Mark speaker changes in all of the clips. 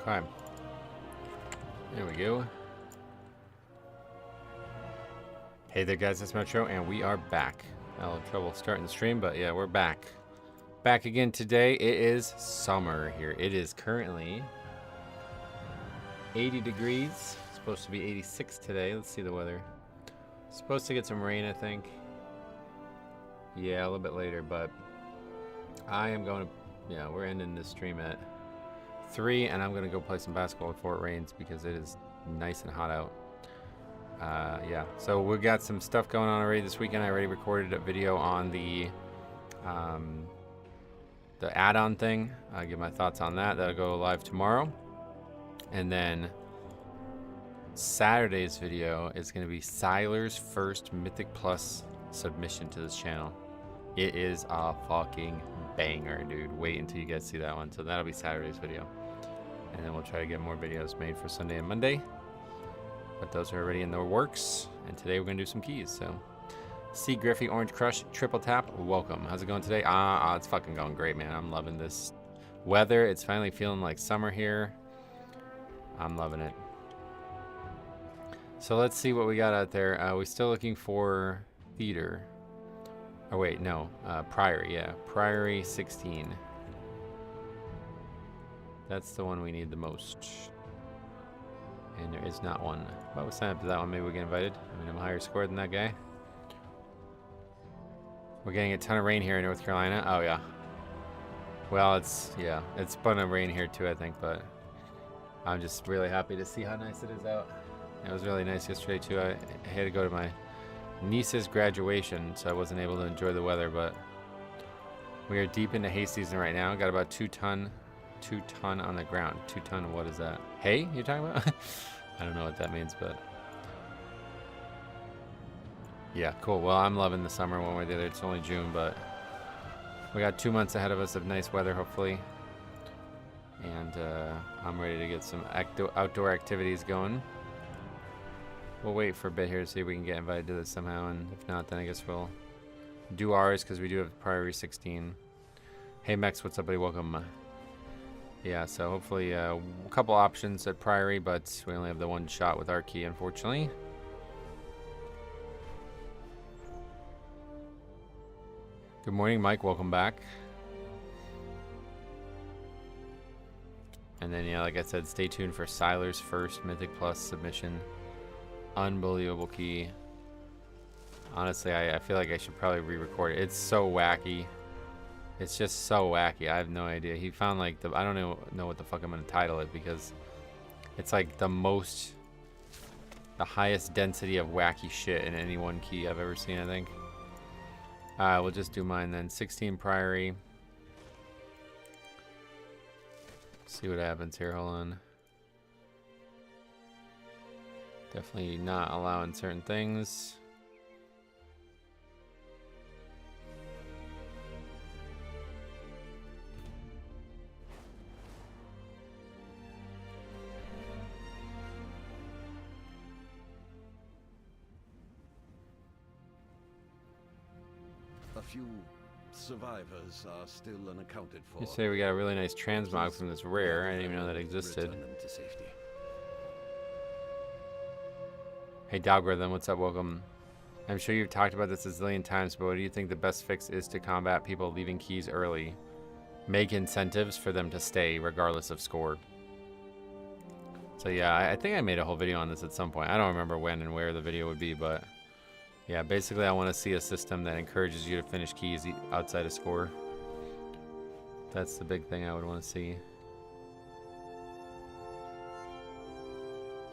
Speaker 1: Okay. There we go. Hey there guys, it's Metro, and we are back. I had trouble starting the stream, but yeah, we're back. Back again today. It is summer here. It is currently 80 degrees. It's supposed to be 86 today. Let's see the weather. Supposed to get some rain, I think. Yeah, a little bit later, but I am going to, yeah, we're ending this stream at 3, and I'm going to go play some basketball before it rains because it is nice and hot out. Yeah, so we got some stuff going on already this weekend. I already recorded a video on the add-on thing. I'll give my thoughts on that. That'll go live tomorrow. And then Saturday's video is going to be Siler's first Mythic Plus submission to this channel. It is a fucking banger, dude. Wait until you guys see that one. So that'll be Saturday's video. And then we'll try to get more videos made for Sunday and Monday. But those are already in the works. And today we're going to do some keys. So, C. Griffey, Orange Crush, Triple Tap, welcome. How's it going today? It's fucking going great, man. I'm loving this weather. It's finally feeling like summer here. I'm loving it. So let's see what we got out there. We're still looking for Theater. Oh, wait, no. Priory, yeah. Priory 16. That's the one we need the most. And there is not one. But we'll sign up to that one. Maybe we get invited. I mean, I'm a higher score than that guy. We're getting a ton of rain here in North Carolina. Oh, yeah. Well, it's gonna rain here too, I think. But I'm just really happy to see how nice it is out. It was really nice yesterday too. I had to go to my niece's graduation, so I wasn't able to enjoy the weather. But we are deep into hay season right now. Got about 2 ton on the ground. 2 ton, what is that? Hay you're talking about? I don't know what that means, but yeah, cool. Well, I'm loving the summer one way or the other. It's only June, but we got 2 months ahead of us of nice weather, hopefully. And I'm ready to get some outdoor activities going. We'll wait for a bit here to see if we can get invited to this somehow, and if not, then I guess we'll do ours because we do have Priory 16. Hey Mex, what's up, buddy? Welcome. Yeah, so hopefully a couple options at Priory, but we only have the one shot with our key, unfortunately. Good morning, Mike. Welcome back. And then, yeah, like I said, stay tuned for Siler's first Mythic Plus submission. Unbelievable key. Honestly, I feel like I should probably re-record it. It's so wacky. It's just so wacky. I have no idea. He found like I don't know what the fuck I'm gonna title it because it's like the highest density of wacky shit in any one key I've ever seen, I think. We'll just do mine then. 16 Priory. See what happens here. Hold on. Definitely not allowing certain things.
Speaker 2: A few survivors are still unaccounted for.
Speaker 1: You say we got a really nice transmog from this rare. I didn't even know that existed.
Speaker 2: Return them to safety.
Speaker 1: Hey Dalgritham, what's up? Welcome. I'm sure you've talked about this a zillion times, but what do you think the best fix is to combat people leaving keys early? Make incentives for them to stay regardless of score. So yeah, I think I made a whole video on this at some point. I don't remember when and where the video would be, but yeah, basically I want to see a system that encourages you to finish keys outside of score. That's the big thing I would want to see.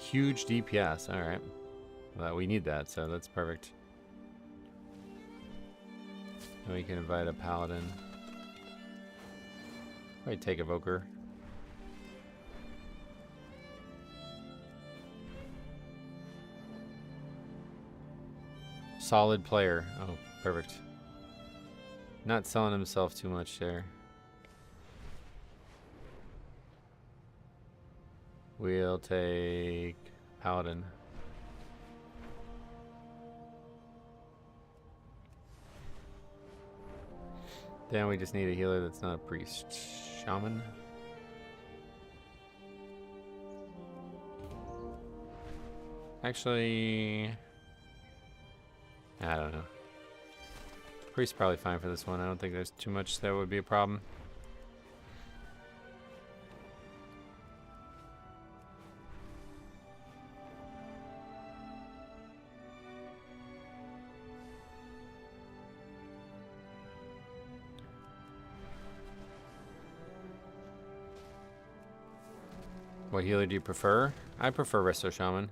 Speaker 1: Huge DPS, alright. Well, we need that, so that's perfect. And we can invite a paladin. Probably take Evoker. Solid player. Oh, perfect. Not selling himself too much there. We'll take Paladin. Then we just need a healer that's not a priest. Shaman. Actually, I don't know. Priest's probably fine for this one. I don't think there's too much that would be a problem. What healer do you prefer? I prefer Resto Shaman.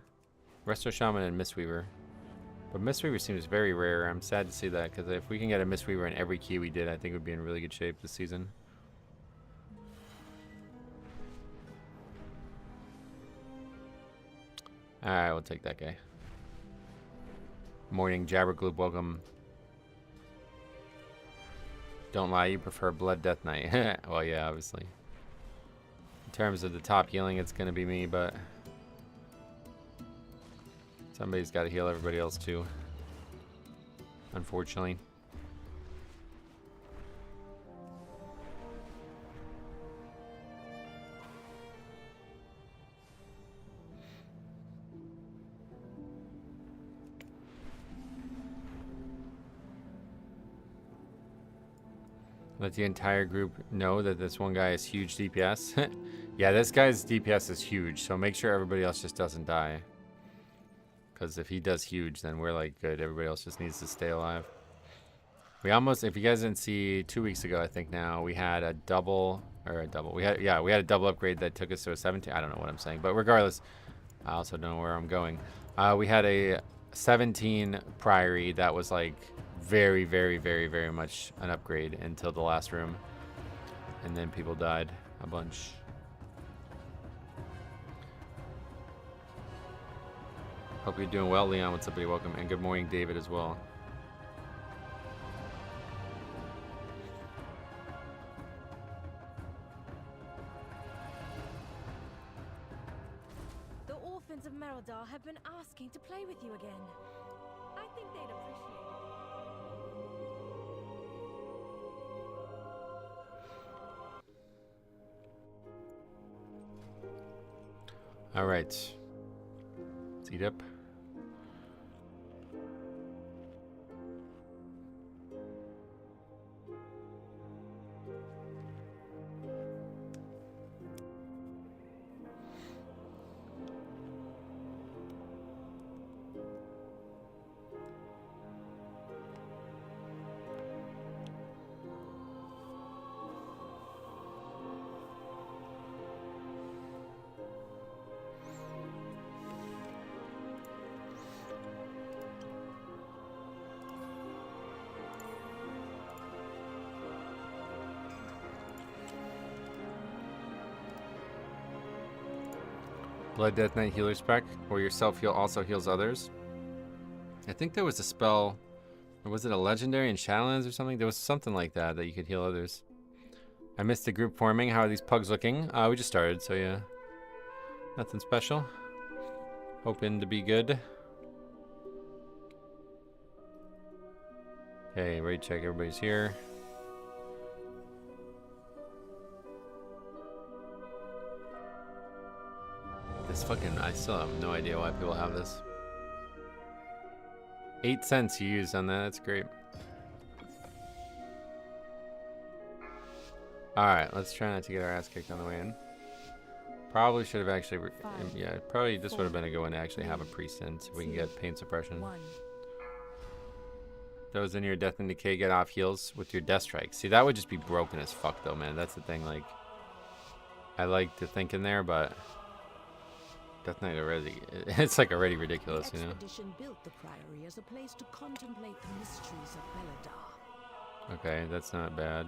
Speaker 1: Resto Shaman and Mistweaver. But Mistweaver seems very rare. I'm sad to see that, because if we can get a Mistweaver in every key we did, I think we'd be in really good shape this season. Alright, we'll take that guy. Morning, Jabbergloob, welcome. Don't lie, you prefer Blood Death Knight. Well, yeah, obviously. In terms of the top healing, it's going to be me, but somebody's got to heal everybody else too, unfortunately. Let the entire group know that this one guy is huge DPS. Yeah, this guy's DPS is huge, so make sure everybody else just doesn't die. Because if he does huge, then we're like good. Everybody else just needs to stay alive. We almost, if you guys didn't see 2 weeks ago, I think now, we had a double, we had a double upgrade that took us to a 17. I don't know what I'm saying, but regardless, I also don't know where I'm going. We had a 17 Priory that was like very, very, very, very much an upgrade until the last room. And then people died a bunch. Hope you're doing well, Leon. What's up, buddy? Welcome. And good morning, David, as well.
Speaker 3: The orphans of Merodar have been asking to play with you again. I think they'd appreciate it.
Speaker 1: All right. Let's eat up. Blood Death Knight healer spec, where your self-heal also heals others. I think there was a spell, or was it a legendary in Shadowlands or something? There was something like that, that you could heal others. I missed the group forming. How are these pugs looking? We just started, so yeah. Nothing special. Hoping to be good. Okay, ready to check everybody's here. This fucking, I still have no idea why people have this. 8 cents you used on that, that's great. Alright, let's try not to get our ass kicked on the way in. Probably should have actually, yeah, probably this would have been a good one to actually have a priest in so we can get pain suppression. Those in your Death and Decay get off heals with your Death Strike. See, that would just be broken as fuck though, man. That's the thing, like, I like to think in there, but Death Knight already, it's like already ridiculous, you know?
Speaker 4: The expedition built the Priory as a place to contemplate the mysteries of Beladar.
Speaker 1: Okay, that's not bad.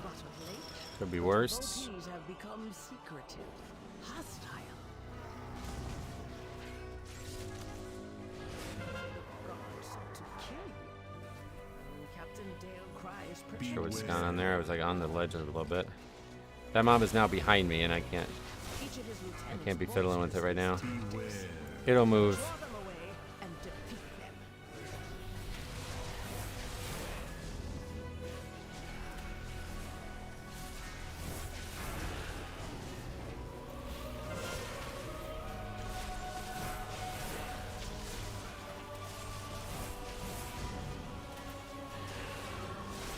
Speaker 4: But of late,
Speaker 1: Could be worse.
Speaker 4: devotees have become secretive, hostile. God sought to kill you. Captain Dale cries
Speaker 1: Not sure what's going on there. I was like on the ledge a little bit. That mob is now behind me, and I can't be fiddling with it right now. It'll move.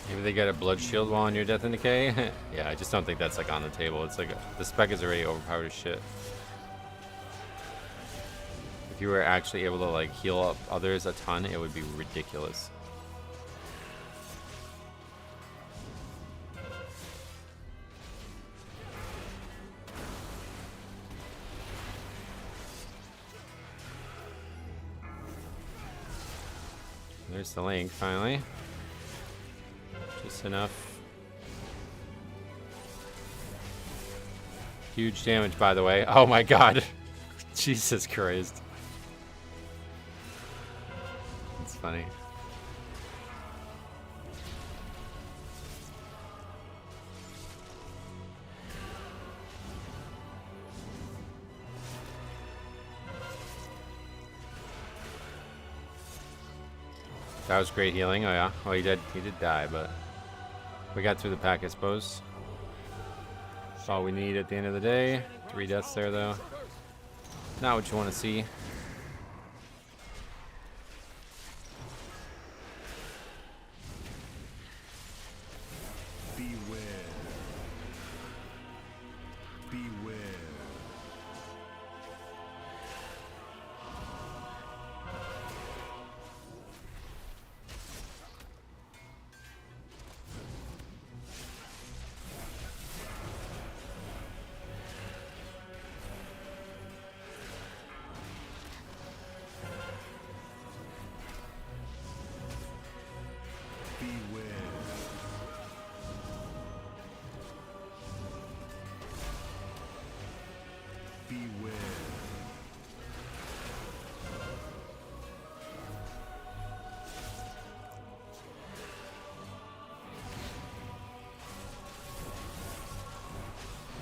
Speaker 1: Maybe they got a blood shield while on your death and decay. Yeah, I just don't think that's like on the table. It's like the spec is already overpowered as shit. If you were actually able to like heal up others a ton, it would be ridiculous. There's the link finally. Just enough. Huge damage, by the way. Oh my god. Jesus Christ. It's funny. That was great healing. Oh yeah. Oh, he did die, but we got through the pack, I suppose. That's all we need at the end of the day. 3 deaths there, though. Not what you want to see.
Speaker 2: Beware. Beware.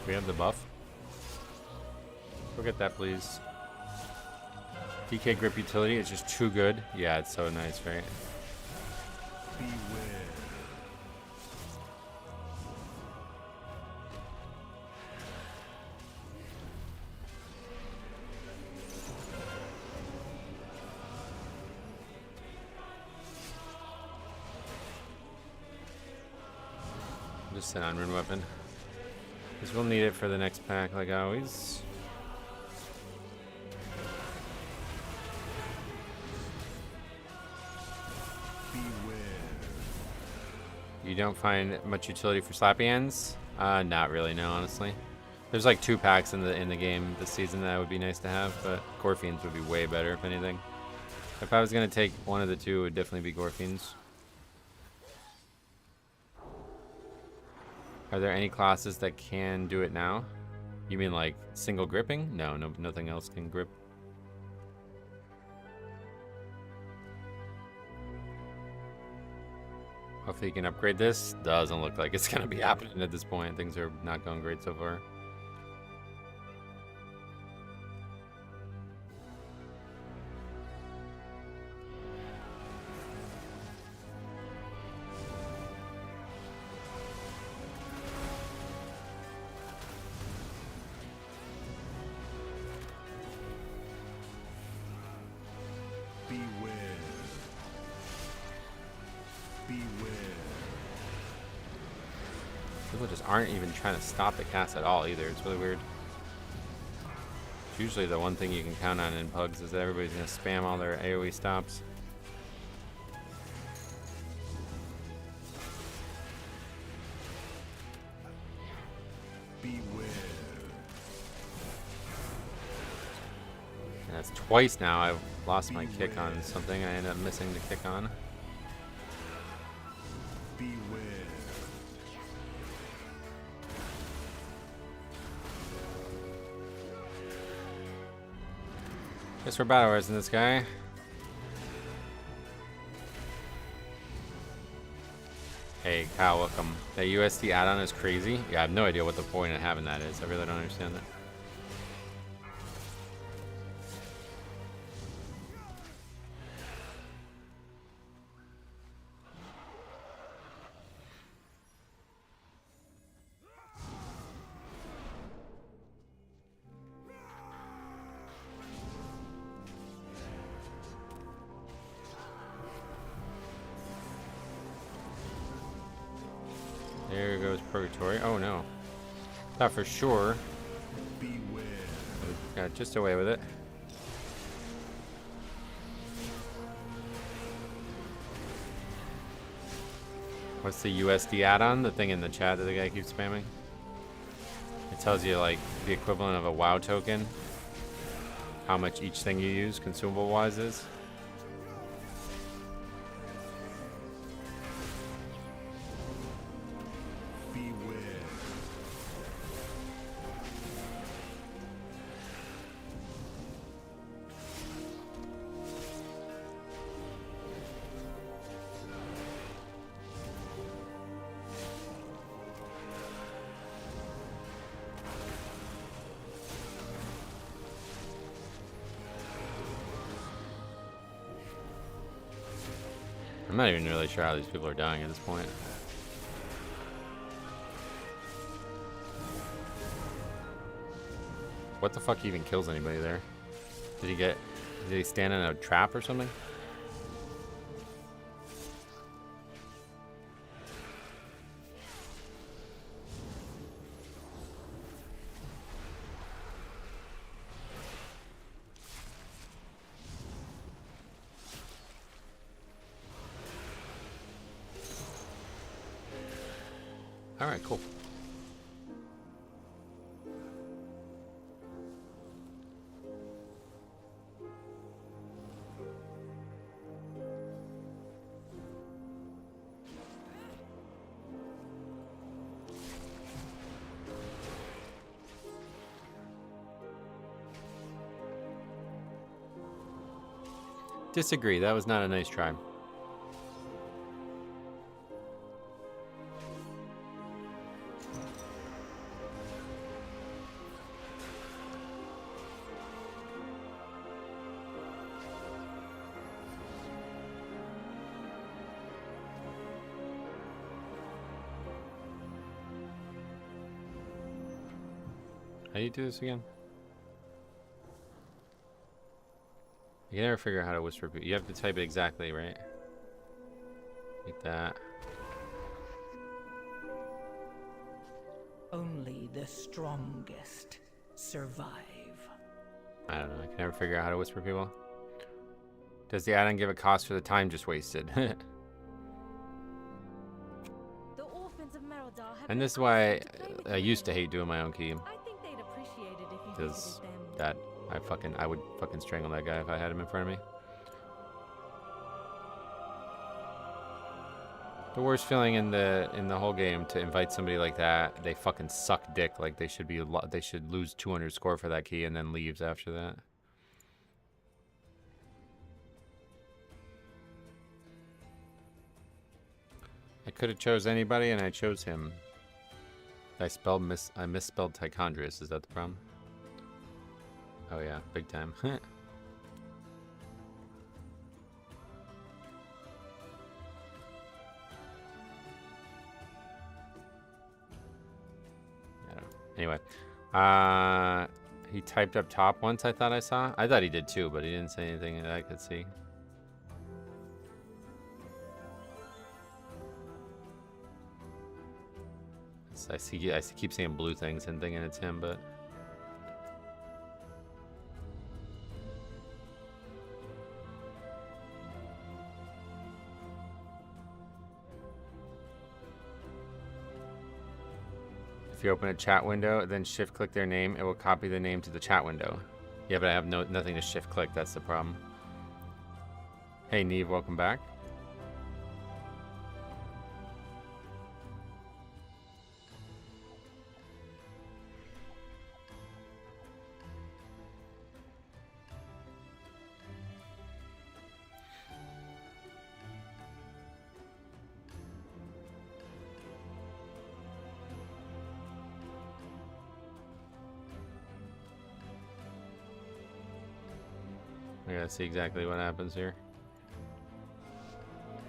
Speaker 1: We have the buff. Go get that, please. DK grip utility is just too good. Yeah, it's so nice, right?
Speaker 2: Beware.
Speaker 1: Just an unrun weapon. Because we'll need it for the next pack, like always. You don't find much utility for slappy hands? Not really, no, honestly. There's like 2 packs in the game this season that would be nice to have, but Gorfiends would be way better if anything. If I was gonna take one of the 2, it would definitely be Gorfiends. Are there any classes that can do it now? You mean like single gripping? No, nothing else can grip. Hopefully you can upgrade this. Doesn't look like it's gonna be happening at this point. Things are not going great so far. People just aren't even trying to stop the cast at all either. It's really weird. It's usually the one thing you can count on in Pugs is that everybody's going to spam all their AoE stops.
Speaker 2: Beware.
Speaker 1: And that's twice now I've lost my kick on something I ended up missing the kick on.
Speaker 2: Beware.
Speaker 1: Guess we're battle in this guy. Hey, Kyle, welcome. That USD add-on is crazy. Yeah, I have no idea what the point of having that is. I really don't understand that. There goes Purgatory. Oh no. Thought for sure.
Speaker 2: Beware.
Speaker 1: Got just away with it. What's the USD add-on? The thing in the chat that the guy keeps spamming? It tells you like the equivalent of a WoW token. How much each thing you use consumable-wise is.
Speaker 2: Beware.
Speaker 1: I'm not even really sure how these people are dying at this point. What the fuck even kills anybody there? Did he stand in a trap or something? All right, cool. Disagree. That was not a nice try. How do you do this again? You can never figure out how to whisper. You have to type it exactly, right? Like that.
Speaker 4: Only the strongest survive.
Speaker 1: I don't know. I can never figure out how to whisper people. Does the add-on give a cost for the time just wasted?
Speaker 3: The orphans of Merodar have
Speaker 1: And this is
Speaker 3: been
Speaker 1: why
Speaker 3: asking to play with
Speaker 1: I
Speaker 3: you
Speaker 1: used to
Speaker 3: again.
Speaker 1: hate doing my own key.
Speaker 3: I think they'd appreciate it if you
Speaker 1: Because
Speaker 3: visited them.
Speaker 1: that I would fucking strangle that guy if I had him in front of me. The worst feeling in the whole game to invite somebody like that. They fucking suck dick. Like they should lose 200 score for that key and then leaves after that. I could have chose anybody and I chose him. I misspelled Tichondrius. Is that the problem? Oh yeah, big time. Anyway, he typed up top once. I thought I saw. I thought he did too, but he didn't say anything that I could see. I keep seeing blue things and thinking it's him, but. If you open a chat window, then shift click their name, it will copy the name to the chat window. Yeah, but I have nothing to shift click, that's the problem. Hey Neve, welcome back. I gotta see exactly what happens here.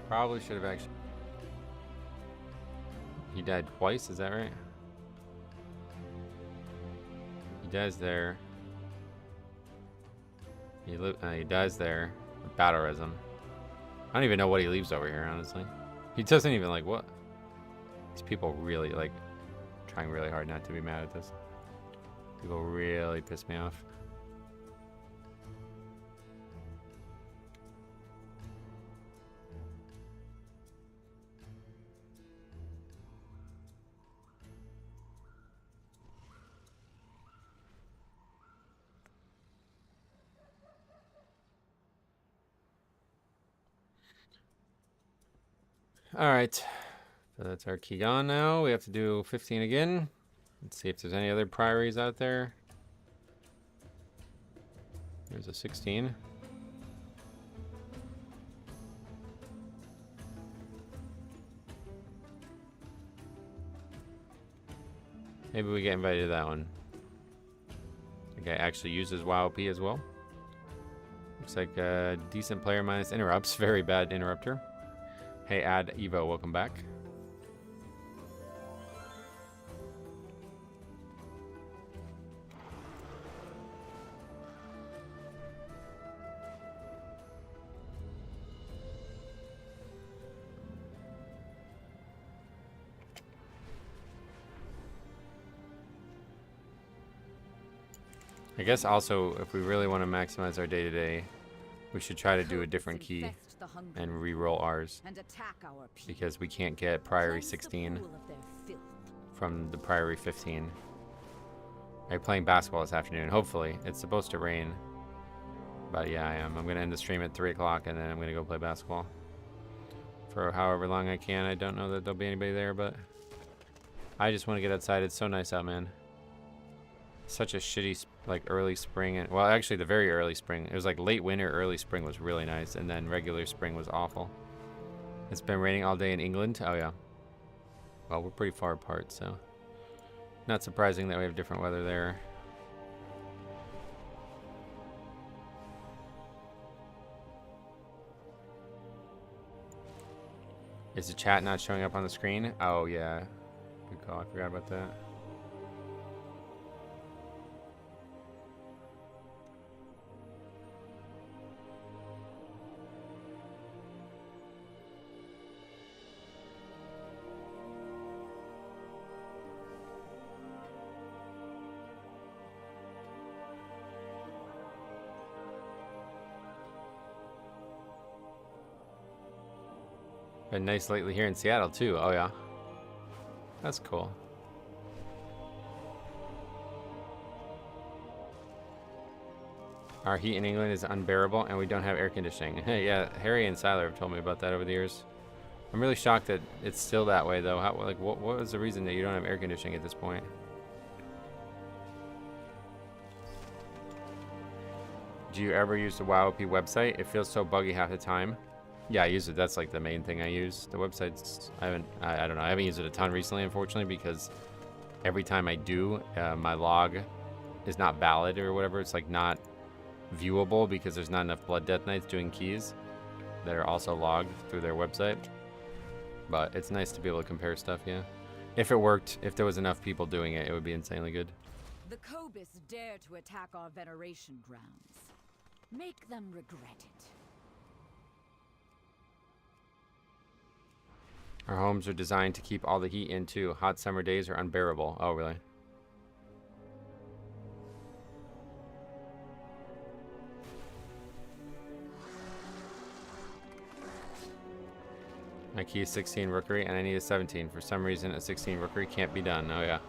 Speaker 1: Probably should have actually. He died twice, is that right? He dies there. He dies there. Battle res him. I don't even know what he leaves over here, honestly. He doesn't even like what? These people really, like, trying really hard not to be mad at this. People really piss me off. All right, so that's our key gone now. We have to do 15 again. Let's see if there's any other priories out there. There's a 16. Maybe we get invited to that one. The guy actually uses WoWP as well. Looks like a decent player minus interrupts. Very bad interrupter. Hey, Ad Evo, welcome back. I guess also, if we really want to maximize our day-to-day, we should try to do a different key and re-roll ours, because we can't get Priory 16 from the Priory 15. I'm playing basketball this afternoon. Hopefully, it's supposed to rain, but yeah, I am. I'm gonna end the stream at 3 o'clock, and then I'm gonna go play basketball for however long I can. I don't know that there'll be anybody there, but I just want to get outside. It's so nice out, man. Such a shitty like early spring, and well, actually the very early spring, it was like late winter, early spring was really nice, and then regular spring was awful. It's been raining all day in England. Oh yeah, well, we're pretty far apart, so not surprising that we have different weather there. Is the chat not showing up on the screen? Oh yeah, good call, I forgot about that. Been nice lately here in Seattle too. Oh yeah, that's cool. Our heat in England is unbearable, and we don't have air conditioning. Yeah, Harry and Siler have told me about that over the years. I'm really shocked that it's still that way though. How, like, what was the reason that you don't have air conditioning at this point? Do you ever use the WoWP website? It feels so buggy half the time. Yeah, I use it. That's like the main thing I use. The website's, I don't know. I haven't used it a ton recently, unfortunately, because every time I do, my log is not valid or whatever. It's like not viewable because there's not enough Blood Death Knights doing keys that are also logged through their website. But it's nice to be able to compare stuff, yeah. If it worked, if there was enough people doing it, it would be insanely good.
Speaker 4: The Cobus dare to attack our veneration grounds. Make them regret it.
Speaker 1: Our homes are designed to keep all the heat in too. Hot summer days are unbearable. Oh, really? My key is 16 rookery, and I need a 17. For some reason, a 16 rookery can't be done. Oh, yeah.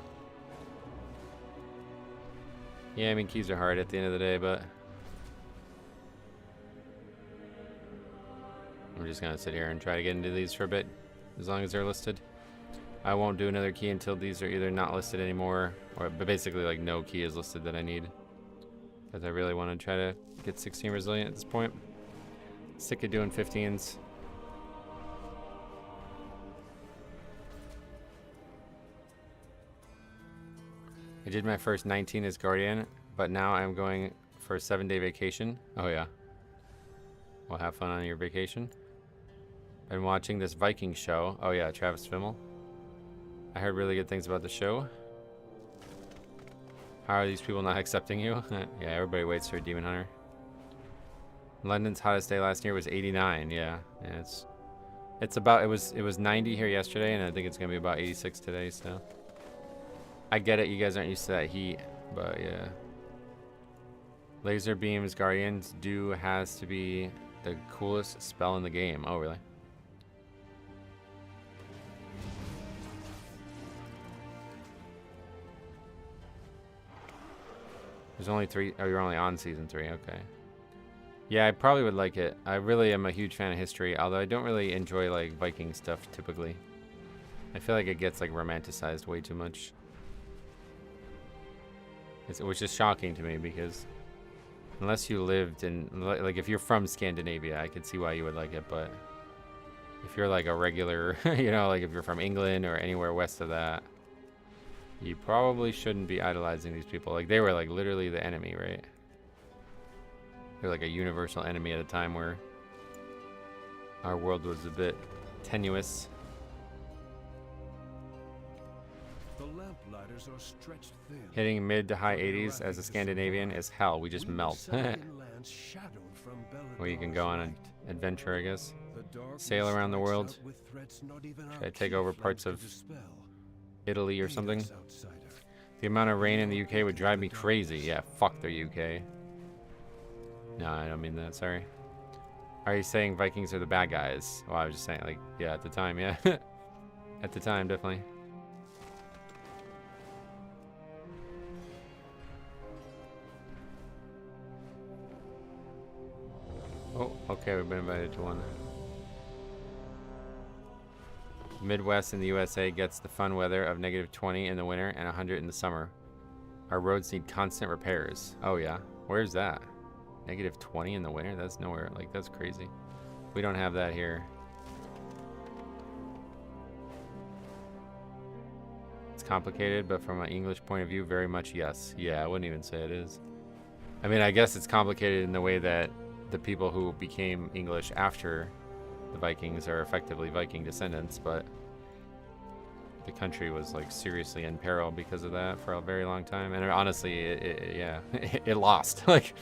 Speaker 1: Yeah, I mean, keys are hard at the end of the day, but I'm just going to sit here and try to get into these for a bit, as long as they're listed. I won't do another key until these are either not listed anymore, or but basically like no key is listed that I need, because I really want to try to get 16 resilient at this point. Sick of doing 15s. I did my first 19 as Guardian, but now I'm going for a 7-day vacation. Oh yeah. Well, have fun on your vacation. Been watching this Viking show. Oh yeah, Travis Fimmel. I heard really good things about the show. How are these people not accepting you? Yeah, everybody waits for a Demon Hunter. London's hottest day last year was 89. Yeah, It's about, it was 90 here yesterday, and I think it's gonna be about 86 today, so. I get it, you guys aren't used to that heat, but yeah. Laser Beam's Guardians has to be the coolest spell in the game. Oh, really? There's only 3, oh, you're only on season 3, okay. Yeah, I probably would like it. I really am a huge fan of history, although I don't really enjoy like Viking stuff typically. I feel like it gets like romanticized way too much. Which is shocking to me because unless you lived in, like if you're from Scandinavia, I could see why you would like it, but if you're like a regular, you know, like if you're from England or anywhere west of that, you probably shouldn't be idolizing these people. Like they were like literally the enemy, right? They're like a universal enemy at a time where our world was a bit tenuous.
Speaker 2: The lamplighters are stretched thin.
Speaker 1: Hitting mid to high 80s as a Scandinavian is hell. We just melt. Where you can go on an adventure, I guess. Sail around the world. Should I take over parts of Italy or something? The amount of rain in the UK would drive me crazy. Yeah, fuck the UK. No, I don't mean that, sorry. Are you saying Vikings are the bad guys? Well, I was just saying, like, yeah, at the time, yeah. At the time, definitely. Oh, okay, we've been invited to one. Midwest in the USA gets the fun weather of -20 in the winter and 100 in the summer. Our roads need constant repairs. Oh, yeah. Where's that? -20 in the winter? That's nowhere. Like, that's crazy. We don't have that here. It's complicated, but from an English point of view, very much yes. Yeah, I wouldn't even say it is. I mean, I guess it's complicated in the way that the people who became English after the Vikings are effectively Viking descendants, but the country was like seriously in peril because of that for a very long time. And honestly, yeah, it lost. Like,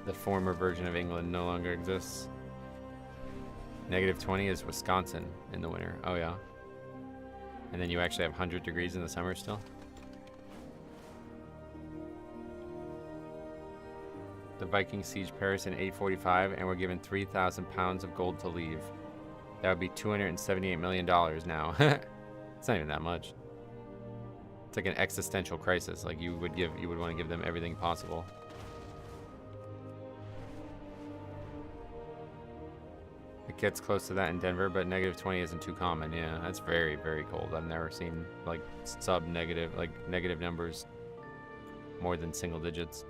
Speaker 1: the former version of England no longer exists. -20 is Wisconsin in the winter. Oh, yeah. And then you actually have 100 degrees in the summer still? The Vikings siege Paris in 845 and were given 3,000 pounds of gold to leave. That would be $278 million now. It's not even that much. It's like an existential crisis. Like you would want to give them everything possible. It gets close to that in Denver, but -20 isn't too common. Yeah, that's very, very cold. I've never seen like sub-negative, like negative numbers more than single digits.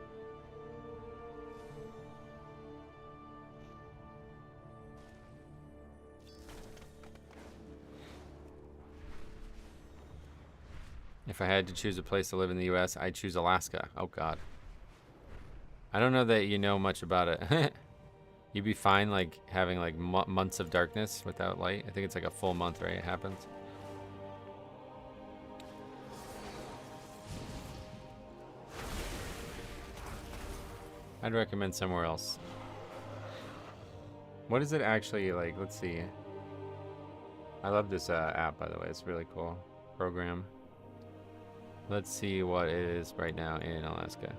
Speaker 1: If I had to choose a place to live in the U.S., I'd choose Alaska. Oh, God. I don't know that you know much about it. You'd be fine, like, having, like, months of darkness without light. I think it's, like, a full month, right? It happens. I'd recommend somewhere else. What is it actually, like, let's see. I love this app, by the way. It's really cool. Program. Let's see what it is right now in Alaska.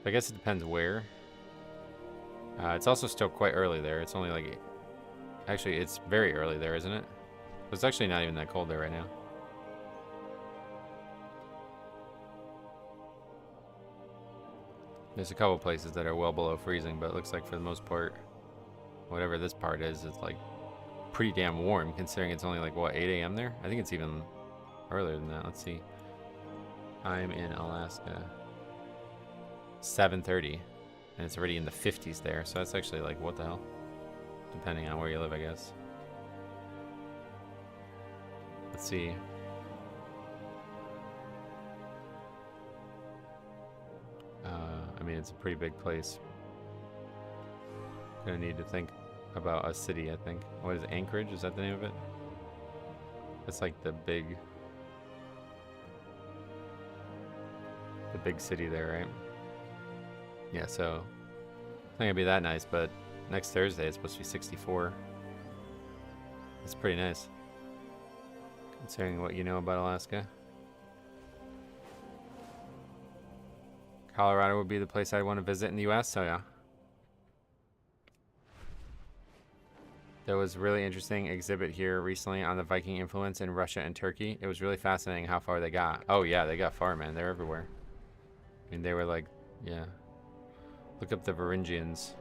Speaker 1: I guess it depends where. It's also still quite early there. It's only like... Actually, it's very early there, isn't it? It's actually not even that cold there right now. There's a couple places that are well below freezing, but it looks like for the most part, whatever this part is, it's like pretty damn warm, considering it's only like, what, 8 a.m. there? I think it's even earlier than that. Let's see. I'm in Alaska. 7:30. And it's already in the 50s there, so that's actually like, what the hell? Depending on where you live, I guess. Let's see. I mean, it's a pretty big place. Gonna need to think about a city, I think. What is it, Anchorage? Is that the name of it? It's like the big city there, right? Yeah, so it's not gonna be that nice, but Next Thursday it's supposed to be 64. That's pretty nice, considering what you know about Alaska. Colorado would be the place I'd want to visit in the US, so yeah. There was a really interesting exhibit here recently on the Viking influence in Russia and Turkey. It was really fascinating how far they got. Oh yeah, they got far, man. They're everywhere. I mean, they were like, yeah. Look up the Varangians.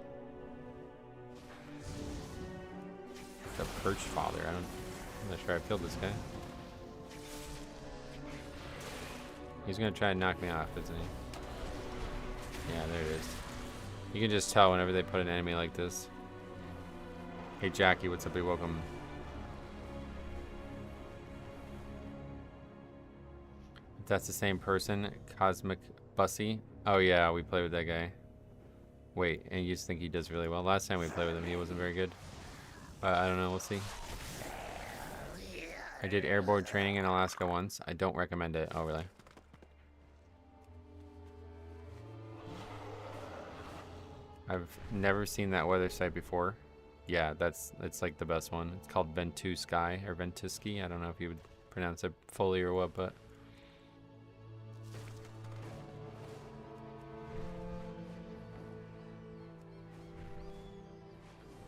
Speaker 1: The Perch Father. I'm not sure I killed this guy. He's gonna try and knock me off, isn't he? Yeah, there it is. You can just tell whenever they put an enemy like this. Hey Jackie, what's up? Welcome. If that's the same person, Cosmic Bussy. Oh yeah, we played with that guy. Wait, and you just think he does really well? Last time we played with him, he wasn't very good. I don't know, we'll see. I did airborne training in Alaska once. I don't recommend it. Oh really? I've never seen that weather site before. Yeah, it's like the best one. It's called Ventusky or Ventusky. I don't know if you would pronounce it fully or what, but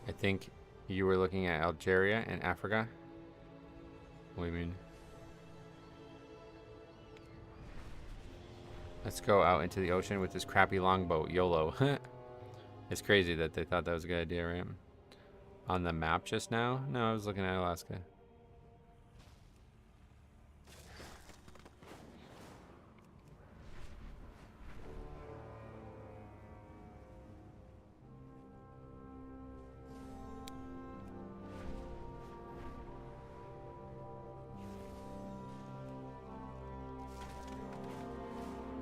Speaker 1: I think you were looking at Algeria and Africa. What do you mean? Let's go out into the ocean with this crappy longboat, YOLO. It's crazy that they thought that was a good idea, right? On the map just now? No, I was looking at Alaska.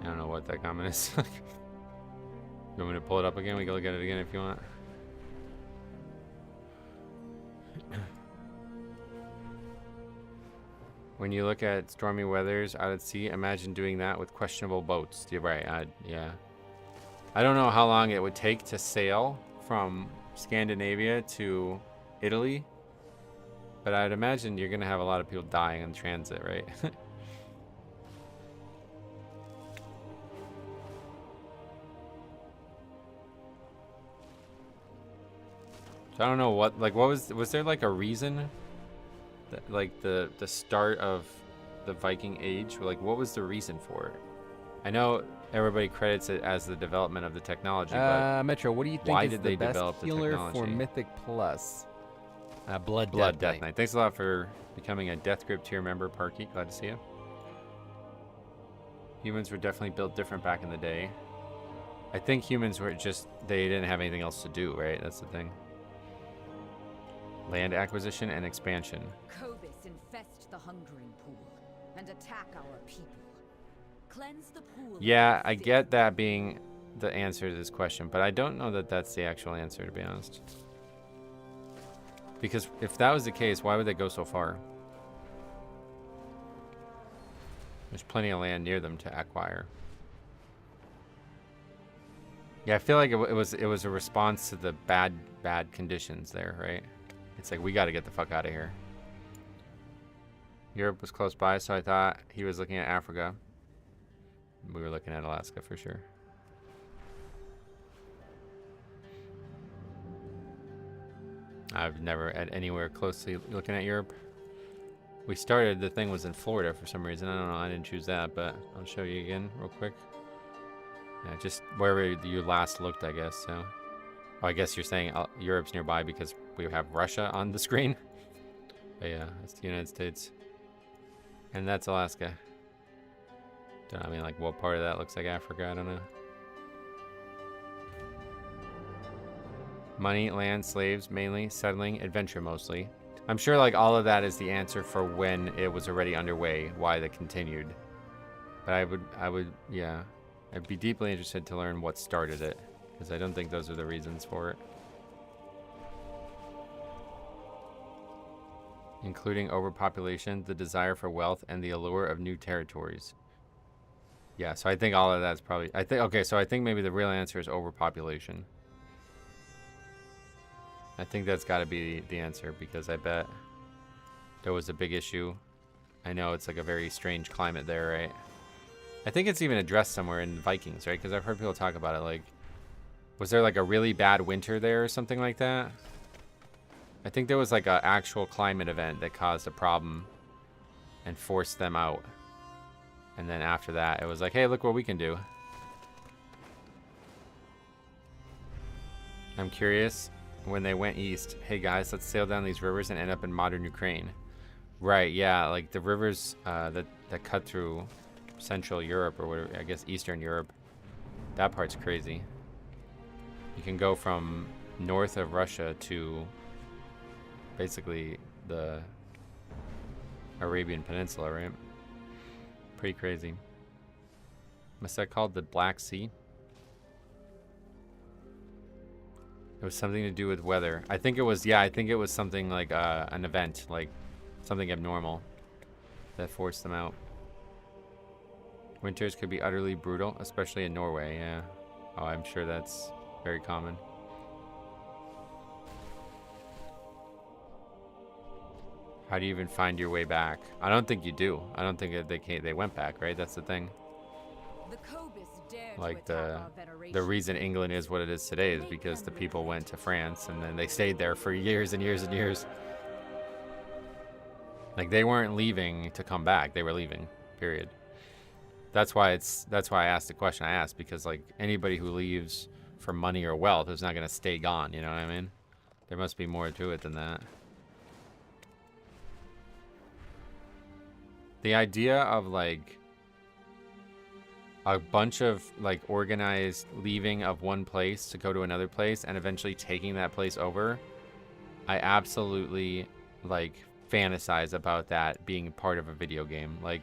Speaker 1: I don't know what that comment is. You want me to pull it up again? We can look at it again if you want. When you look at stormy weathers out at sea, imagine doing that with questionable boats. You're right. Yeah. I don't know how long it would take to sail from Scandinavia to Italy, but I'd imagine you're going to have a lot of people dying in transit, right? So I don't know what was there like a reason that, like the start of the Viking Age, like what was the reason for it? I know everybody credits it as the development of the technology, but
Speaker 5: Metro, what do you think
Speaker 1: why
Speaker 5: is
Speaker 1: did
Speaker 5: the
Speaker 1: they
Speaker 5: best
Speaker 1: develop the
Speaker 5: healer
Speaker 1: technology?
Speaker 5: for Mythic Plus? Blood
Speaker 1: Death
Speaker 5: Knight.
Speaker 1: Knight. Thanks a lot for becoming a Death Grip tier member, Parky. Glad to see you. Humans were definitely built different back in the day. I think humans were just, they didn't have anything else to do, right? That's the thing. Land acquisition and expansion.
Speaker 4: Cobus infest the hungering pool and attack our people. Cleanse the pool.
Speaker 1: Yeah, I get that being the answer to this question, but I don't know that that's the actual answer, to be honest. Because if that was the case, why would they go so far? There's plenty of land near them to acquire. Yeah, I feel like it was a response to the bad conditions there, right? It's like, we got to get the fuck out of here. Europe was close by, so I thought he was looking at Africa. We were looking at Alaska for sure. I've never had anywhere closely looking at Europe. We started, the thing was in Florida for some reason. I don't know, I didn't choose that, but I'll show you again real quick. Yeah, just wherever you last looked, I guess. So, oh, I guess you're saying Europe's nearby because we have Russia on the screen. But yeah, that's the United States. And that's Alaska. I mean, like, what part of that looks like Africa? I don't know. Money, land, slaves, mainly. Settling, adventure, mostly. I'm sure, like, all of that is the answer for when it was already underway, why they continued. But I would, yeah. I'd be deeply interested to learn what started it, because I don't think those are the reasons for it. Including overpopulation, the desire for wealth, and the allure of new territories. Yeah, so I think all of that's probably... okay, so I think maybe the real answer is overpopulation. I think that's got to be the answer, because I bet there was a big issue. I know it's like a very strange climate there, right? I think it's even addressed somewhere in Vikings, right? Because I've heard people talk about it. Like, was there like a really bad winter there or something like that? I think there was like an actual climate event that caused a problem and forced them out. And then after that, it was like, hey, look what we can do. I'm curious, when they went east, hey guys, let's sail down these rivers and end up in modern Ukraine. Right, yeah, like the rivers that cut through Central Europe, or whatever, I guess Eastern Europe. That part's crazy. You can go from north of Russia to basically the Arabian Peninsula, right? Pretty crazy. What's that called? The Black Sea? It was something to do with weather. I think it was, yeah, I think it was something like an event, like something abnormal that forced them out. Winters could be utterly brutal, especially in Norway, yeah. Oh, I'm sure that's very common. How do you even find your way back? I don't think you do. I don't think that they went back, right? That's the thing.
Speaker 4: The Cobus dared
Speaker 1: Like
Speaker 4: to attack our
Speaker 1: the
Speaker 4: veneration.
Speaker 1: reason England is what it is today is because the people went to France and then they stayed there for years and years and years. Like they weren't leaving to come back. They were leaving, period. That's why I asked the question I asked, because like anybody who leaves for money or wealth is not going to stay gone, you know what I mean? There must be more to it than that. The idea of like a bunch of like organized leaving of one place to go to another place and eventually taking that place over, I absolutely like fantasize about that being part of a video game. Like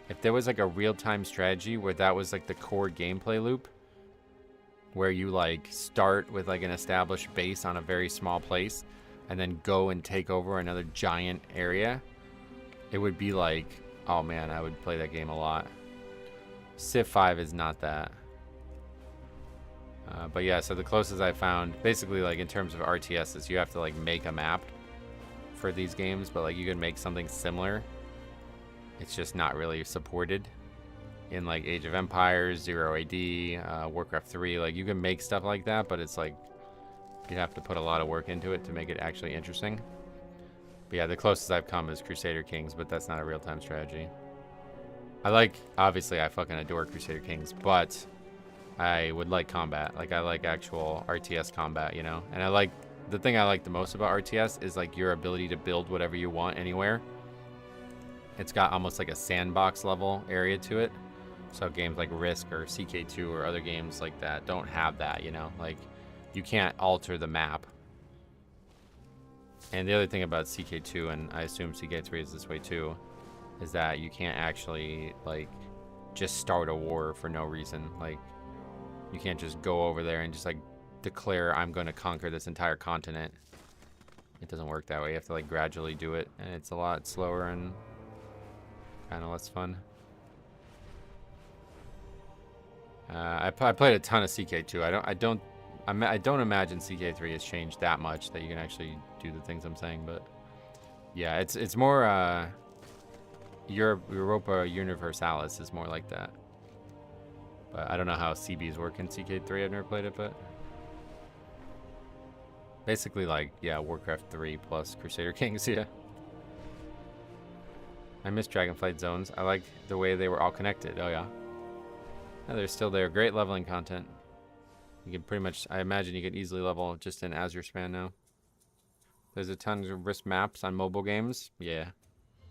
Speaker 1: if there was like a real-time strategy where that was like the core gameplay loop, where you like start with like an established base on a very small place and then go and take over another giant area, it would be like, oh man, I would play that game a lot. Civ 5 is not that. But yeah, so the closest I found, basically like in terms of RTS, is you have to like make a map for these games, but like you can make something similar. It's just not really supported in like Age of Empires, 0 AD, Warcraft 3. Like you can make stuff like that, but it's like you'd have to put a lot of work into it to make it actually interesting. But yeah, the closest I've come is Crusader Kings, but that's not a real-time strategy. Obviously I fucking adore Crusader Kings, but I would like combat. Like I like actual RTS combat, you know? And the thing I like the most about RTS is like your ability to build whatever you want anywhere. It's got almost like a sandbox level area to it. So games like Risk or CK2 or other games like that don't have that, you know? Like you can't alter the map. And the other thing about CK2, and I assume CK3 is this way too, is that you can't actually like just start a war for no reason. Like you can't just go over there and just like declare I'm going to conquer this entire continent. It doesn't work that way. You have to like gradually do it, and it's a lot slower and kind of less fun. I played a ton of CK2. I don't imagine CK3 has changed that much that you can actually do the things I'm saying, but yeah, it's more Europa Universalis is more like that. But I don't know how CBs work in CK3. I've never played it, but basically like, yeah, Warcraft 3 plus Crusader Kings, yeah. I miss Dragonflight Zones. I like the way they were all connected. Oh yeah. Yeah, they're still there. Great leveling content. You can pretty much, I imagine you could easily level just in Azure Span now. There's a ton of Risk maps on mobile games. Yeah.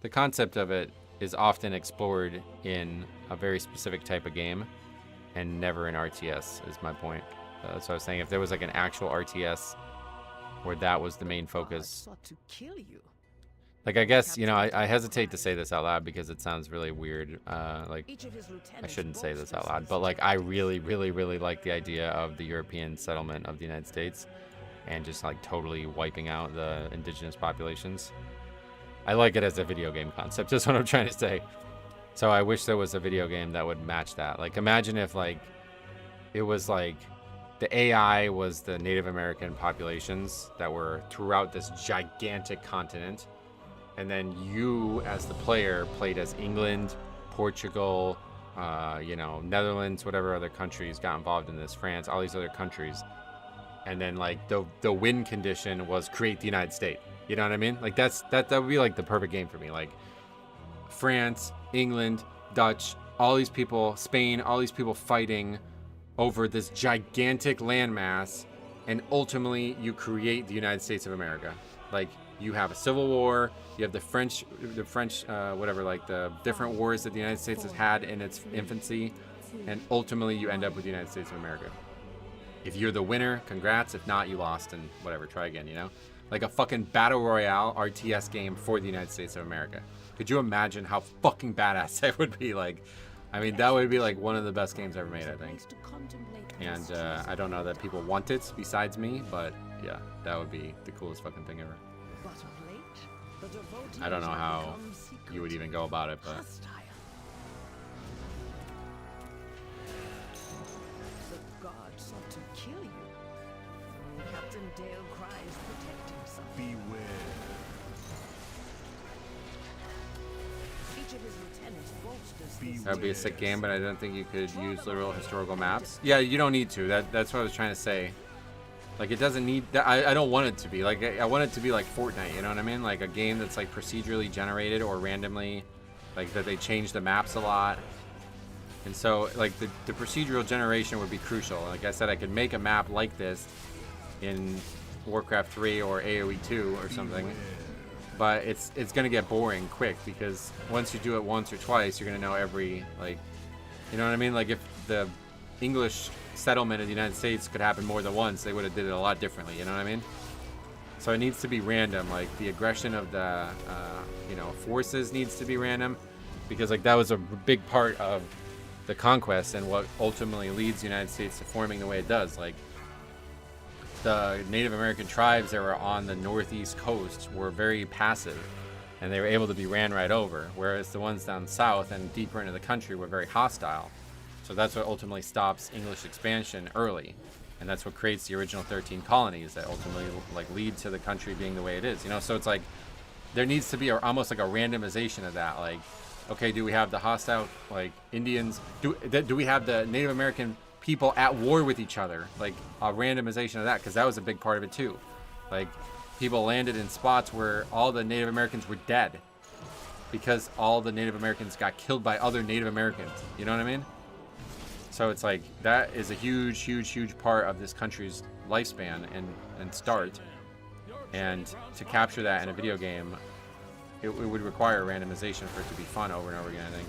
Speaker 1: The concept of it is often explored in a very specific type of game and never in RTS is my point. That's what I was saying. If there was like an actual RTS where that was the main focus.
Speaker 6: Sought to kill you.
Speaker 1: Like, I guess, you know, I hesitate to say this out loud because it sounds really weird. Like,
Speaker 6: Each of his
Speaker 1: I
Speaker 6: lieutenants
Speaker 1: shouldn't say this out
Speaker 6: boasts
Speaker 1: loud,
Speaker 6: this
Speaker 1: but like, I really, really, really like the idea of the European settlement of the United States and just like totally wiping out the indigenous populations. I like it as a video game concept, is what I'm trying to say. So I wish there was a video game that would match that. Like, imagine if like, it was like the AI was the Native American populations that were throughout this gigantic continent. And then you, as the player, played as England, Portugal, you know, Netherlands, whatever other countries got involved in this, France, all these other countries. And then like the win condition was create the United States. You know what I mean? Like that would be like the perfect game for me. Like France, England, Dutch, all these people, Spain, all these people fighting over this gigantic landmass, and ultimately you create the United States of America. Like you have a civil war, you have the French, whatever, like the different wars that the United States has had in its infancy, and ultimately you end up with the United States of America. If you're the winner, congrats. If not, you lost, and whatever, try again, you know? Like a fucking battle royale RTS game for the United States of America. Could you imagine how fucking badass that would be? Like, I mean, that would be like one of the best games ever made, I think. And I don't know that people want it besides me, but yeah, that would be the coolest fucking thing ever. I don't know how you would even go about it, but
Speaker 6: the god sought to kill you. Captain Dale cries, protect himself.
Speaker 2: Beware.
Speaker 6: Each of his lieutenants bolsters this
Speaker 1: that would be a sick game, but I don't think you could use literal historical maps. Yeah, you don't need to. That's what I was trying to say. Like, it doesn't need that. I don't want it to be like, I want it to be like Fortnite, you know what I mean? Like a game that's like procedurally generated or randomly, like that they change the maps a lot. And so like the procedural generation would be crucial. Like I said, I could make a map like this in Warcraft 3 or AoE 2 or something, but it's gonna get boring quick, because once you do it once or twice, you're gonna know every, like, you know what I mean? Like if the English settlement of the United States could happen more than once, they would have did it a lot differently, you know what I mean? So it needs to be random. Like the aggression of the you know, forces needs to be random, because like that was a big part of the conquest and what ultimately leads the United States to forming the way it does. Like the Native American tribes that were on the northeast coast were very passive, and they were able to be ran right over, whereas the ones down south and deeper into the country were very hostile. So that's what ultimately stops English expansion early, and that's what creates the original 13 colonies that ultimately like lead to the country being the way it is, you know? So it's like there needs to be almost like a randomization of that. Like, okay, do we have the hostile like Indians? Do we have the Native American people at war with each other? Like a randomization of that, because that was a big part of it too. Like people landed in spots where all the Native Americans were dead because all the Native Americans got killed by other Native Americans. You know what I mean? So it's like that is a huge, huge, huge part of this country's lifespan and start. And to capture that in a video game, it would require randomization for it to be fun over and over again, I think.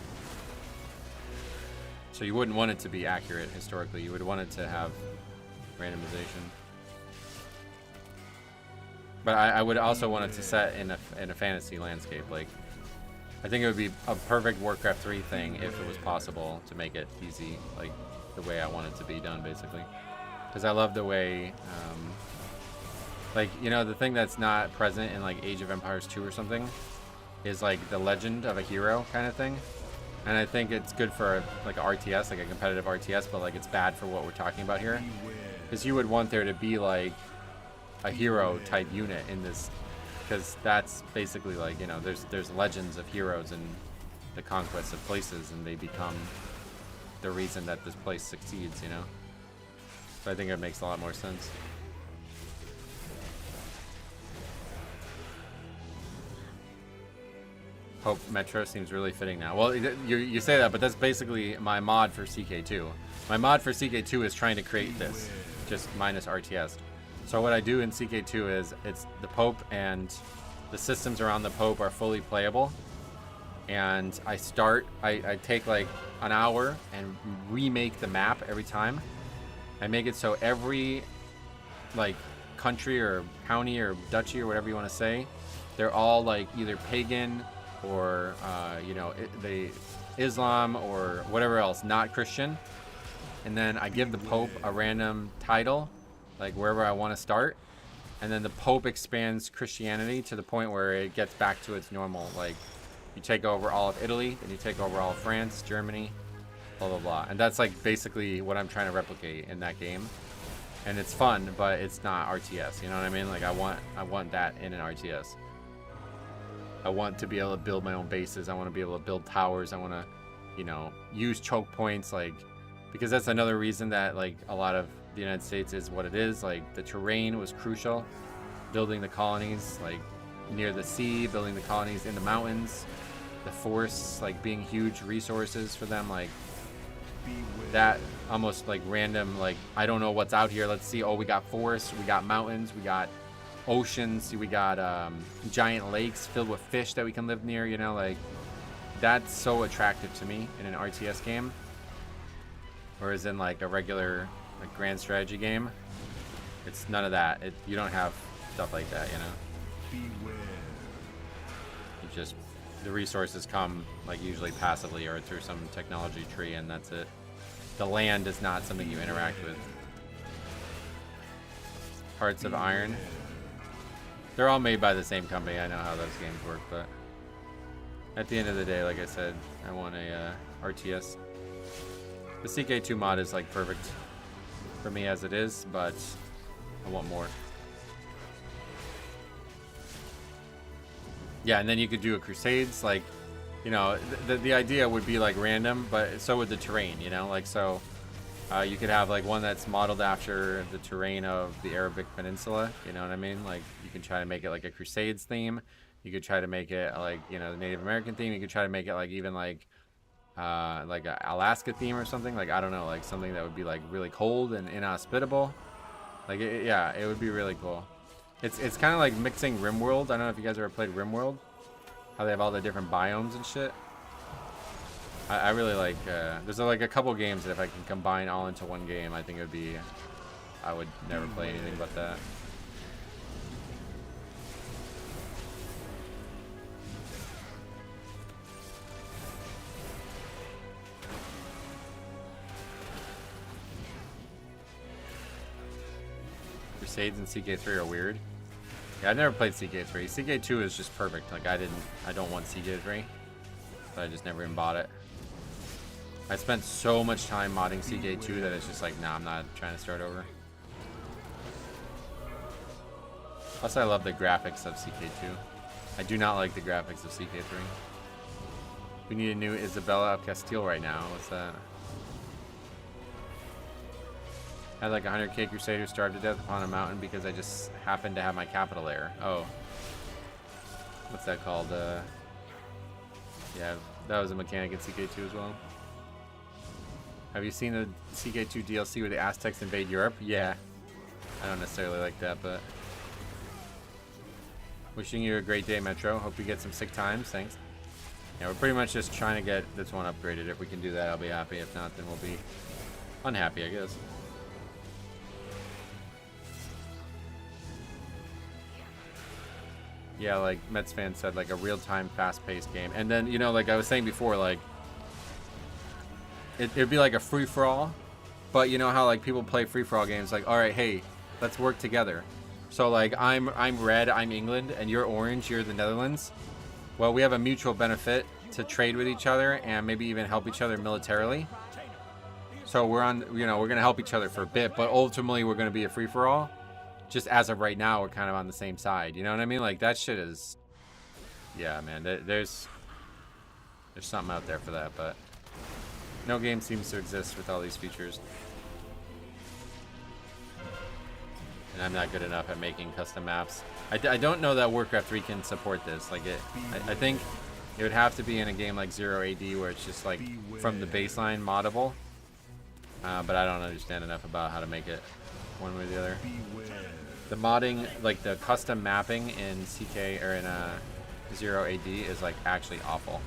Speaker 1: So you wouldn't want it to be accurate historically. You would want it to have randomization. But I would also want it to set in a fantasy landscape. Like, I think it would be a perfect Warcraft 3 thing if it was possible to make it easy, like the way I want it to be done, basically. Because I love the way, like, you know, the thing that's not present in like Age of Empires 2 or something is like the legend of a hero kind of thing. And I think it's good for like a RTS, like a competitive RTS, but like it's bad for what we're talking about here. Because you would want there to be like a hero type unit in this, because that's basically like, you know, there's legends of heroes in the conquest of places, and they become the reason that this place succeeds, you know. So I think it makes a lot more sense. Hope Metro seems really fitting now. Well, you say that, but that's basically my mod for CK2. My mod for CK2 is trying to create this, just minus RTS. So what I do in CK2 is it's the Pope, and the systems around the Pope are fully playable. And I take like an hour and remake the map every time. I make it so every like country or county or duchy or whatever you want to say, they're all like either pagan or you know, the Islam or whatever else, not Christian. And then I give the Pope a random title, like wherever I want to start, and then the Pope expands Christianity to the point where it gets back to its normal, like you take over all of Italy, then you take over all of France, Germany, blah blah blah. And that's like basically what I'm trying to replicate in that game. and it's fun, but it's not RTS. You know what I mean? Like I want that in an RTS. I want to be able to build my own bases. I want to be able to build towers. I want to, you know, use choke points, like, because that's another reason that like a lot of the United States is what it is. Like the terrain was crucial. Building the colonies like near the sea, building the colonies in the mountains, the forests like being huge resources for them, like that almost like random, like I don't know what's out here, let's see, oh we got forests, we got mountains, we got oceans, we got giant lakes filled with fish that we can live near, you know, like that's so attractive to me in an RTS game, whereas in like a regular like grand strategy game, it's none of that. You don't have stuff like that, you know. You just, the resources come like usually passively or through some technology tree, and that's it. The land is not something you interact with. Hearts of Iron. They're all made by the same company. I know how those games work, but at the end of the day, like I said, I want a RTS. The CK2 mod is like perfect for me as it is, but I want more. Yeah, and then you could do a Crusades, like, you know, the idea would be like random, but so would the terrain, you know, like, so you could have like one that's modeled after the terrain of the Arabic Peninsula, you know what I mean? Like, you can try to make it like a Crusades theme. You could try to make it like, you know, the Native American theme. You could try to make it like even like a Alaska theme or something. Like, I don't know, like something that would be like really cold and inhospitable. Like, yeah, it would be really cool. It's kind of like mixing RimWorld. I don't know if you guys ever played RimWorld. How they have all the different biomes and shit. I really like, there's like a couple games that if I can combine all into one game, I think it would be, I would never play anything but that. Crusades and CK3 are weird. Yeah, I've never played CK3. CK2 is just perfect. Like I don't want CK3, but I just never even bought it. I spent so much time modding CK2 that it's just like, nah, I'm not trying to start over. Plus, I love the graphics of CK2. I do not like the graphics of CK3. We need a new Isabella of Castile right now. What's that? I had like 100k Crusaders starve to death upon a mountain because I just happened to have my capital there. Oh. What's that called? Yeah, that was a mechanic in CK2 as well. Have you seen the CK2 DLC where the Aztecs invade Europe? Yeah. I don't necessarily like that, but... Wishing you a great day, Metro. Hope you get some sick times. Thanks. Yeah, we're pretty much just trying to get this one upgraded. If we can do that, I'll be happy. If not, then we'll be unhappy, I guess. Yeah, like Mets fan said, like a real-time, fast-paced game. And then, you know, like I was saying before, like it'd be like a free-for-all. But you know how like people play free-for-all games, like, all right, hey, let's work together. So like I'm red, I'm England, and you're orange, you're the Netherlands. Well, we have a mutual benefit to trade with each other and maybe even help each other militarily. So we're on, you know, we're gonna help each other for a bit, but ultimately we're gonna be a free-for-all. Just as of right now, we're kind of on the same side. You know what I mean? Like, that shit is... Yeah, man. There's something out there for that, but... No game seems to exist with all these features. And I'm not good enough at making custom maps. I don't know that Warcraft 3 can support this. Like, I think it would have to be in a game like 0 AD where it's just, like, from the baseline moddable. But I don't understand enough about how to make it one way or the other. The modding, like the custom mapping in CK or in 0 AD is like actually awful.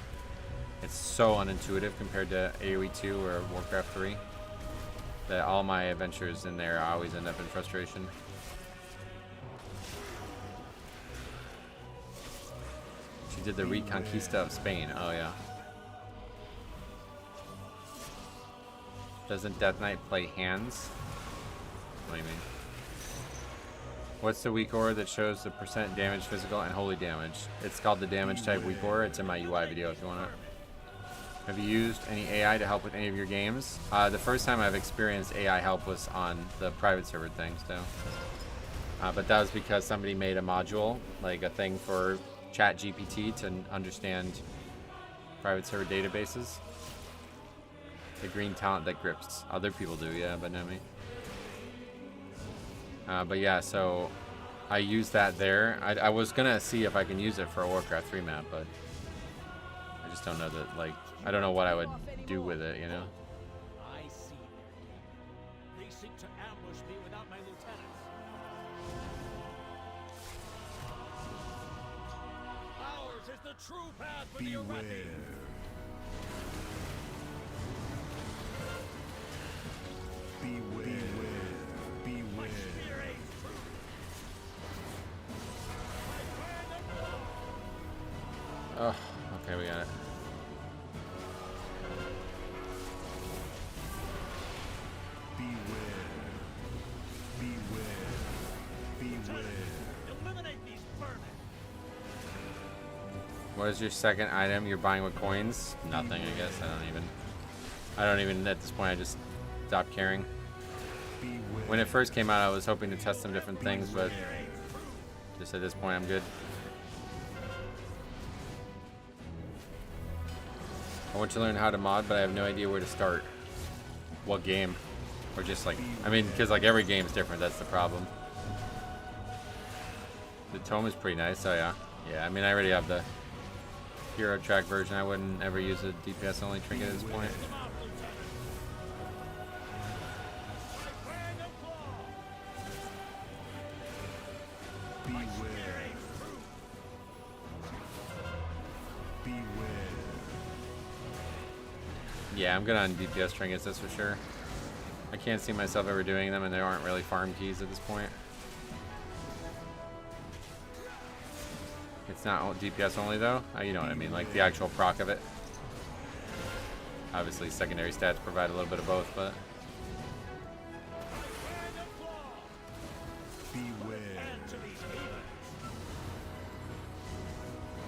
Speaker 1: It's so unintuitive compared to AoE 2 or Warcraft 3 that all my adventures in there always end up in frustration. She did the Reconquista of Spain. Oh yeah. Doesn't Death Knight play hands? What do you mean? What's the weak aura that shows the percent damage, physical, and holy damage? It's called the damage type weak aura. It's in my UI video if you want it. Have you used any AI to help with any of your games? The first time I've experienced AI help was on the private server thing, so. But that was because somebody made a module, like a thing for ChatGPT to understand private server databases. The green talent that grips. Other people do, yeah, but not me. But yeah, so I used that there. I was gonna see if I can use it for a Warcraft 3 map, but I just don't know that, like, I don't know what I would do with it, you know?
Speaker 7: I see their game. They seek to ambush me without my lieutenants. Ours is the true path for the Arathi.
Speaker 1: Oh, okay, we got it.
Speaker 7: Eliminate these vermin.
Speaker 1: What is your second item you're buying with coins? Nothing, I guess. I don't even at this point. I just stopped caring. When it first came out, I was hoping to test some different things, but just at this point, I'm good. I want to learn how to mod, but I have no idea where to start. What game? Or just like, I mean, because like every game is different. That's the problem. The tome is pretty nice. Oh yeah, yeah. I mean, I already have the hero track version. I wouldn't ever use a DPS only trinket at this point. Yeah, I'm good on DPS trinkets, that's for sure. I can't see myself ever doing them, and there aren't really farm keys at this point. It's not DPS only though. You know what I mean, like the actual proc of it. Obviously, secondary stats provide a little bit of both, but.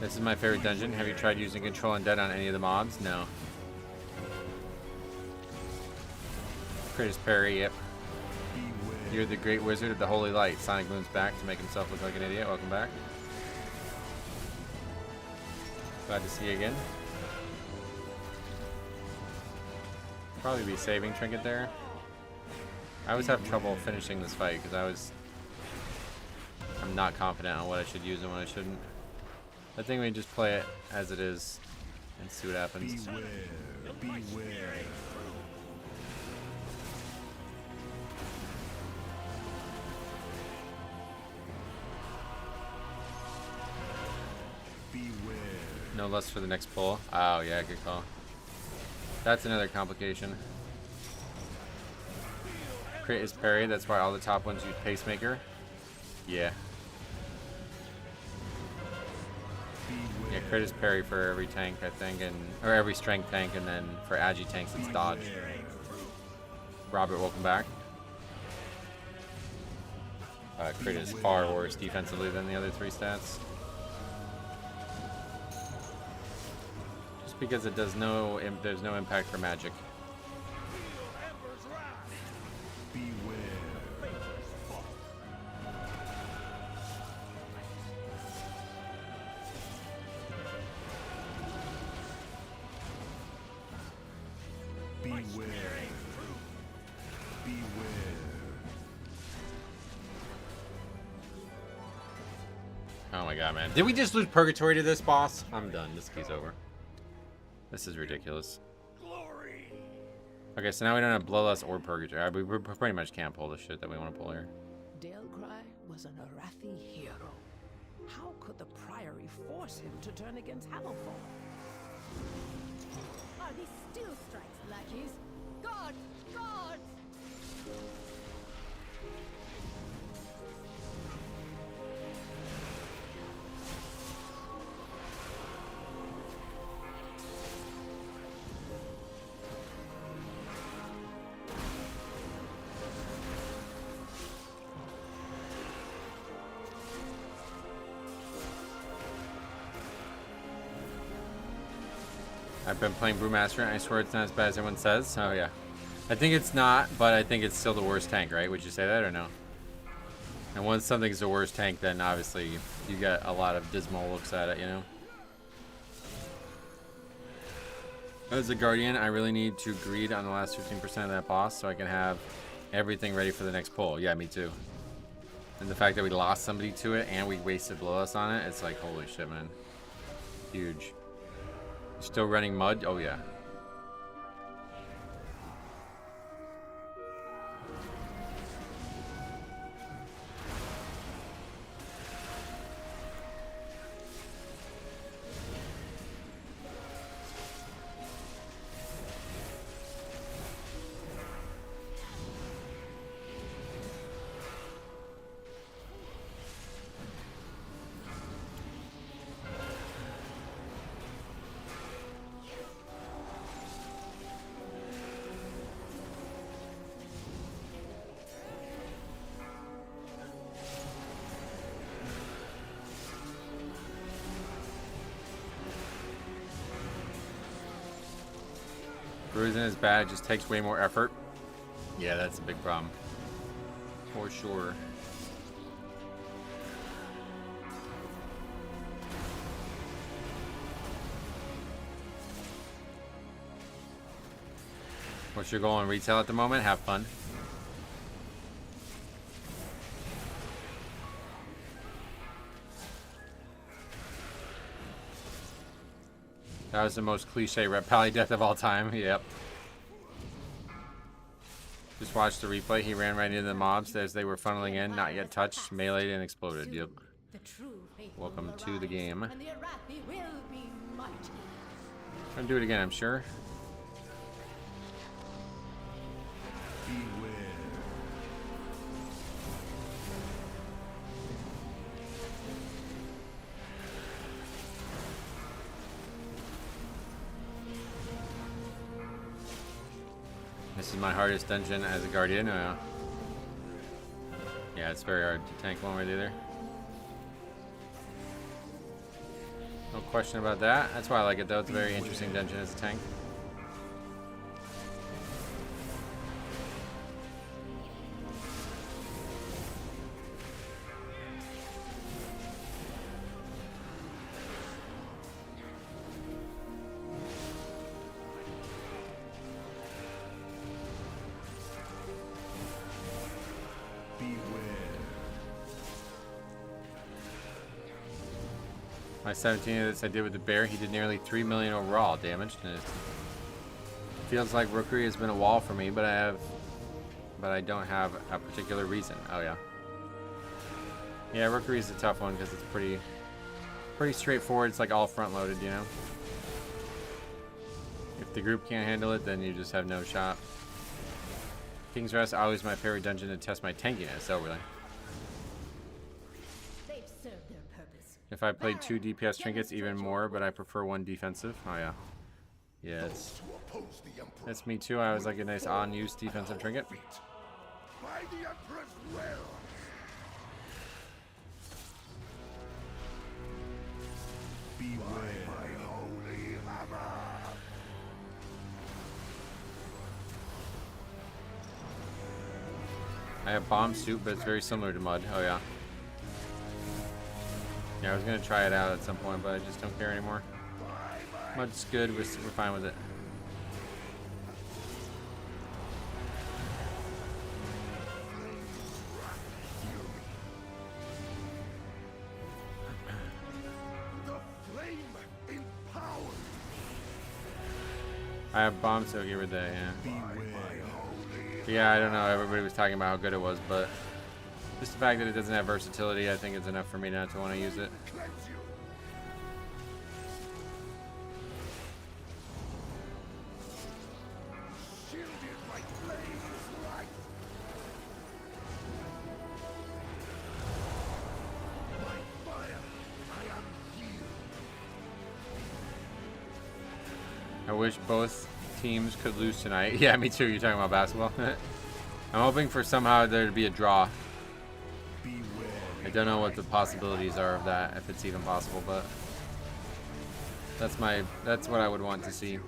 Speaker 1: This is my favorite dungeon. Have you tried using Control Undead on any of the mobs? No. Curtis Perry, yep. You're the Great Wizard of the Holy Light. Sonic moons back to make himself look like an idiot. Welcome back. Glad to see you again. Probably be saving trinket there. I always have trouble finishing this fight because I'm not confident on what I should use and what I shouldn't. I think we just play it as it is and see what happens.
Speaker 2: Beware.
Speaker 1: No less for the next pull. Oh yeah, good call. That's another complication. Crit is parry, that's why all the top ones use pacemaker. Yeah. Yeah, crit is parry for every tank, I think, or every strength tank, and then for agi tanks it's dodge. Robert, welcome back. Crit is far worse defensively than the other three stats. Just because it does there's no impact for magic. Oh my god, man. Did we just lose Purgatory to this boss? I'm done. This key's over. This is ridiculous. Okay, so now we don't have Bloodlust or Purgatory. We pretty much can't pull the shit that we want to pull here.
Speaker 6: Dalcry was an Arathi hero. How could the Priory force him to turn against Hammerfall?
Speaker 3: Are these still strikes, lackeys? Guards! Guards!
Speaker 1: I've been playing Brewmaster, and I swear it's not as bad as everyone says. Oh, yeah. I think it's not, but I think it's still the worst tank, right? Would you say that or no? And once something's the worst tank, then obviously you get a lot of dismal looks at it, you know? As a Guardian, I really need to greed on the last 15% of that boss so I can have everything ready for the next pull. Yeah, me too. And the fact that we lost somebody to it and we wasted Bloodlust on it, it's like, holy shit, man. Huge. Still running mud? Oh, yeah. Bruising is bad, it just takes way more effort. Yeah, that's a big problem. For sure. What's your goal in retail at the moment? Have fun. That was the most cliche Red Pally death of all time. Yep. Just watch the replay. He ran right into the mobs as they were funneling in, not yet touched, meleeed, and exploded. Yep. Welcome to the game. I'm gonna do it again, I'm sure. This is my hardest dungeon as a Guardian. Yeah, it's very hard to tank one way or the other. No question about that. That's why I like it though. It's a very interesting dungeon as a tank. My 17 of this I did with the bear, he did nearly 3 million overall damage. And it feels like Rookery has been a wall for me, but I don't have a particular reason. Oh yeah. Yeah, Rookery is a tough one because it's pretty straightforward. It's like all front loaded, you know. If the group can't handle it, then you just have no shot. King's Rest, always my favorite dungeon to test my tankiness. Oh really? If I played 2 DPS trinkets, even more, but I prefer 1 defensive. Oh yeah. Yeah, that's me too. I always like a nice on-use defensive trinket. I have bomb suit, but it's very similar to mud. Oh yeah. Yeah, I was gonna try it out at some point, but I just don't care anymore. Mud's good, we're fine with it. I have bomb so get rid of that, yeah. Yeah, I don't know, everybody was talking about how good it was, but just the fact that it doesn't have versatility, I think is enough for me not to want to use it. I wish both teams could lose tonight. Yeah, me too. You're talking about basketball. I'm hoping for somehow there to be a draw. I don't know what the possibilities are of that, if it's even possible, but That's what I would want to see.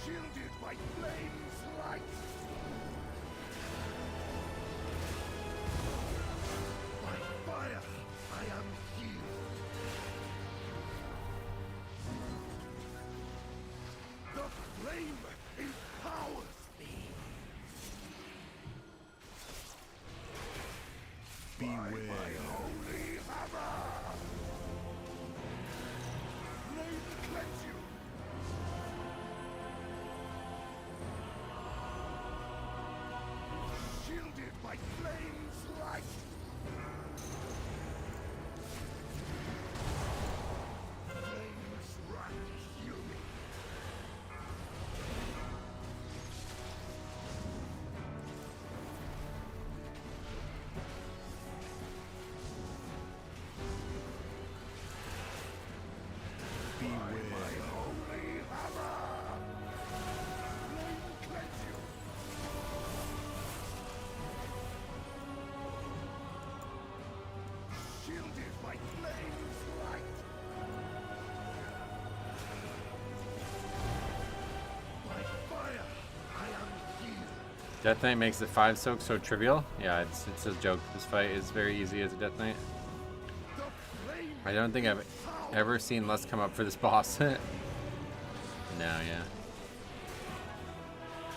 Speaker 2: Shielded by flames light. By fire, I am healed. The flame empowers me. Beware. My holy hammer. Flame cleanse you. Shielded by flames light. Flames wrath heal me. Beware. My holy hammer. Flame cleanse you. Shielded by flames light. By fire, I am healed.
Speaker 1: Death Knight makes the 5 soak so trivial. Yeah, it's a joke. This fight is very easy as a Death Knight.
Speaker 2: The flame
Speaker 1: I don't think I've ever seen less come up for this boss. No, yeah.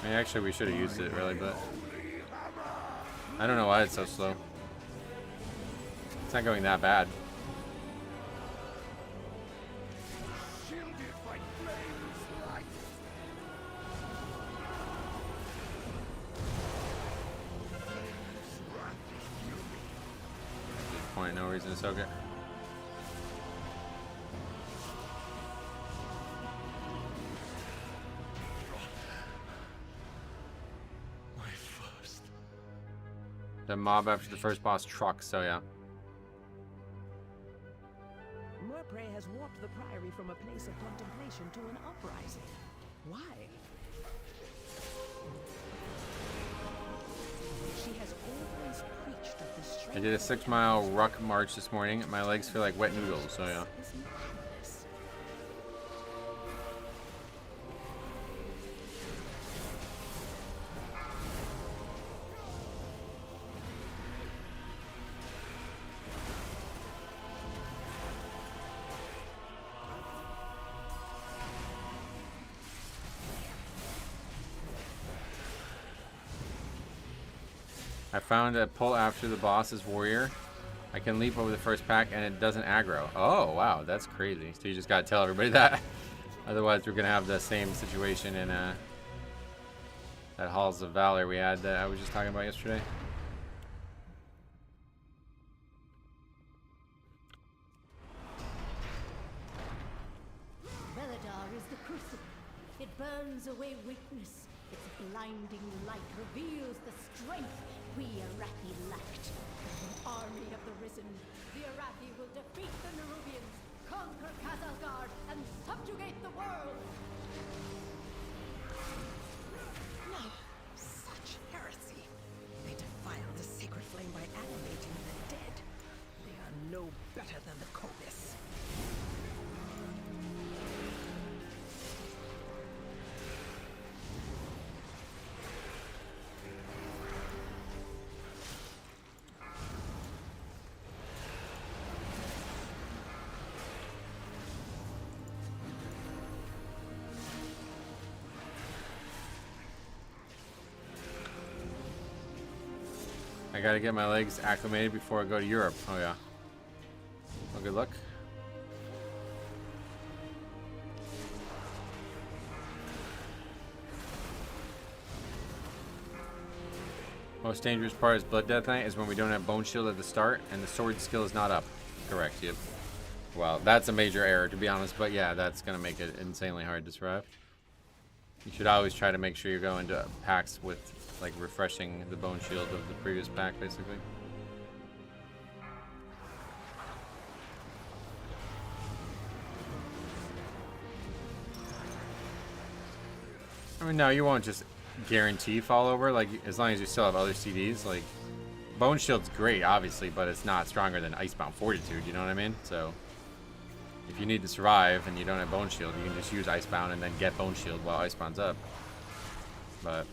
Speaker 1: I mean, actually, we should have used it really, but I don't know why it's so slow. It's not going that bad.
Speaker 2: shielded by flames light. Flames wrath heal me.
Speaker 1: Point, no reason to soak it.
Speaker 2: My first.
Speaker 1: The mob after the first boss truck, so yeah.
Speaker 6: Murpray has warped the Priory from a place of contemplation to an uprising. Why? She has always preached of the strength
Speaker 1: I did a 6-mile ruck march this morning. My legs feel like wet noodles, so yeah.
Speaker 6: is madness.
Speaker 1: I found a pull after the boss's warrior. I can leap over the first pack and it doesn't aggro. Oh, wow, that's crazy. So you just gotta tell everybody that. Otherwise, we're gonna have the same situation in that Halls of Valor we had that I was just talking about yesterday.
Speaker 8: Veladar is the crucible. It burns away weakness. Its blinding light reveals the strength we Arathi lacked. An army of the risen, the Arathi will defeat the Nerubians, conquer Khazalgard, and subjugate the world!
Speaker 6: No, such heresy. They defile the sacred flame by animating the dead. They are no better than the Kobis.
Speaker 1: I gotta get my legs acclimated before I go to Europe. Oh yeah. Well, good luck. Most dangerous part is Blood Death Knight is when we don't have Bone Shield at the start and the sword skill is not up. Correct, yep. Well, that's a major error to be honest, but yeah, that's gonna make it insanely hard to survive. You should always try to make sure you go into packs with like refreshing the Bone Shield of the previous pack, basically. I mean, no, you won't just guarantee fall over. Like, as long as you still have other CDs, like, Bone Shield's great, obviously, but it's not stronger than Icebound Fortitude, you know what I mean? So, if you need to survive and you don't have Bone Shield, you can just use Icebound and then get Bone Shield while Icebound's up. But...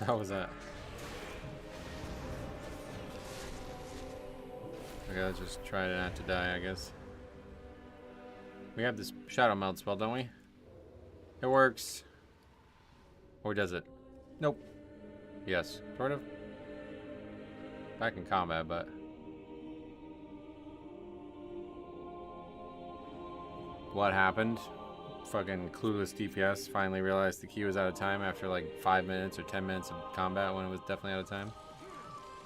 Speaker 1: How was that? I gotta just try not to die, I guess. We have this Shadow Meld spell, don't we? It works. Or does it? Nope. Yes, sort of. Back in combat, but... What happened? Fucking clueless DPS finally realized the key was out of time after like 5 minutes or 10 minutes of combat when it was definitely out of time.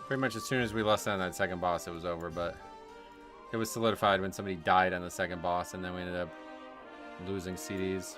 Speaker 1: Pretty much as soon as we lost on that second boss, it was over, but it was solidified when somebody died on the second boss, and then we ended up losing CDs.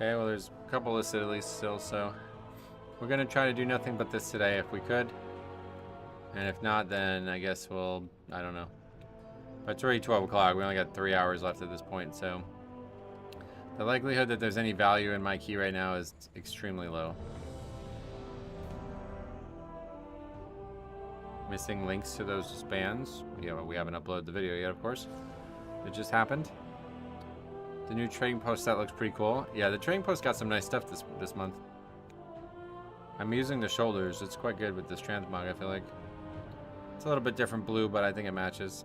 Speaker 1: Okay, well there's a couple listed at least still, so we're gonna try to do nothing but this today if we could. And if not, then I guess we'll, I don't know. But it's already 12 o'clock, we only got 3 hours left at this point, so the likelihood that there's any value in my key right now is extremely low. Missing links to those bands. Yeah, we haven't uploaded the video yet, of course. It just happened. The new trading post set looks pretty cool. Yeah, the trading post got some nice stuff this month. I'm using the shoulders. It's quite good with this transmog, I feel like. It's a little bit different blue, but I think it matches.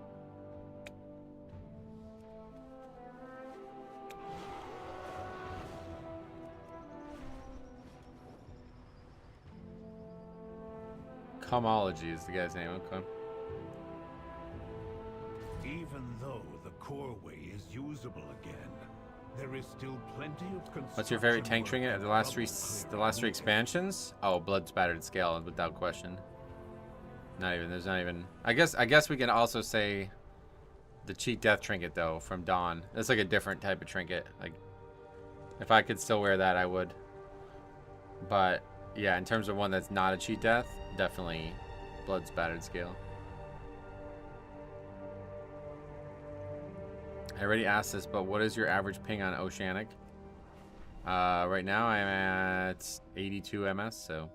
Speaker 1: Comology is the guy's name. Okay.
Speaker 9: Even though the core way is usable again, there is still plenty of construction.
Speaker 1: What's your favorite tank trinket of the last three expansions? Oh, blood spattered scale, without question. Not even. There's not even. I guess we can also say the cheat death trinket though from Dawn. That's like a different type of trinket. Like, if I could still wear that, I would. But yeah, in terms of one that's not a cheat death, definitely blood spattered scale. I already asked this, but what is your average ping on Oceanic? Right now I'm at 82 MS, so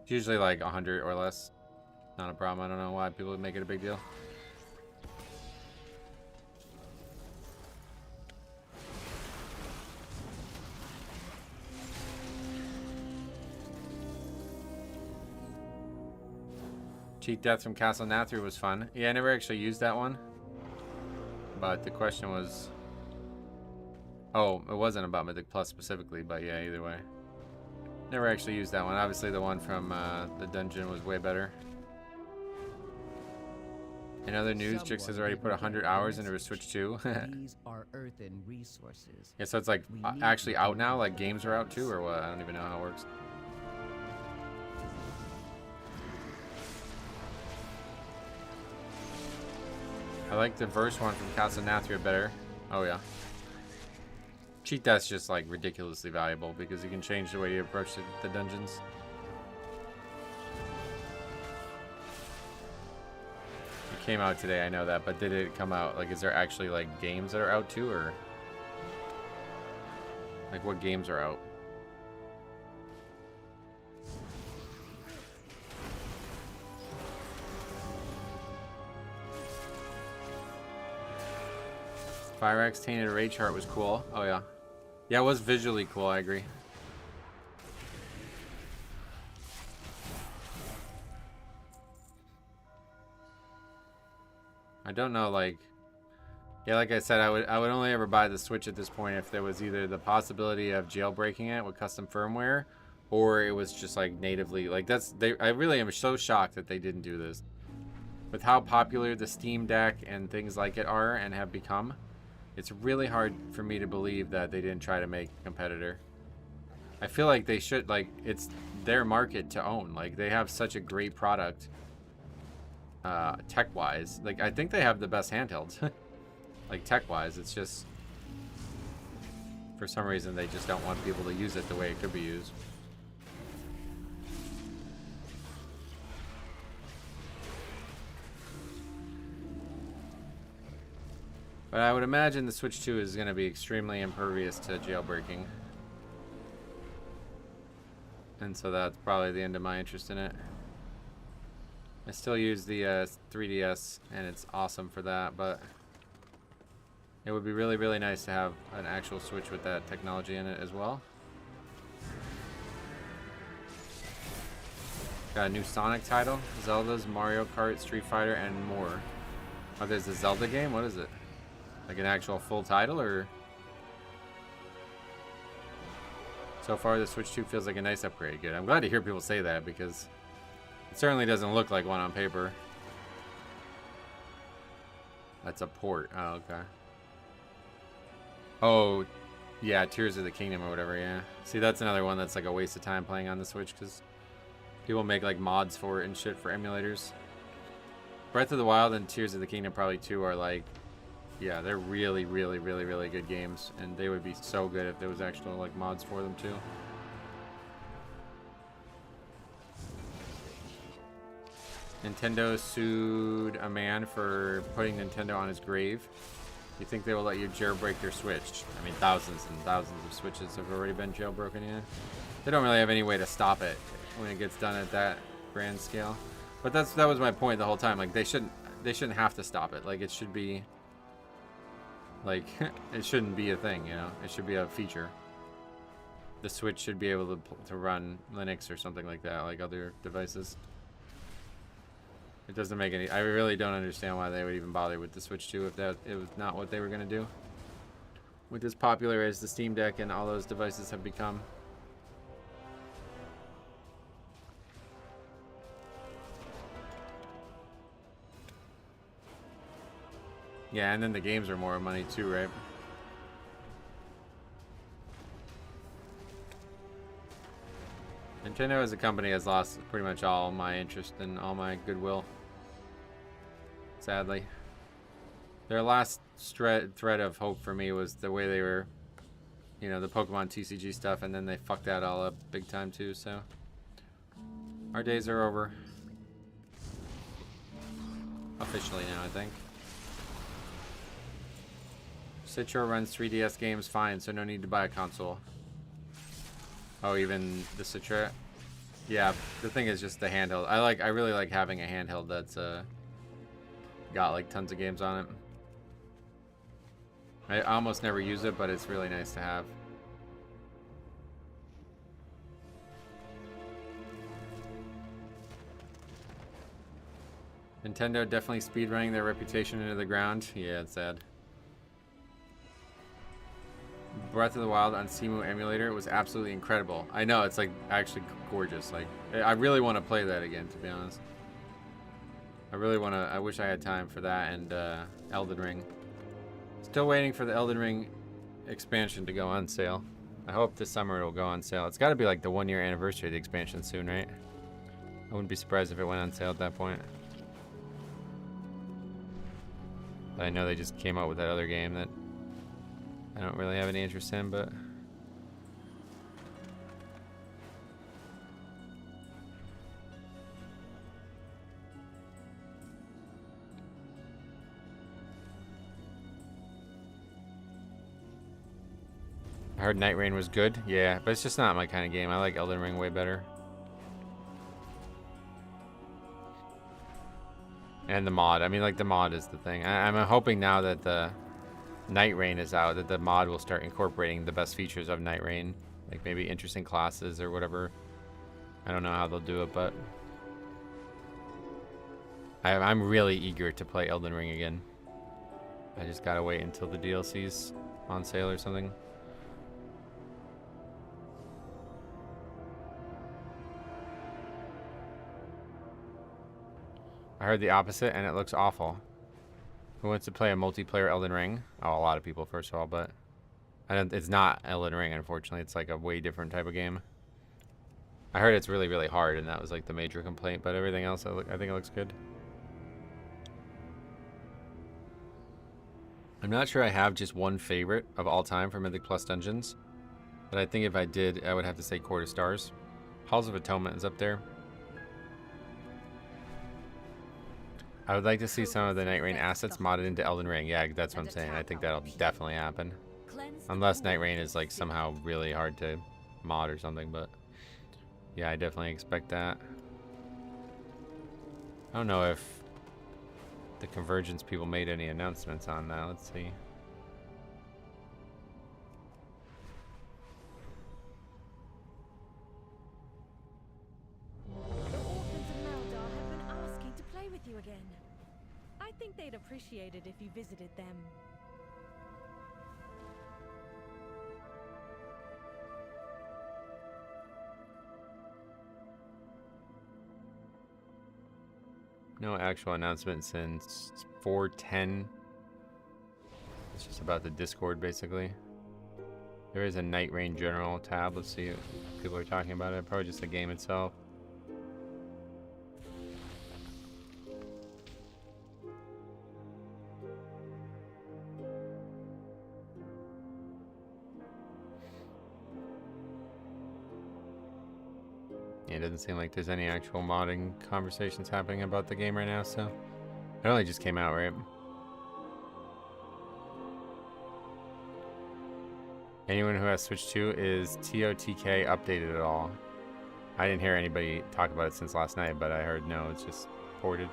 Speaker 1: it's usually like 100 or less. Not a problem. I don't know why people would make it a big deal. Cheat Death from Castle Nathru was fun. Yeah, I never actually used that one. But the question was... Oh, it wasn't about Mythic Plus specifically, but yeah, either way. Never actually used that one. Obviously, the one from the dungeon was way better. In other news, Jix has already put 100 hours into his Switch 2.
Speaker 10: These are earthen resources.
Speaker 1: Yeah, so it's like actually out now? Like games are out too, or what? I don't even know how it works. I like the verse one from Castle Nathru better. Oh yeah. Cheat Death's just like ridiculously valuable because you can change the way you approach the dungeons. It came out today, I know that, but did it come out, like, is there actually like games that are out too, or like what games are out? Firex Tainted Ray chart was cool. Oh yeah. Yeah, it was visually cool, I agree. I don't know, like... Yeah, like I said, I would only ever buy the Switch at this point if there was either the possibility of jailbreaking it with custom firmware, or it was just like natively... Like I really am so shocked that they didn't do this. With how popular the Steam Deck and things like it are and have become, it's really hard for me to believe that they didn't try to make a competitor. I feel like they should, like, it's their market to own. Like, they have such a great product, tech-wise. Like, I think they have the best handhelds. Like, tech-wise, it's just, for some reason, they just don't want people to use it the way it could be used. But I would imagine the Switch 2 is going to be extremely impervious to jailbreaking. And so that's probably the end of my interest in it. I still use the 3DS, and it's awesome for that, but it would be really, really nice to have an actual Switch with that technology in it as well. Got a new Sonic title, Zelda's, Mario Kart, Street Fighter, and more. Oh, there's a Zelda game? What is it? Like an actual full title, or? So far, the Switch 2 feels like a nice upgrade. Good. I'm glad to hear people say that because it certainly doesn't look like one on paper. That's a port. Oh, okay. Oh, yeah, Tears of the Kingdom or whatever, yeah. See, that's another one that's like a waste of time playing on the Switch because people make like mods for it and shit for emulators. Breath of the Wild and Tears of the Kingdom probably too are like, yeah, they're really, really, really, really good games, and they would be so good if there was actual like mods for them too. Nintendo sued a man for putting Nintendo on his grave. You think they will let you jailbreak your Switch? I mean, thousands and thousands of Switches have already been jailbroken in. They don't really have any way to stop it when it gets done at that grand scale. But that was my point the whole time. Like they shouldn't have to stop it. Like it should be. Like, it shouldn't be a thing, you know? It should be a feature. The Switch should be able to run Linux or something like that, like other devices. It doesn't make any... I really don't understand why they would even bother with the Switch 2 if that it was not what they were going to do. With as popular as the Steam Deck and all those devices have become. Yeah, and then the games are more money too, right? Nintendo as a company has lost pretty much all my interest and all my goodwill. Sadly. Their last thread of hope for me was the way they were, you know, the Pokemon TCG stuff, and then they fucked that all up big time too, so. Our days are over. Officially now, I think. Citro runs 3DS games fine, so no need to buy a console. Oh, even the Citra? Yeah, the thing is just the handheld. I really like having a handheld that's got like tons of games on it. I almost never use it, but it's really nice to have. Nintendo definitely speedrunning their reputation into the ground. Yeah, it's sad. Breath of the Wild on Cemu emulator was absolutely incredible. I know, it's like actually gorgeous. Like, I really want to play that again, to be honest. I really want to. I wish I had time for that and Elden Ring. Still waiting for the Elden Ring expansion to go on sale. I hope this summer it'll go on sale. It's got to be like the 1 year anniversary of the expansion soon, right? I wouldn't be surprised if it went on sale at that point. But I know they just came out with that other game that I don't really have any interest in, but I heard Night Rain was good. Yeah, but it's just not my kind of game. I like Elden Ring way better. And the mod. I mean, like, the mod is the thing. I'm hoping now that the Night Rain is out, that the mod will start incorporating the best features of Night Rain. Like, maybe interesting classes or whatever. I don't know how they'll do it, but I'm really eager to play Elden Ring again. I just gotta wait until the DLC's on sale or something. I heard the opposite, and it looks awful. Who wants to play a multiplayer Elden Ring? Oh, a lot of people, first of all, but it's not Elden Ring, unfortunately. It's like a way different type of game. I heard it's really, really hard, and that was like the major complaint, but everything else, I think it looks good. I'm not sure I have just one favorite of all time for Mythic Plus Dungeons, but I think if I did, I would have to say Court of Stars. Halls of Atonement is up there. I would like to see some of the Night Rain assets modded into Elden Ring. Yeah, that's what I'm saying. I think that'll definitely happen. Unless Night Rain is like somehow really hard to mod or something, but yeah, I definitely expect that. I don't know if the Convergence people made any announcements on that. Let's see.
Speaker 3: I think they'd appreciate it if you visited them.
Speaker 1: No actual announcement since 4:10. It's just about the Discord, basically. There is a Night Rain General tab. Let's see if people are talking about it. Probably just the game itself. It doesn't seem like there's any actual modding conversations happening about the game right now, so it only just came out, right? Anyone who has Switch 2, is TOTK updated at all? I didn't hear anybody talk about it since last night, but I heard no, it's just ported.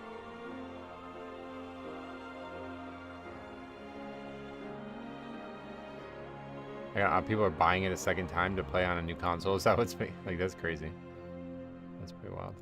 Speaker 1: Yeah, people are buying it a second time to play on a new console. Is that what's like? That's crazy. That's pretty wild.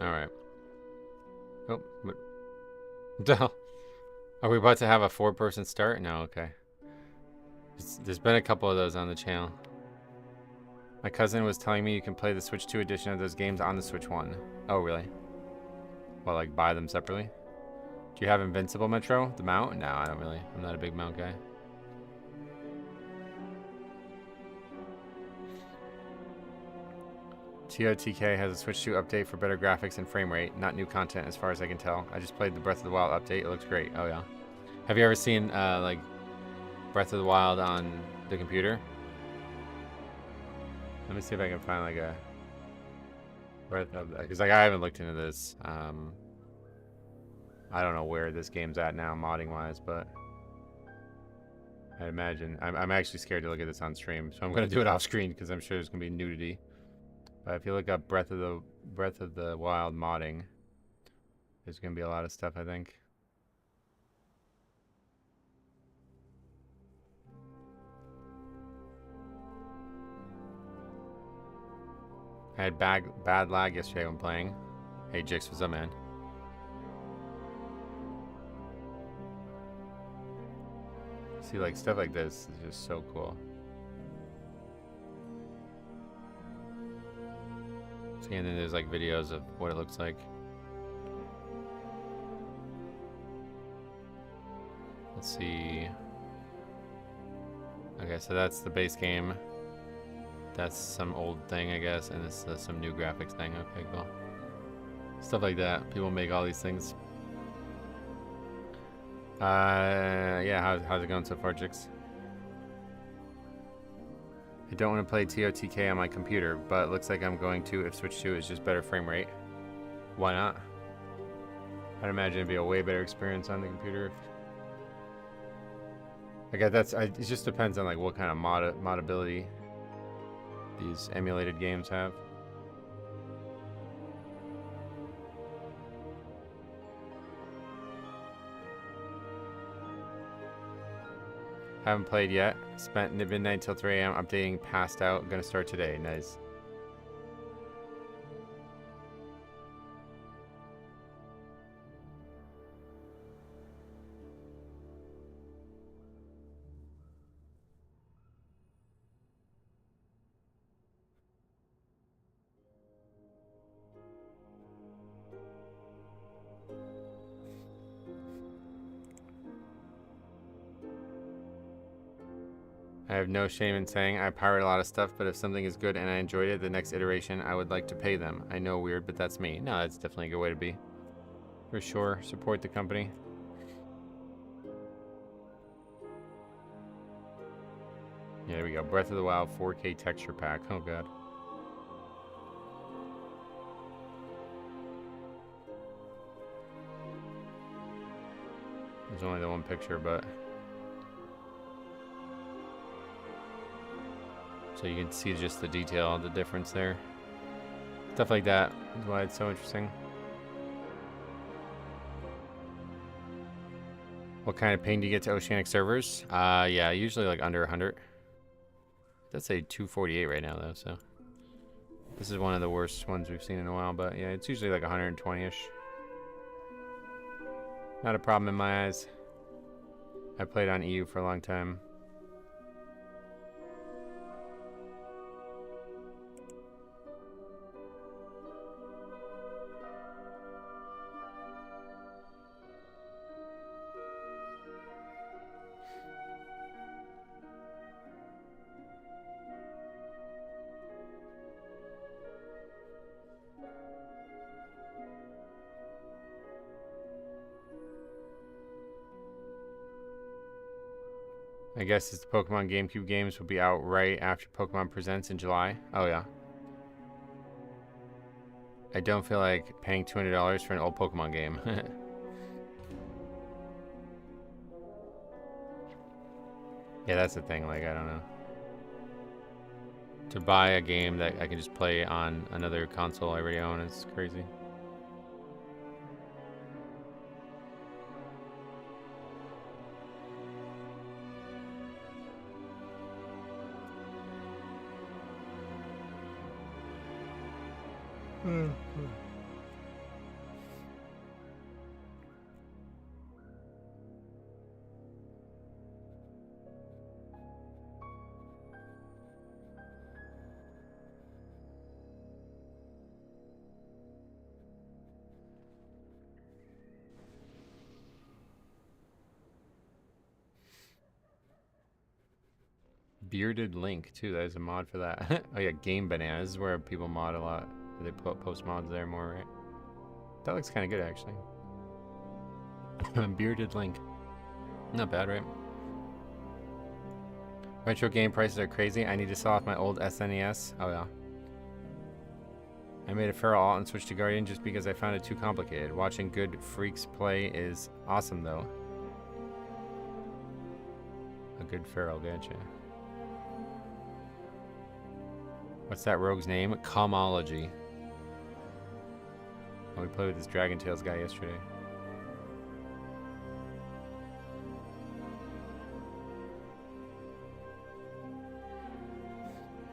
Speaker 1: Alright. Oh, but... Are we about to have a 4-person start? No, okay. There's been a couple of those on the channel. My cousin was telling me you can play the Switch 2 edition of those games on the Switch 1. Oh, really? Well, like, buy them separately? Do you have Invincible Metro? The mount? No, I don't really. I'm not a big mount guy. TOTK has a Switch 2 update for better graphics and frame rate, not new content as far as I can tell. I just played the Breath of the Wild update. It looks great. Oh, yeah. Have you ever seen, like, Breath of the Wild on the computer. Let me see if I can find like a Breath of, because like I haven't looked into this. I don't know where this game's at now, modding wise, but I imagine I'm actually scared to look at this on stream, so I'm gonna do it off screen because I'm sure there's gonna be nudity. But if you look up Breath of the Wild modding, there's gonna be a lot of stuff, I think. I had bad lag yesterday when playing. Hey Jix, what's up, man? See, like stuff like this is just so cool. See, and then there's like videos of what it looks like. Let's see. Okay, so that's the base game. That's some old thing, I guess, and this is some new graphics thing. Okay, cool. Stuff like that. People make all these things. Yeah, how's it going so far, Jix? I don't want to play TOTK on my computer, but it looks like I'm going to if Switch 2 is just better frame rate. Why not? I'd imagine it'd be a way better experience on the computer. Like it just depends on like what kind of modability these emulated games have. Haven't played yet. Spent midnight till 3 a.m. updating Passed Out. Gonna start today. Nice. I have no shame in saying I pirate a lot of stuff, but if something is good and I enjoyed it, the next iteration, I would like to pay them. I know, weird, but that's me. No, that's definitely a good way to be. For sure. Support the company. Yeah, there we go. Breath of the Wild 4K texture pack. Oh, God. There's only the one picture, but... So you can see just the detail, the difference there. Stuff like that is why it's so interesting. What kind of ping do you get to Oceanic servers? Yeah, usually like under 100. Let's say 248 right now though, so. This is one of the worst ones we've seen in a while, but yeah, it's usually like 120-ish. Not a problem in my eyes. I played on EU for a long time. I guess it's the Pokemon GameCube games will be out right after Pokemon Presents in July. Oh, yeah. I don't feel like paying $200 for an old Pokemon game. Yeah, that's the thing. Like, I don't know. To buy a game that I can just play on another console I already own is crazy. Bearded Link too. That is a mod for that. Oh yeah, Game Banana. This is where people mod a lot. They post mods there more, right? That looks kind of good actually. Bearded Link. Not bad, right? Retro game prices are crazy. I need to sell off my old SNES. Oh yeah. I made a Feral alt and switched to Guardian just because I found it too complicated. Watching good freaks play is awesome though. A good Feral, gotcha. What's that rogue's name? Comology. Oh, we played with this Dragon Tales guy yesterday.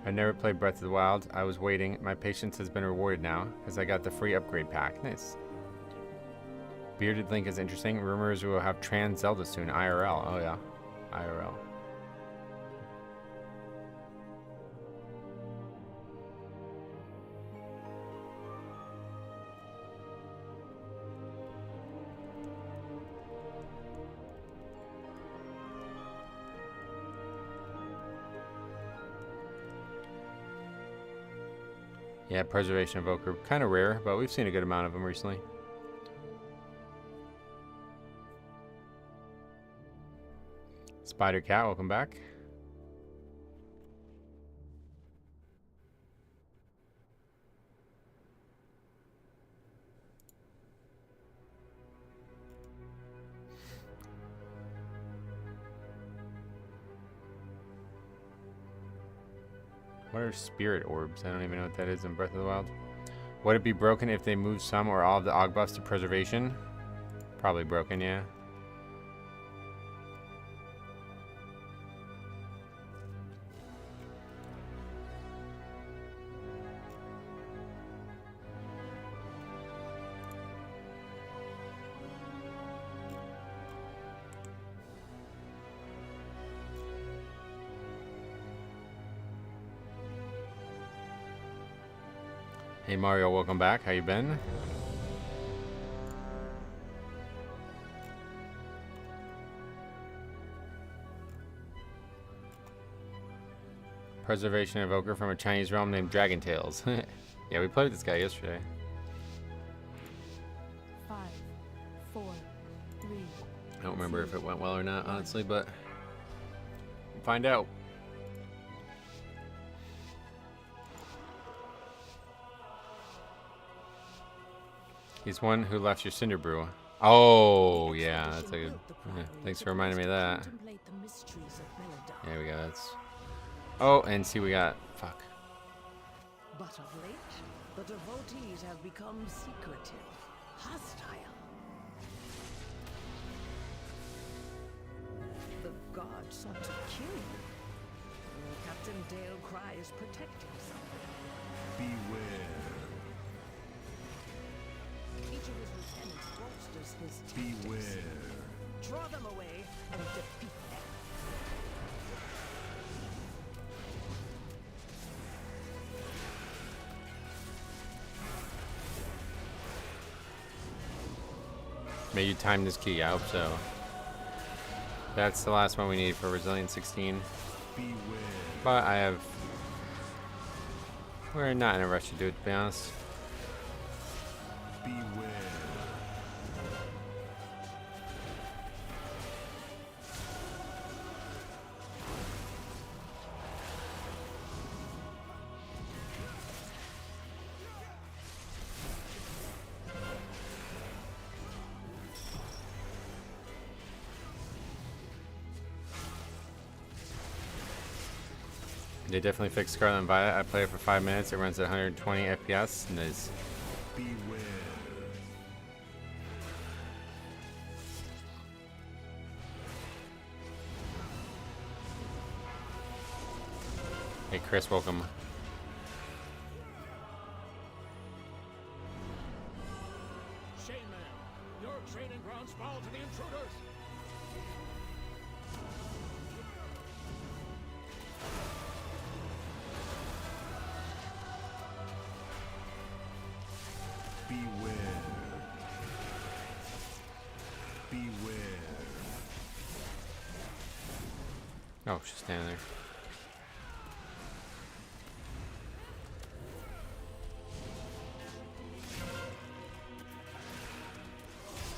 Speaker 1: I never played Breath of the Wild. I was waiting. My patience has been rewarded now because I got the free upgrade pack. Nice. Bearded Link is interesting. Rumors we will have trans Zelda soon. IRL. Oh yeah. IRL. Yeah, Preservation Evoker. Kind of rare, but we've seen a good amount of them recently. Spider Cat, welcome back. What are spirit orbs? I don't even know what that is in Breath of the Wild. Would it be broken if they moved some or all of the Aug buffs to preservation? Probably broken, yeah. Hey Mario, welcome back. How you been? Preservation Evoker from a Chinese realm named Dragon Tales. Yeah, we played with this guy yesterday.
Speaker 3: 5, 4, 3.
Speaker 1: I don't remember if it went well or not, honestly, but we'll find out. He's one who left your Cinder Brew. Oh, yeah, that's a good. Yeah, thanks for reminding me of that. There we go. That's. Oh, and see, we got. Fuck.
Speaker 6: But of late, the devotees have become secretive, hostile. The god sought to kill you. Captain Dale cries protect himself.
Speaker 9: Beware.
Speaker 6: Each of his lieutenants bolsters his tactics.
Speaker 9: Beware.
Speaker 6: Draw them away and defeat them.
Speaker 1: May you time this key. I hope so. That's the last one we need for Resilient 16.
Speaker 9: Beware.
Speaker 1: But I have. We're not in a rush to do it, to be honest.
Speaker 9: Beware.
Speaker 1: They definitely fixed Scarlet and Violet. I play it for 5 minutes. It runs at 120 FPS. Nice.
Speaker 9: Beware.
Speaker 1: Hey Chris, welcome.
Speaker 7: Shame Man, your training grounds fall to the intruders.
Speaker 9: Beware. Beware.
Speaker 1: Oh, she's standing there.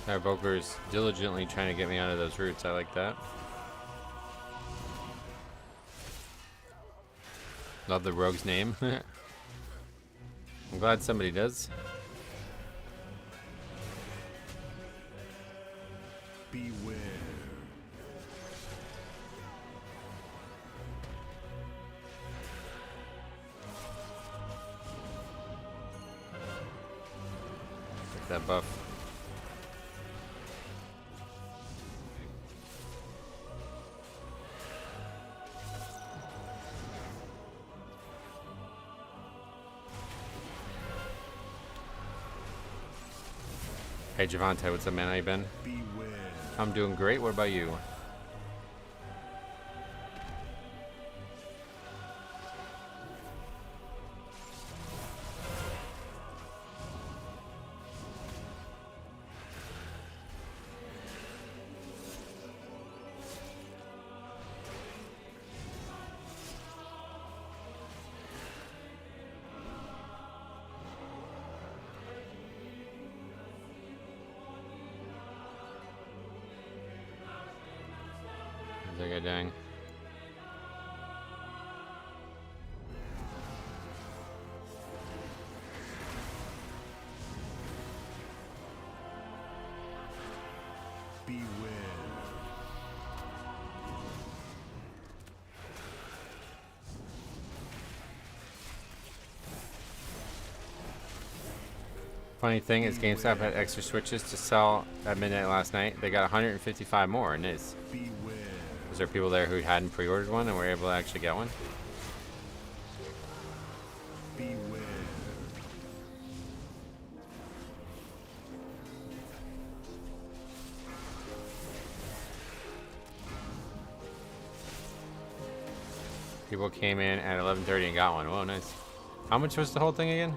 Speaker 1: That Evoker's diligently trying to get me out of those roots. I like that. Love the rogue's name. I'm glad somebody does.
Speaker 9: Beware.
Speaker 1: Take that buff. Hey Javante, what's up, man? How you been?
Speaker 9: Beware.
Speaker 1: I'm doing great. What about you? How's that guy doing?
Speaker 9: Beware.
Speaker 1: Funny thing is GameStop had extra switches to sell at midnight last night. They got 155 more, and nice.
Speaker 9: Beware.
Speaker 1: Was there people there who hadn't pre-ordered one and were able to actually get one?
Speaker 9: Beware.
Speaker 1: People came in at 11:30 and got one. Whoa, nice. How much was the whole thing again?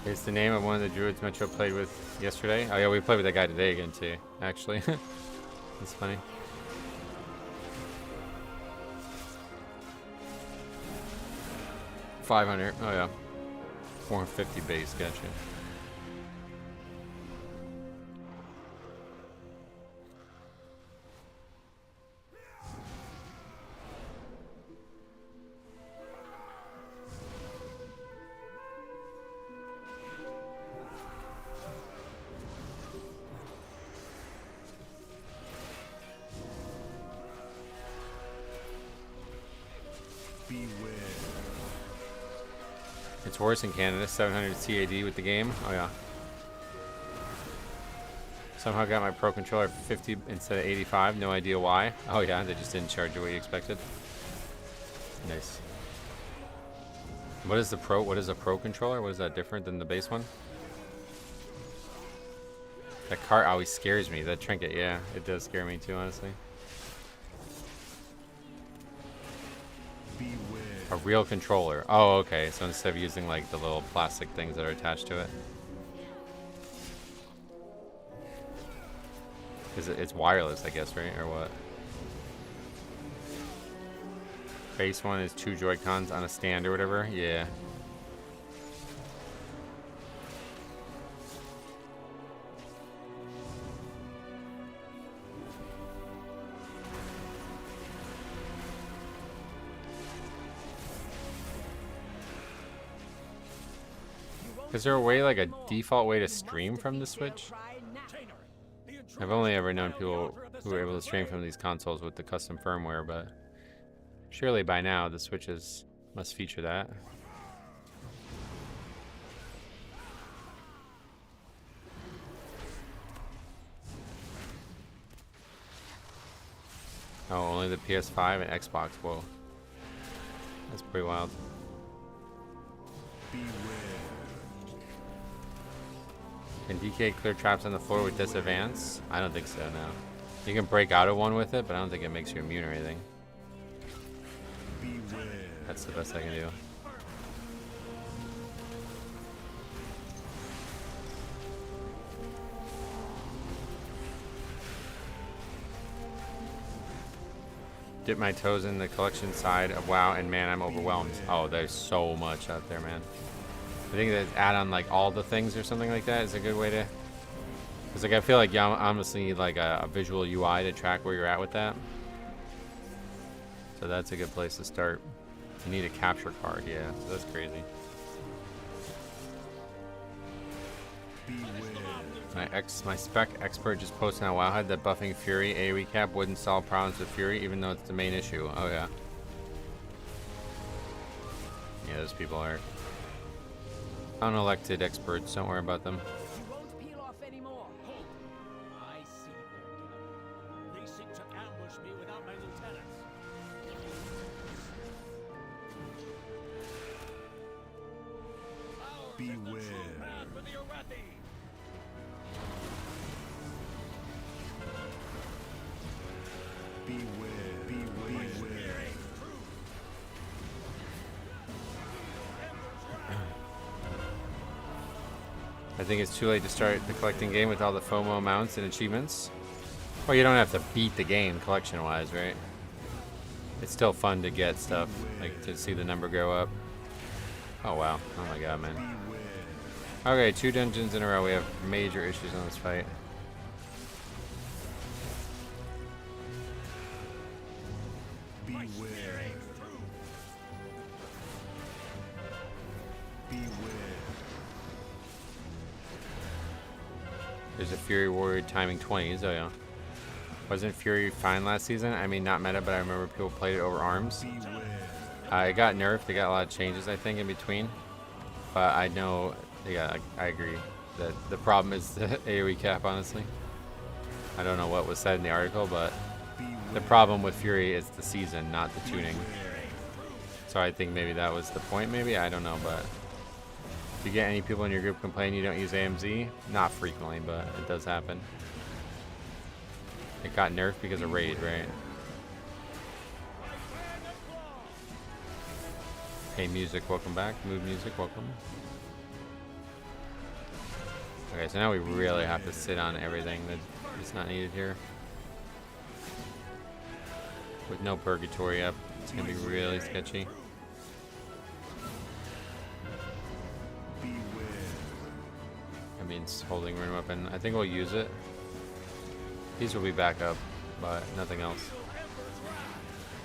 Speaker 1: It's the name of one of the druids Metro played with yesterday. Oh yeah, we played with that guy today again too, actually. That's funny. $500. Oh yeah. 450 base, gotcha.
Speaker 9: Beware.
Speaker 1: It's worse in Canada. 700 CAD with the game. Oh yeah. Somehow got my Pro controller for 50 instead of 85. No idea why. Oh yeah, they just didn't charge you what you expected. Nice. What is the Pro? What is a Pro controller? What is that different than the base one? That cart always scares me. That trinket, yeah, it does scare me too, honestly.
Speaker 9: Beware.
Speaker 1: A real controller. Oh, okay. So instead of using like the little plastic things that are attached to it, it's wireless, I guess, right? Or what? Base one is 2 Joy-Cons on a stand or whatever. Yeah. Is there a way, like a default way to stream from the Switch? I've only ever known people who were able to stream from these consoles with the custom firmware, but surely by now the Switches must feature that. Oh, only the PS5 and Xbox. Whoa. That's pretty wild.
Speaker 9: Beware.
Speaker 1: Can DK clear traps on the floor with disadvance? I don't think so, no. You can break out of one with it, but I don't think it makes you immune or anything.
Speaker 9: Beware.
Speaker 1: That's the best I can do. Dip my toes in the collection side of WoW, and man, I'm overwhelmed. Oh, there's so much out there, man. I think that add on like all the things or something like that is a good way to. Because like I feel like you honestly need like a visual UI to track where you're at with that. So So that's a good place to start. You need a capture card, yeah, so that's crazy. My spec expert just posted on Wowhead that buffing Fury AoE cap wouldn't solve problems with Fury, even though it's the main issue. Oh yeah. Yeah, those people are unelected experts. Don't worry about them.
Speaker 7: You won't peel off anymore. Hope. I see their game. They seek to ambush me without my lieutenants.
Speaker 9: Beware.
Speaker 7: For the Arathi.
Speaker 1: I think it's too late to start the collecting game with all the FOMO mounts and achievements. Well, you don't have to beat the game collection-wise, right? It's still fun to get stuff, like to see the number go up. Oh wow, oh my god, man. Okay, 2 dungeons in a row. We have major issues on this fight. There's a Fury Warrior timing 20s, oh yeah. Wasn't Fury fine last season? I mean, not meta, but I remember people played it over arms. It got nerfed, they got a lot of changes, I think, in between. But I know, yeah, I agree that the problem is the AoE cap, honestly. I don't know what was said in the article, but the problem with Fury is the season, not the tuning. So I think maybe that was the point, maybe? I don't know, but... If you get any people in your group complain you don't use AMZ, not frequently, but it does happen. It got nerfed because of raid, right? Hey music, welcome back. Mood music, welcome. Okay, so now we really have to sit on everything that is not needed here. With no purgatory up, it's gonna be really sketchy. Means holding rune weapon. I think we'll use it. These will be back up, but nothing else.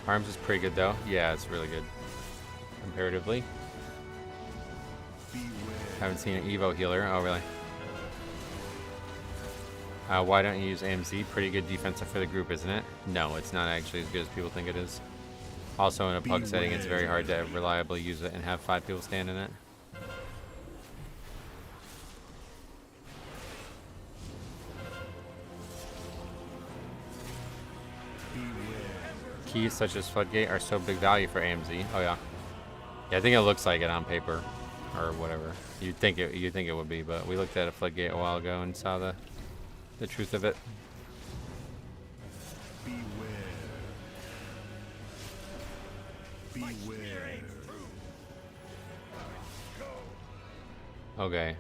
Speaker 1: Arms is pretty good though. Yeah, it's really good. Comparatively. Haven't seen an Evo healer. Oh really? Why don't you use AMZ? Pretty good defensive for the group, isn't it? No, it's not actually as good as people think it is. Also in a pug setting, it's very hard to reliably use it and have 5 people stand in it. Keys such as Floodgate are so big value for AMZ. Oh yeah. Yeah, I think it looks like it on paper, or whatever. You'd think it would be, but we looked at a Floodgate a while ago and saw the truth of it. Okay.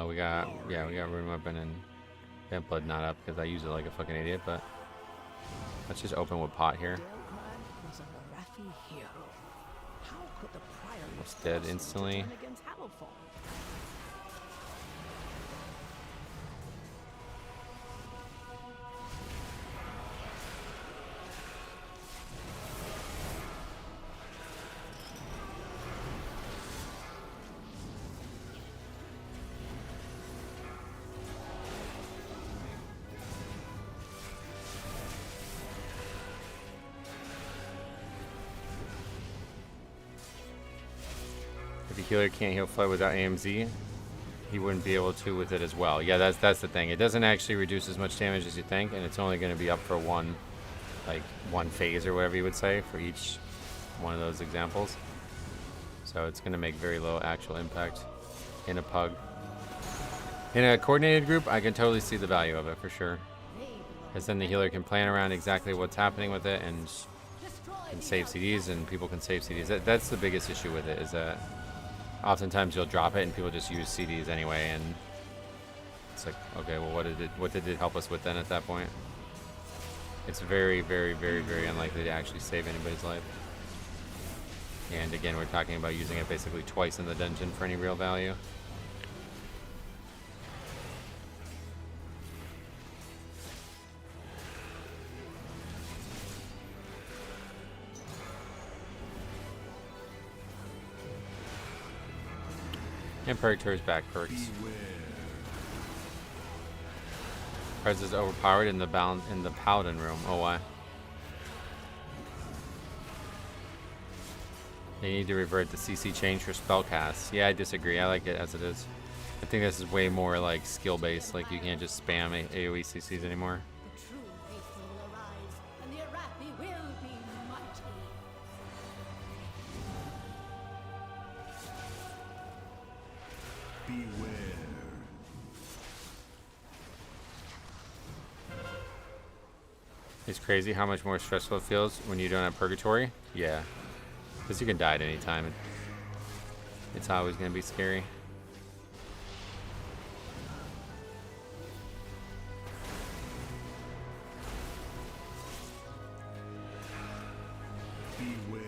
Speaker 1: We got rune weapon and vent blood not up because I use it like a fucking idiot, but let's just open with pot here. Almost dead instantly. If a healer can't heal flood without AMZ, he wouldn't be able to with it as well. Yeah, that's the thing. It doesn't actually reduce as much damage as you think, and it's only going to be up for one phase or whatever you would say for each one of those examples. So it's going to make very low actual impact in a pug. In a coordinated group, I can totally see the value of it for sure. Because then the healer can plan around exactly what's happening with it and save CDs, and people can save CDs. That's the biggest issue with it, is that oftentimes you'll drop it and people just use CDs anyway, and it's like, okay, well what did it help us with then at that point? It's very, very, very, very unlikely to actually save anybody's life. And again, we're talking about using it basically twice in the dungeon for any real value. And Purgatory's back perks. Prez is overpowered in the Paladin room. Oh, why? They need to revert the CC change for spellcasts. Yeah, I disagree. I like it as it is. I think this is way more like skill based. Like you can't just spam AoE CCs anymore.
Speaker 8: The true faithful will arise, and the Arathi will be mighty.
Speaker 9: Beware.
Speaker 1: It's crazy how much more stressful it feels when you don't have Purgatory. Yeah. Because you can die at any time. It's always going to be scary.
Speaker 9: Beware.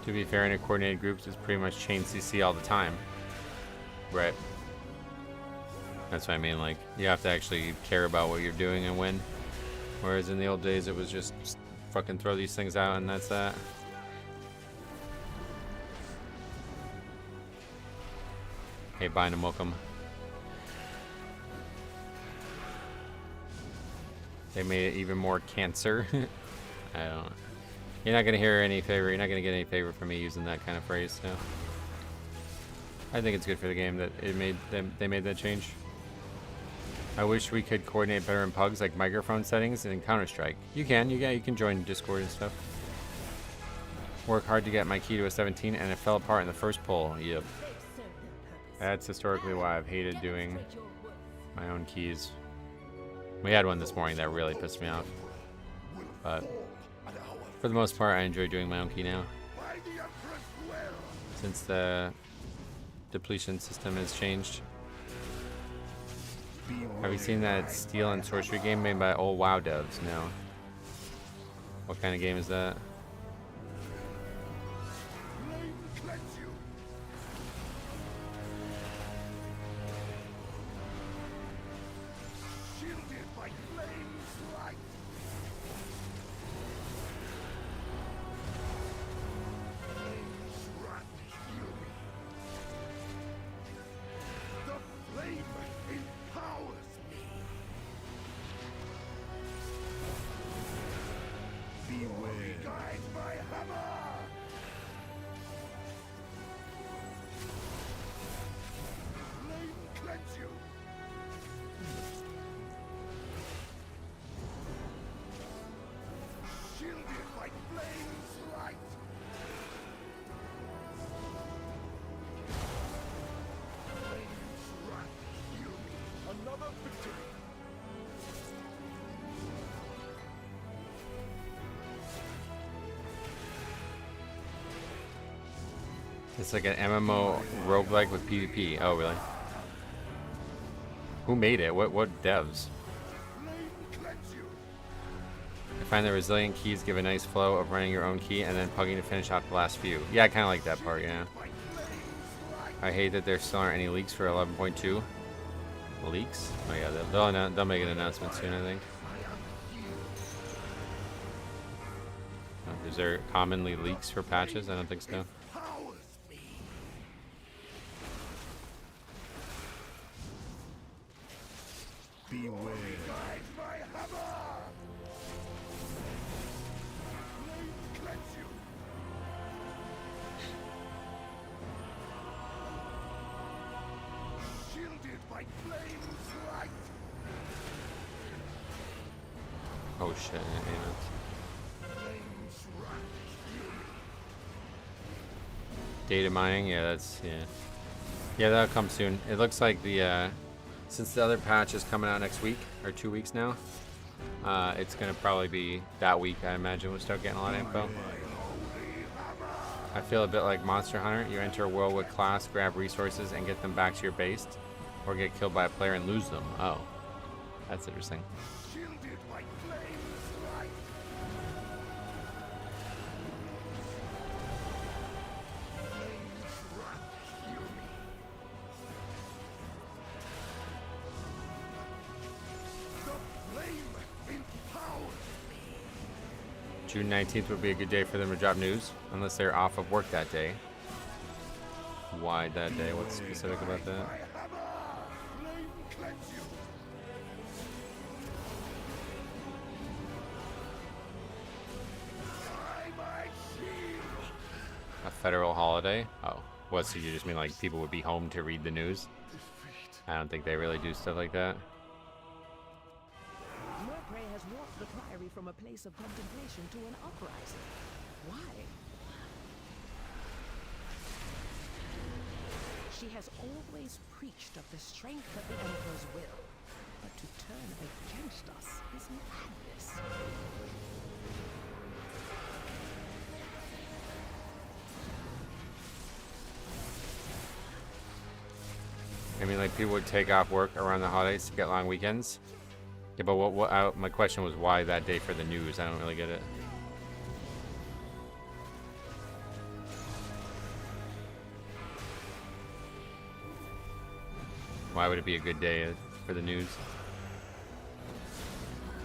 Speaker 1: To be fair, in a coordinated groups, it's pretty much chain CC all the time. Right. That's what I mean, like, you have to actually care about what you're doing and when. Whereas in the old days, it was just fucking throw these things out and that's that. Hey, bye, Namokum. They made it even more cancer. I don't know. You're not gonna hear any favor. You're not gonna get any favor from me using that kind of phrase. So I think it's good for the game that they made that change. I wish we could coordinate better in Pugs, like microphone settings and in Counter-Strike. You can join Discord and stuff. Work hard to get my key to a 17 and it fell apart in the first pull. Yep. That's historically why I've hated doing my own keys. We had one this morning that really pissed me off. But for the most part, I enjoy doing my own key now. Since the depletion system has changed. Have you seen that Steel and Sorcery game made by old WoW devs? No. What kind of game is that? It's like an MMO roguelike with PvP. Oh, really? Who made it? What devs? I find the resilient keys give a nice flow of running your own key and then pugging to finish off the last few. Yeah, I kind of like that part, yeah. I hate that there still aren't any leaks for 11.2. Leaks? Oh yeah, they'll make an announcement soon, I think. Is there commonly leaks for patches? I don't think so.
Speaker 9: Beware.
Speaker 1: Oh shit, yeah. Data mining, yeah, yeah, that'll come soon. It looks like the since the other patch is coming out next week or 2 weeks now, it's gonna probably be that week. I imagine we'll start getting a lot of info. I feel a bit like Monster Hunter. You enter a world with class, grab resources, and get them back to your base, or get killed by a player and lose them. Oh, that's interesting. June 19th would be a good day for them to drop news, unless they're off of work that day. Why that day? What's specific about that? A federal holiday? Oh, what? So you just mean like people would be home to read the news? I don't think they really do stuff like that.
Speaker 6: Murphy has walked the Priory from a place of contemplation to an uprising. Why? She has always preached of the strength of the Emperor's will, but to turn against us is madness.
Speaker 1: I mean, like people would take off work around the holidays to get long weekends. Yeah, but my question was why that day for the news? I don't really get it. Why would it be a good day for the news?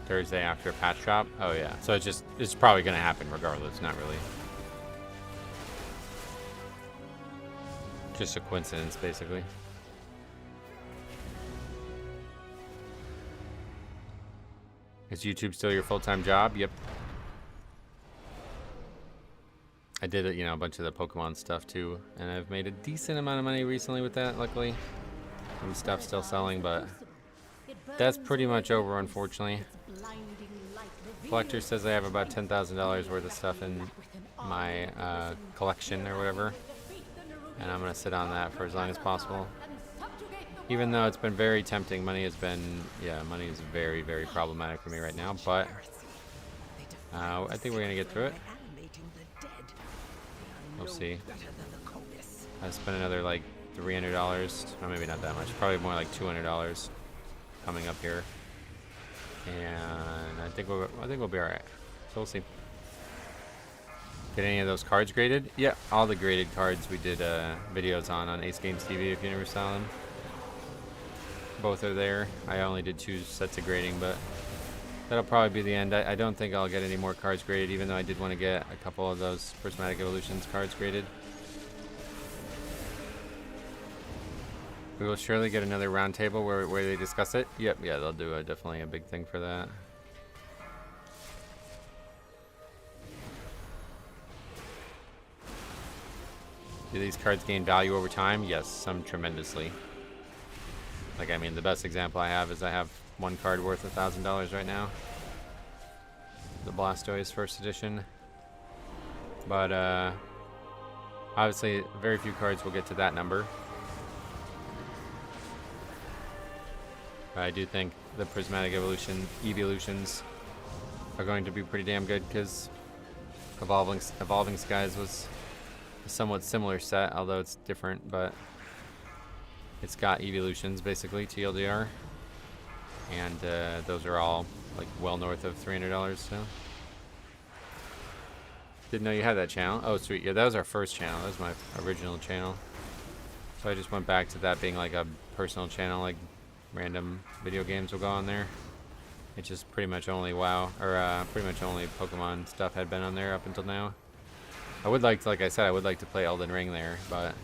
Speaker 1: Thursday after a patch drop? Oh yeah. So it's probably gonna happen regardless, not really. Just a coincidence, basically. Is YouTube still your full-time job? Yep. I did a bunch of the Pokemon stuff too, and I've made a decent amount of money recently with that, luckily. Some stuff still selling, but that's pretty much over, unfortunately. Collector says I have about $10,000 worth of stuff in my collection or whatever, and I'm gonna sit on that for as long as possible. Even though it's been very tempting, money is very, very problematic for me right now, but I think we're gonna get through it. We'll see. I spent another like $300, or maybe not that much, probably more like $200 coming up here, and I think we'll be all right. So we'll see. Get any of those cards graded? Yeah, all the graded cards we did videos on Ace Games TV. If you never saw them, both are there. I only did 2 sets of grading, but that'll probably be the end. I don't think I'll get any more cards graded, even though I did want to get a couple of those Prismatic Evolutions cards graded. We will surely get another roundtable where they discuss it. Yep, yeah, they'll do definitely a big thing for that. Do these cards gain value over time? Yes, some tremendously. Like, I mean, the best example I have is I have one card worth $1,000 right now. The Blastoise first edition. But, obviously, very few cards will get to that number. But I do think the Prismatic Evolutions are going to be pretty damn good, because Evolving Skies was a somewhat similar set, although it's different, but it's got evolutions basically, TLDR, and those are all like well north of $300. So didn't know you had that channel. Oh sweet, yeah, that was our first channel. That was my original channel. So I just went back to that being like a personal channel, like random video games will go on there. It's just pretty much only pretty much only Pokemon stuff had been on there up until now. I would like to, like I said, I would like to play Elden Ring there, but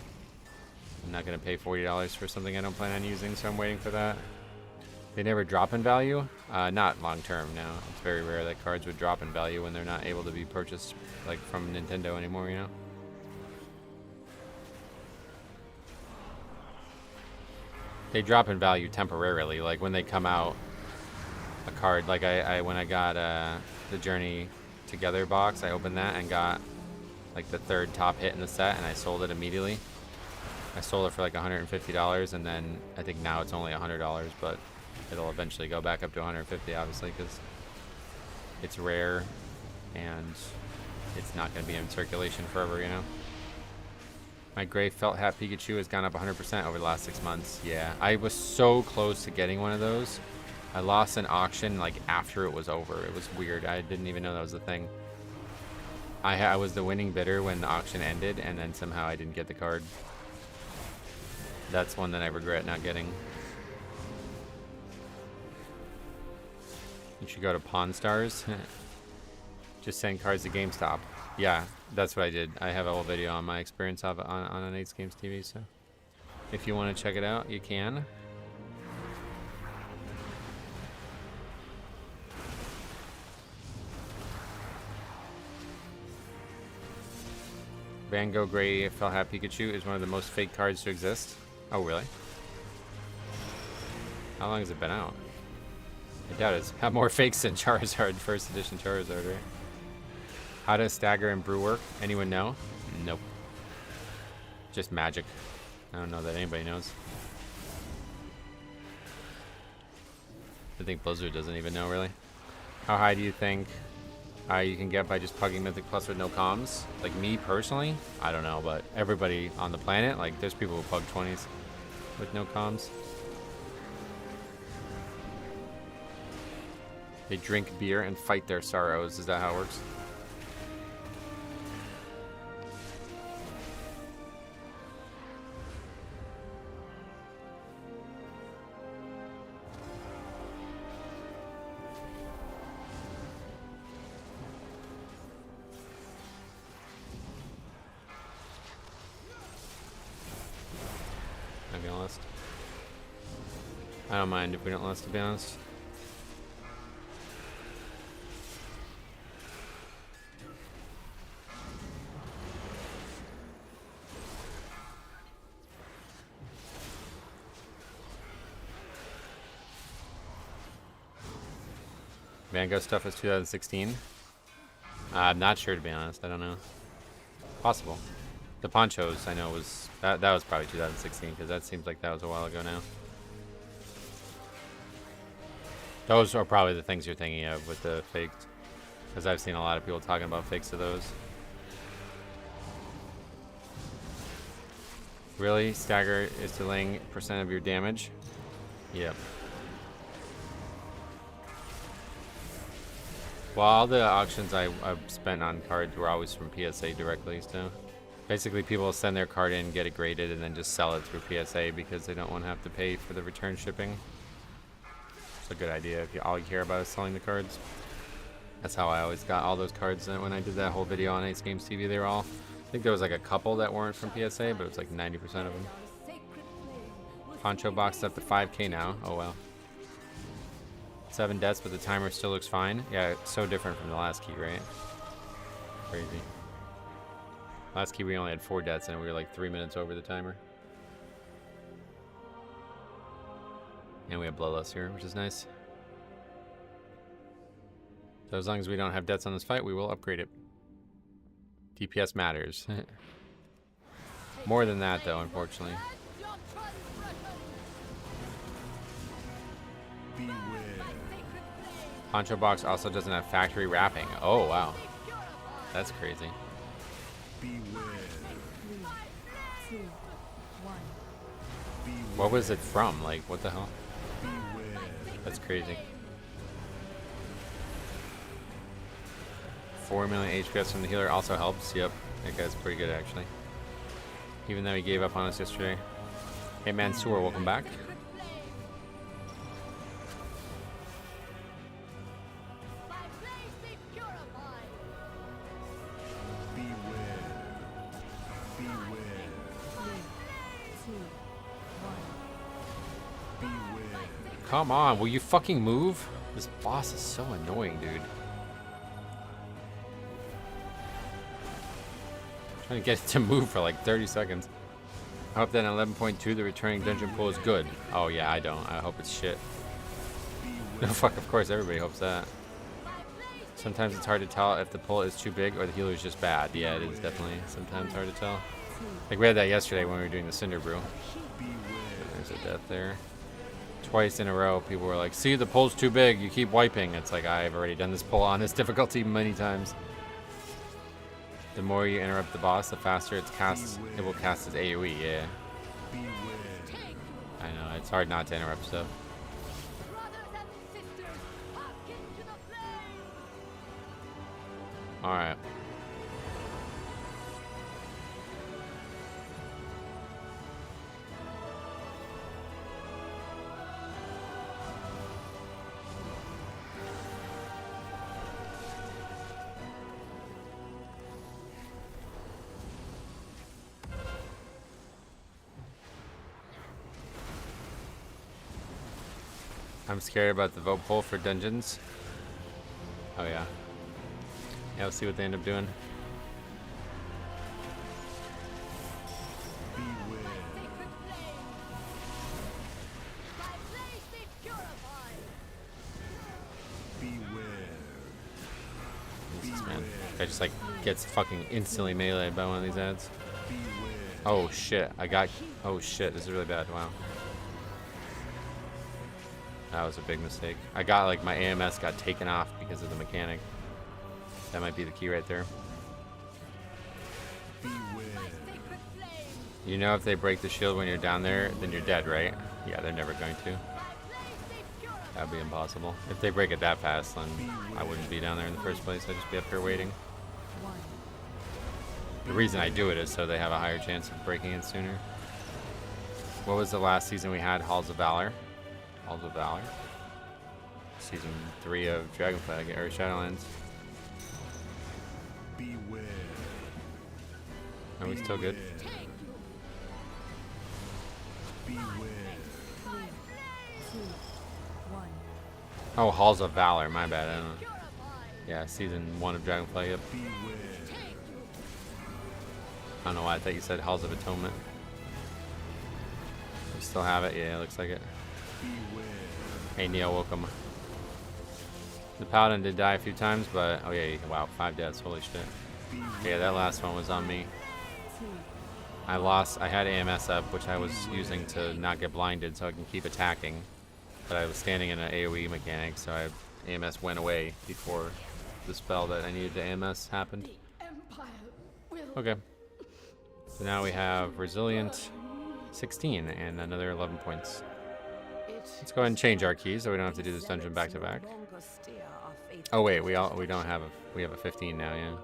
Speaker 1: I'm not going to pay $40 for something I don't plan on using, so I'm waiting for that. They never drop in value? Not long term, no. It's very rare that cards would drop in value when they're not able to be purchased like from Nintendo anymore, you know? They drop in value temporarily, like when they come out a card, like when I got the Journey Together box, I opened that and got like the 3rd top hit in the set, and I sold it immediately. I sold it for like $150, and then I think now it's only $100, but it'll eventually go back up to $150, obviously, because it's rare and it's not going to be in circulation forever, you know? My gray felt hat Pikachu has gone up 100% over the last 6 months. Yeah, I was so close to getting one of those. I lost an auction like after it was over. It was weird. I didn't even know that was a thing. I was the winning bidder when the auction ended, and then somehow I didn't get the card. That's one that I regret not getting. You should go to Pawn Stars. Just send cards to GameStop. Yeah, that's what I did. I have a whole video on my experience of it on an 8 Games TV, so if you want to check it out, you can. Van Gogh Gray Fell Hat Pikachu is one of the most fake cards to exist. Oh, really? How long has it been out? I doubt it's got more fakes than Charizard, first edition Charizard, right? How does Stagger and Brew work? Anyone know? Nope. Just magic. I don't know that anybody knows. I think Blizzard doesn't even know, really. How high do you think you can get by just pugging Mythic Plus with no comms? Like me, personally? I don't know, but everybody on the planet, like, there's people who pug 20s with no comms. They drink beer and fight their sorrows. Is that how it works? Maybe I'll list. I don't mind if we don't list, to be honest. Van Gogh stuff is 2016. I'm not sure, to be honest. I don't know. Possible. The ponchos, I know, was that was probably 2016 because that seems like that was a while ago now. Those are probably the things you're thinking of with the fakes, because I've seen a lot of people talking about fakes of those. Really? Stagger is delaying % of your damage? Yep. Well, all the auctions I've spent on cards were always from PSA directly, so basically people send their card in, get it graded, and then just sell it through PSA because they don't want to have to pay for the return shipping. It's a good idea if all you care about is selling the cards. That's how I always got all those cards when I did that whole video on 8 Games TV. They were all, I think there was like a couple that weren't from PSA, but it was like 90% of them. Poncho box up to 5K now. Oh well. 7 deaths, but the timer still looks fine. Yeah, it's so different from the last key, right? Crazy. Last key we only had 4 deaths and we were like 3 minutes over the timer. And we have bloodlust here, which is nice. So as long as we don't have deaths on this fight, we will upgrade it. DPS matters. More than that, though, unfortunately. Poncho box also doesn't have factory wrapping. Oh, wow. That's crazy. What was it from? Like, what the hell? That's crazy. 4 million HPS from the healer also helps. Yep, that guy's pretty good, actually. Even though he gave up on us yesterday. Hey, Mansoor, welcome back. Come on, will you fucking move? This boss is so annoying, dude. Trying to get it to move for like 30 seconds. I hope that in 11.2 the returning dungeon pool is good. Oh yeah, I don't. I hope it's shit. No, fuck, of course everybody hopes that. Sometimes it's hard to tell if the pull is too big or the healer is just bad. Yeah, it is definitely sometimes hard to tell. Like we had that yesterday when we were doing the Cinder Brew. There's a death there. Twice in a row, people were like, see, the pull's too big, you keep wiping. It's like, I've already done this pull on this difficulty many times. The more you interrupt the boss, the faster it will cast its AoE, yeah. I know, it's hard not to interrupt stuff. Alright. I'm scared about the vote poll for dungeons. Oh yeah. Yeah, we'll see what they end up doing. Jesus, man. Guy just like gets fucking instantly meleeed by one of these ads. Oh shit, oh shit, this is really bad, wow. That was a big mistake. I got like my AMS got taken off because of the mechanic. That might be the key right there. You know if they break the shield when you're down there, then you're dead, right? Yeah, they're never going to. That'd be impossible. If they break it that fast, then I wouldn't be down there in the first place. I'd just be up here waiting. The reason I do it is so they have a higher chance of breaking it sooner. What was the last season we had? Halls of Valor. Halls of Valor. Season 3 of Dragonflag or Shadowlands.
Speaker 9: Beware.
Speaker 1: Are we still good?
Speaker 9: Beware.
Speaker 1: Oh, Halls of Valor. My bad. I don't know. Yeah, season 1 of Dragonflag. Yep. I don't know why I thought you said Halls of Atonement. We still have it. Yeah, it looks like it. Hey, Neil, welcome. The Paladin did die a few times, but oh yeah, wow, 5 deaths. Holy shit. Yeah, that last one was on me. I had AMS up, which I was using to not get blinded so I can keep attacking. But I was standing in an AoE mechanic, so AMS went away before the spell that I needed to AMS happened. Okay. So now we have Resilient 16 and another 11 points. Let's go ahead and change our keys so we don't have to do this dungeon back to back. Oh wait, we don't have we have a 15 now, yeah.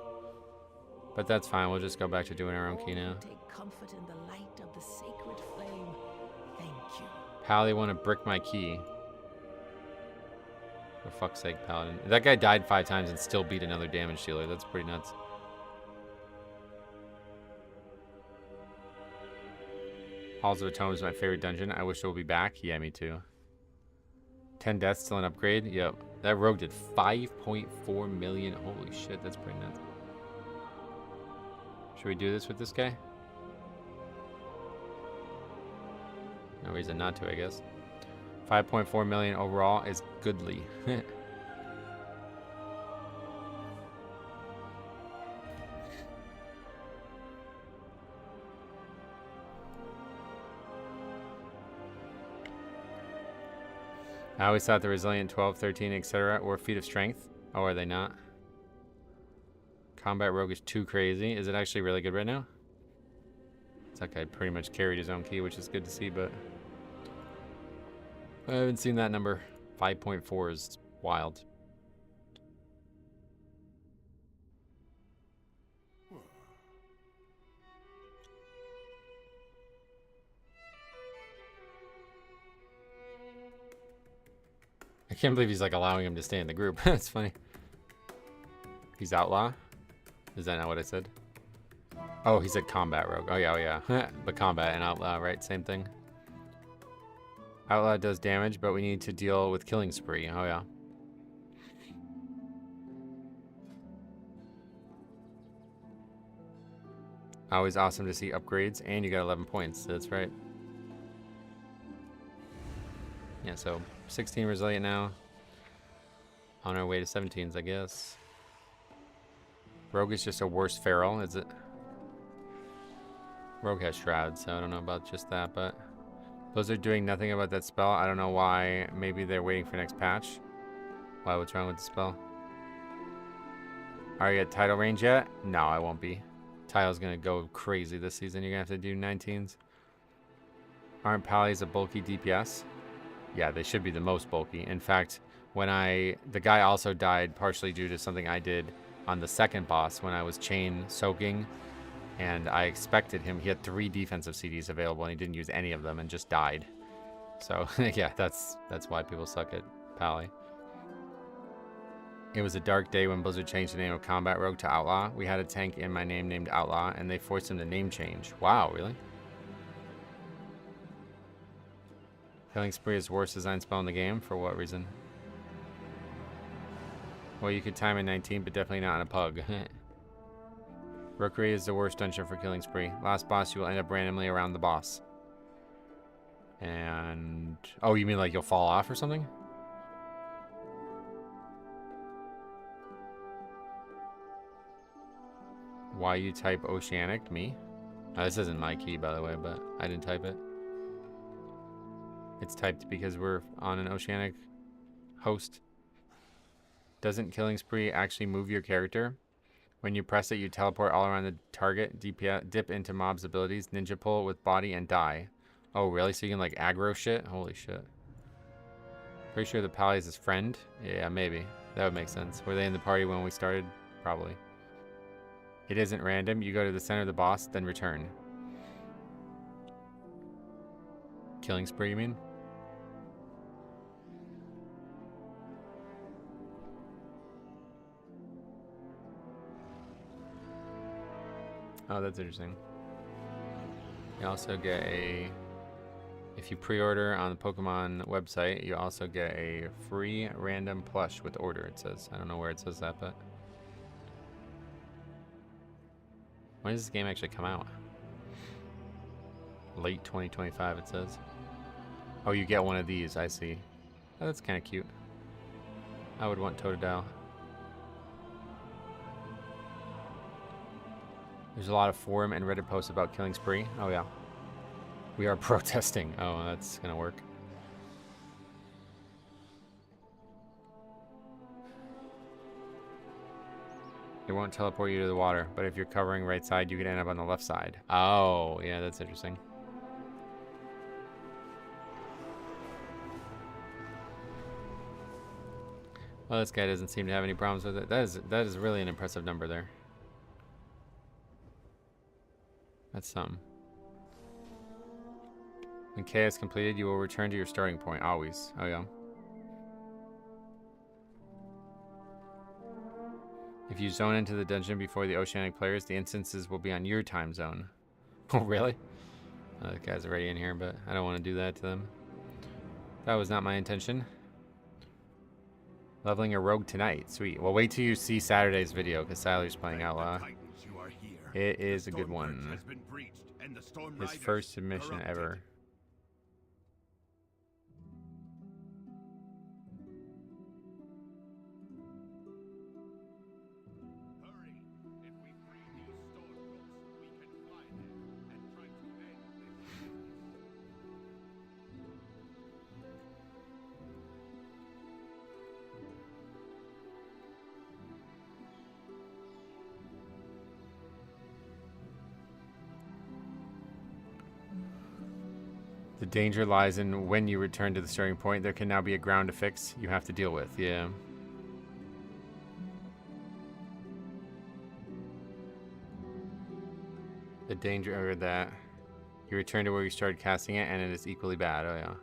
Speaker 1: But that's fine. We'll just go back to doing our own key now.
Speaker 6: Take comfort in the light of the sacred flame. Thank you.
Speaker 1: Pally want to brick my key. For fuck's sake, Paladin. That guy died 5 times and still beat another damage dealer. That's pretty nuts. Halls of Atonement is my favorite dungeon. I wish it will be back. Yeah, me too. 10 deaths, still an upgrade. Yep. That rogue did 5.4 million. Holy shit, that's pretty nuts. Should we do this with this guy? No reason not to, I guess. 5.4 million overall is goodly. I always thought the Resilient 12, 13, etc. were feat of strength. Oh, are they not? Combat Rogue is too crazy. Is it actually really good right now? It's like I pretty much carried his own key, which is good to see, but I haven't seen that number. 5.4 is wild. I can't believe he's like allowing him to stay in the group. That's funny. He's outlaw? Is that not what I said? Oh, he said combat rogue. Oh yeah, but combat and outlaw, right? Same thing. Outlaw does damage, but we need to deal with killing spree. Oh yeah. Always awesome to see upgrades, and you got 11 points. That's right. Yeah, so 16 resilient now. On our way to 17s, I guess. Rogue is just a worse feral, is it? Rogue has shroud, so I don't know about just that, but Blizzard doing nothing about that spell. I don't know why. Maybe they're waiting for next patch. Why? What's wrong with the spell? Are you at title range yet? No, I won't be. Title's gonna go crazy this season. You're gonna have to do 19s. Aren't Pallies a bulky DPS? Yeah, they should be the most bulky. In fact, when the guy also died partially due to something I did on the second boss when I was chain soaking, and I expected him. He had 3 defensive CDs available and he didn't use any of them and just died. So yeah, that's why people suck at Pally. It was a dark day when Blizzard changed the name of Combat Rogue to Outlaw. We had a tank in my name named Outlaw, and they forced him to name change. Wow, really? Killing Spree is the worst design spell in the game. For what reason? Well, you could time in 19, but definitely not on a pug. Rookery is the worst dungeon for Killing Spree. Last boss, you will end up randomly around the boss. And... oh, you mean like you'll fall off or something? Why you type Oceanic? Me? This isn't my key, by the way, but I didn't type it. It's typed because we're on an Oceanic host. Doesn't Killing Spree actually move your character? When you press it, you teleport all around the target, dip into mobs' abilities, ninja pull with body, and die. Oh, really? So you can, like, aggro shit? Holy shit. Pretty sure the Pally is his friend? Yeah, maybe. That would make sense. Were they in the party when we started? Probably. It isn't random. You go to the center of the boss, then return. Killing Spree, you mean? Oh, that's interesting. You also get a... if you pre-order on the Pokemon website, you also get a free random plush with order, it says. I don't know where it says that, but... when does this game actually come out? Late 2025, it says. Oh, you get one of these, I see. Oh, that's kind of cute. I would want Totodile. There's a lot of forum and Reddit posts about Killing Spree. Oh, yeah. We are protesting. Oh, that's gonna work. It won't teleport you to the water, but if you're covering right side, you can end up on the left side. Oh, yeah, that's interesting. Well, this guy doesn't seem to have any problems with it. That is really an impressive number there. That's something. When K is completed, you will return to your starting point, always. Oh, yeah. If you zone into the dungeon before the Oceanic players, the instances will be on your time zone. Oh, really? Oh, that guy's already in here, but I don't want to do that to them. That was not my intention. Leveling a rogue tonight. Sweet. Well, wait till you see Saturday's video, because Siler's playing Outlaw. It is a good one. His first submission ever. The danger lies in when you return to the starting point. There can now be a ground to fix you have to deal with. Yeah. The danger or that you return to where you started casting it and it is equally bad. Oh yeah.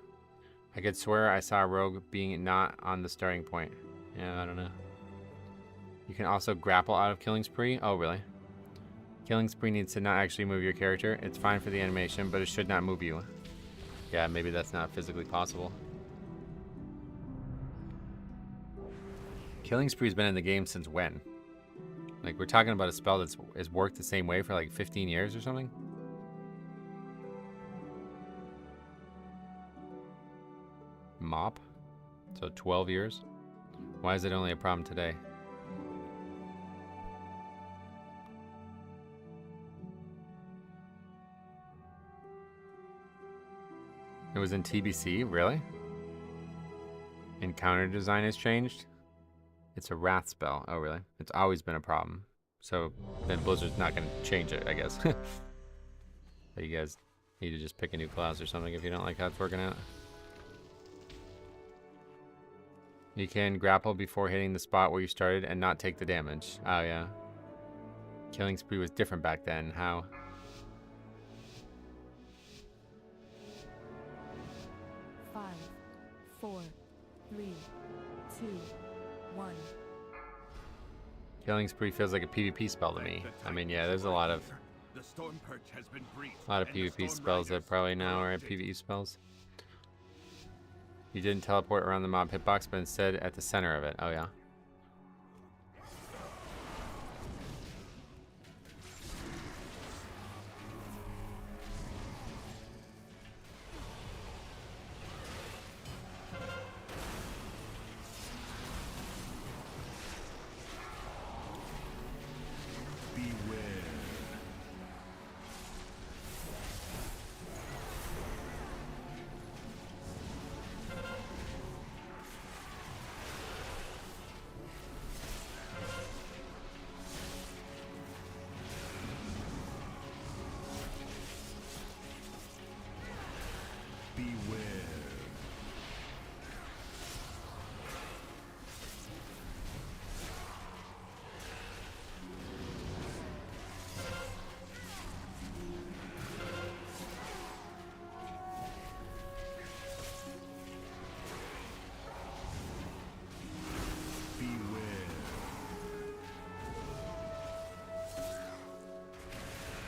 Speaker 1: I could swear I saw a rogue being not on the starting point. Yeah, I don't know. You can also grapple out of Killing Spree. Oh really? Killing Spree needs to not actually move your character. It's fine for the animation, but it should not move you. Yeah, maybe that's not physically possible. Killing Spree's been in the game since when? Like, we're talking about a spell that's worked the same way for like 15 years or something? Mop? So 12 years? Why is it only a problem today? It was in TBC? Really? Encounter design has changed? It's a wrath spell. Oh, really? It's always been a problem. So then Blizzard's not going to change it, I guess. But you guys need to just pick a new class or something if you don't like how it's working out. You can grapple before hitting the spot where you started and not take the damage. Oh, yeah. Killing Spree was different back then. How? Killing Spree feels like a PvP spell to me. I mean, yeah, there's a lot of PvP spells that probably now are PvE spells. You didn't teleport around the mob hitbox, but instead at the center of it. Oh, yeah.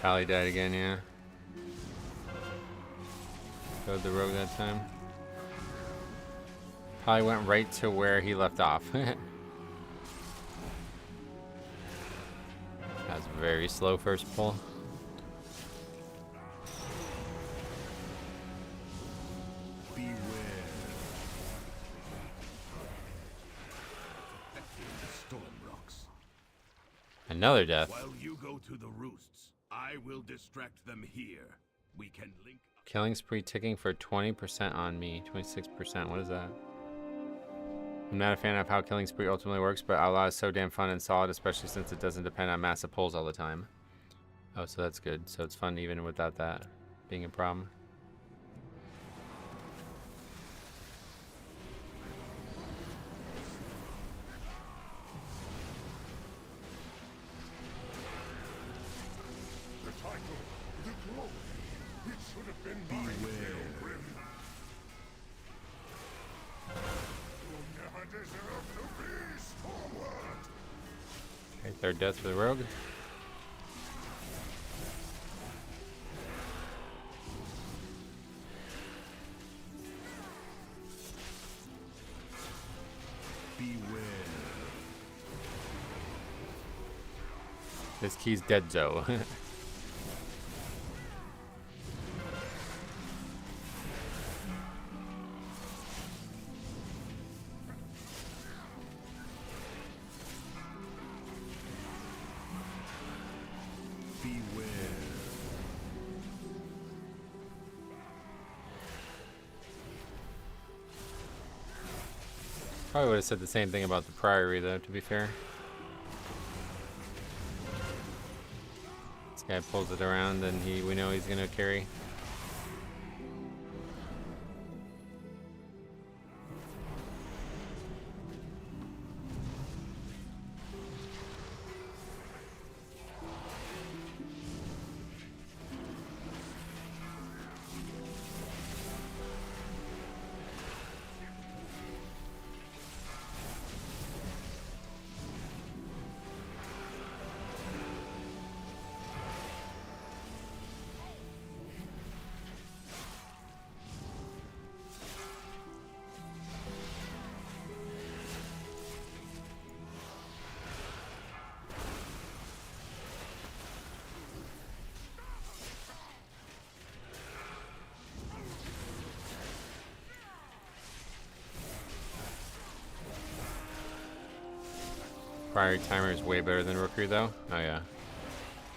Speaker 1: Pally died again, yeah. Killed the rogue that time. Pally went right to where he left off. That's very slow first pull. Another death.
Speaker 9: While you go to the roosts, I will distract them here. We can link.
Speaker 1: Killing spree ticking for 20% on me. 26%. What is that? I'm not a fan of how killing spree ultimately works, but outlaw is so damn fun and solid, especially since it doesn't depend on massive pulls all the time. Oh, so that's good. So it's fun even without that being a problem. Okay, third death for the rogue. This key's dead, Zoe. Probably would have said the same thing about the Priory, though, to be fair. This guy pulls it around, and we know he's gonna carry. Priory timer is way better than Rookery, though. Oh, yeah.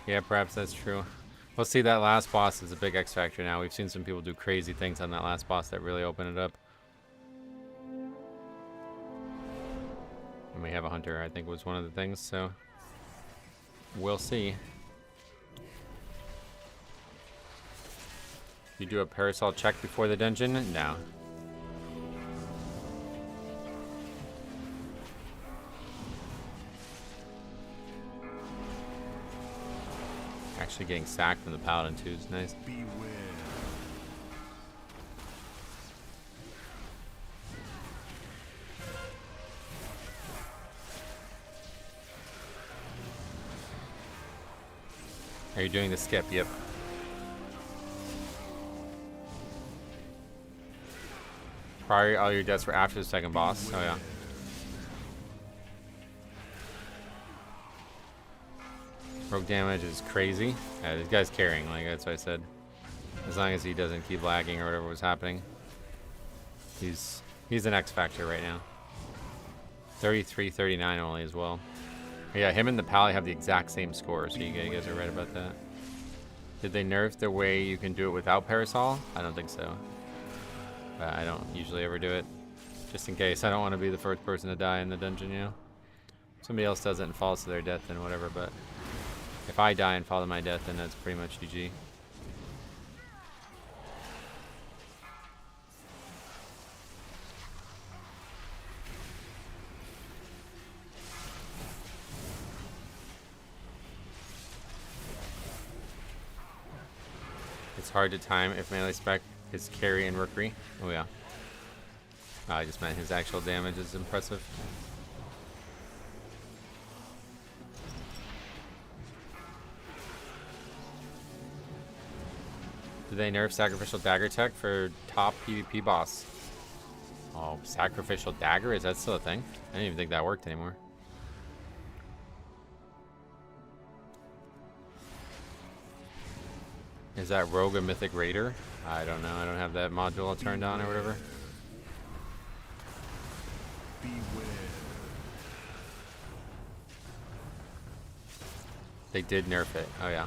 Speaker 1: Yeah, perhaps that's true. We'll see, that last boss is a big X factor now. We've seen some people do crazy things on that last boss that really open it up. And we have a hunter, I think, was one of the things, so we'll see. You do a parasol check before the dungeon? No. Actually getting sacked from the paladin too is nice. Are you doing the skip? Yep. Priory, all your deaths were after the second boss. Oh yeah. Rogue damage is crazy. Yeah, this guy's carrying, like that's what I said. As long as he doesn't keep lagging or whatever was happening. He's an X factor right now. 33, 39 only as well. Yeah, him and the Pally have the exact same score, so you guys are right about that. Did they nerf the way you can do it without Parasol? I don't think so. But I don't usually ever do it. Just in case. I don't want to be the first person to die in the dungeon, you know? If somebody else does it and falls to their death, then whatever, but if I die and fall to my death, then that's pretty much GG. It's hard to time if melee spec is carry and rookery. Oh yeah. I just meant his actual damage is impressive. Did they nerf sacrificial dagger tech for top PvP boss? Oh, sacrificial dagger? Is that still a thing? I didn't even think that worked anymore. Is that Rogue a Mythic Raider? I don't know. I don't have that module turned on or whatever. They did nerf it. Oh yeah.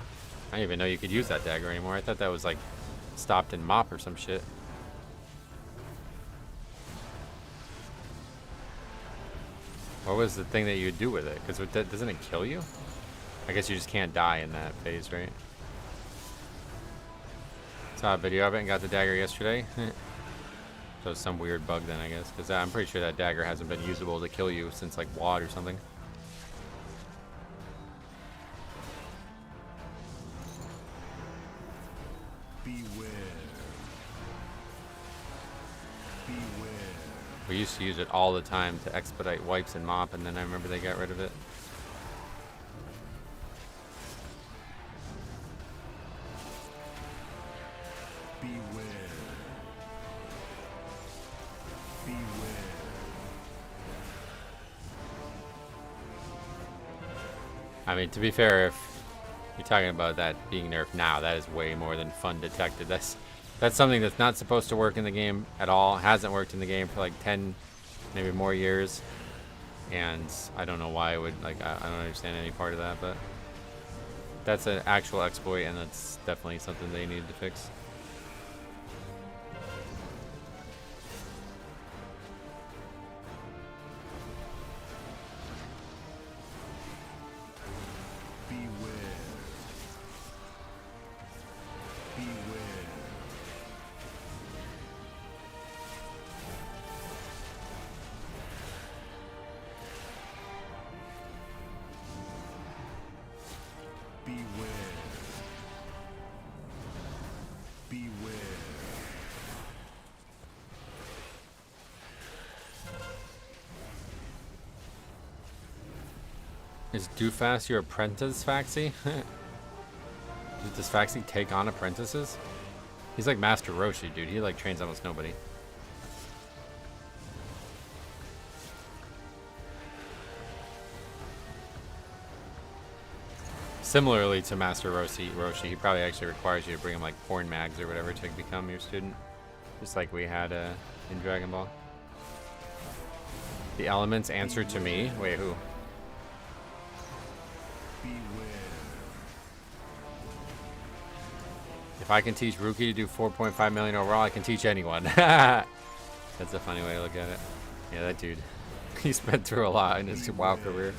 Speaker 1: I didn't even know you could use that dagger anymore. I thought that was like stopped in mop or some shit. What was the thing that you would do with it? Because doesn't it kill you? I guess you just can't die in that phase, right? Saw a video of it and got the dagger yesterday. So it's some weird bug then, I guess. Because I'm pretty sure that dagger hasn't been usable to kill you since like WoD or something. We used to use it all the time to expedite wipes and mop, and then I remember they got rid of it. I mean, to be fair, if you're talking about that being nerfed now, that is way more than fun detected. That's something that's not supposed to work in the game at all. Hasn't worked in the game for like 10, maybe more years. And I don't know why it would, like, I don't understand any part of that, but that's an actual exploit, and that's definitely something they needed to fix. Is Doofast your apprentice, Faxi? Does Faxi take on apprentices? He's like Master Roshi, dude. He like trains almost nobody. Similarly to Master Roshi, he probably actually requires you to bring him like porn mags or whatever to become your student. Just like we had in Dragon Ball. The elements answer to me? Wait, who? If I can teach Ruki to do 4.5 million overall, I can teach anyone. That's a funny way to look at it. Yeah, that dude. He's been through a lot in his WoW career.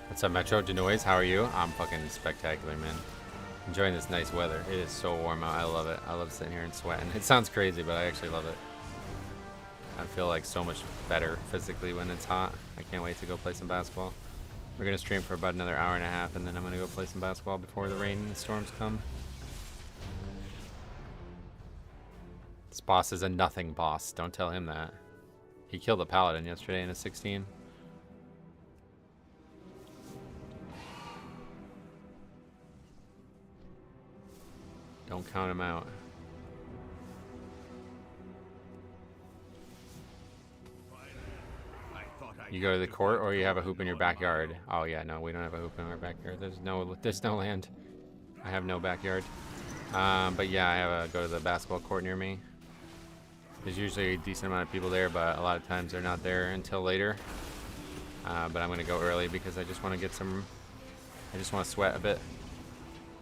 Speaker 1: What's up, Metro Denoise? How are you? I'm fucking spectacular, man. Enjoying this nice weather. It is so warm out. I love it. I love sitting here and sweating. It sounds crazy, but I actually love it. I feel like so much better physically when it's hot. I can't wait to go play some basketball. We're going to stream for about another hour and a half, and then I'm going to go play some basketball before the rain and the storms come. This boss is a nothing boss. Don't tell him that. He killed a paladin yesterday in a 16. Don't count them out. You go to the court, or you have a hoop in your backyard. Oh yeah, no, we don't have a hoop in our backyard. There's no land. I have no backyard. But yeah, I have go to the basketball court near me. There's usually a decent amount of people there, but a lot of times they're not there until later. But I'm gonna go early because I just want to get some. I just want to sweat a bit,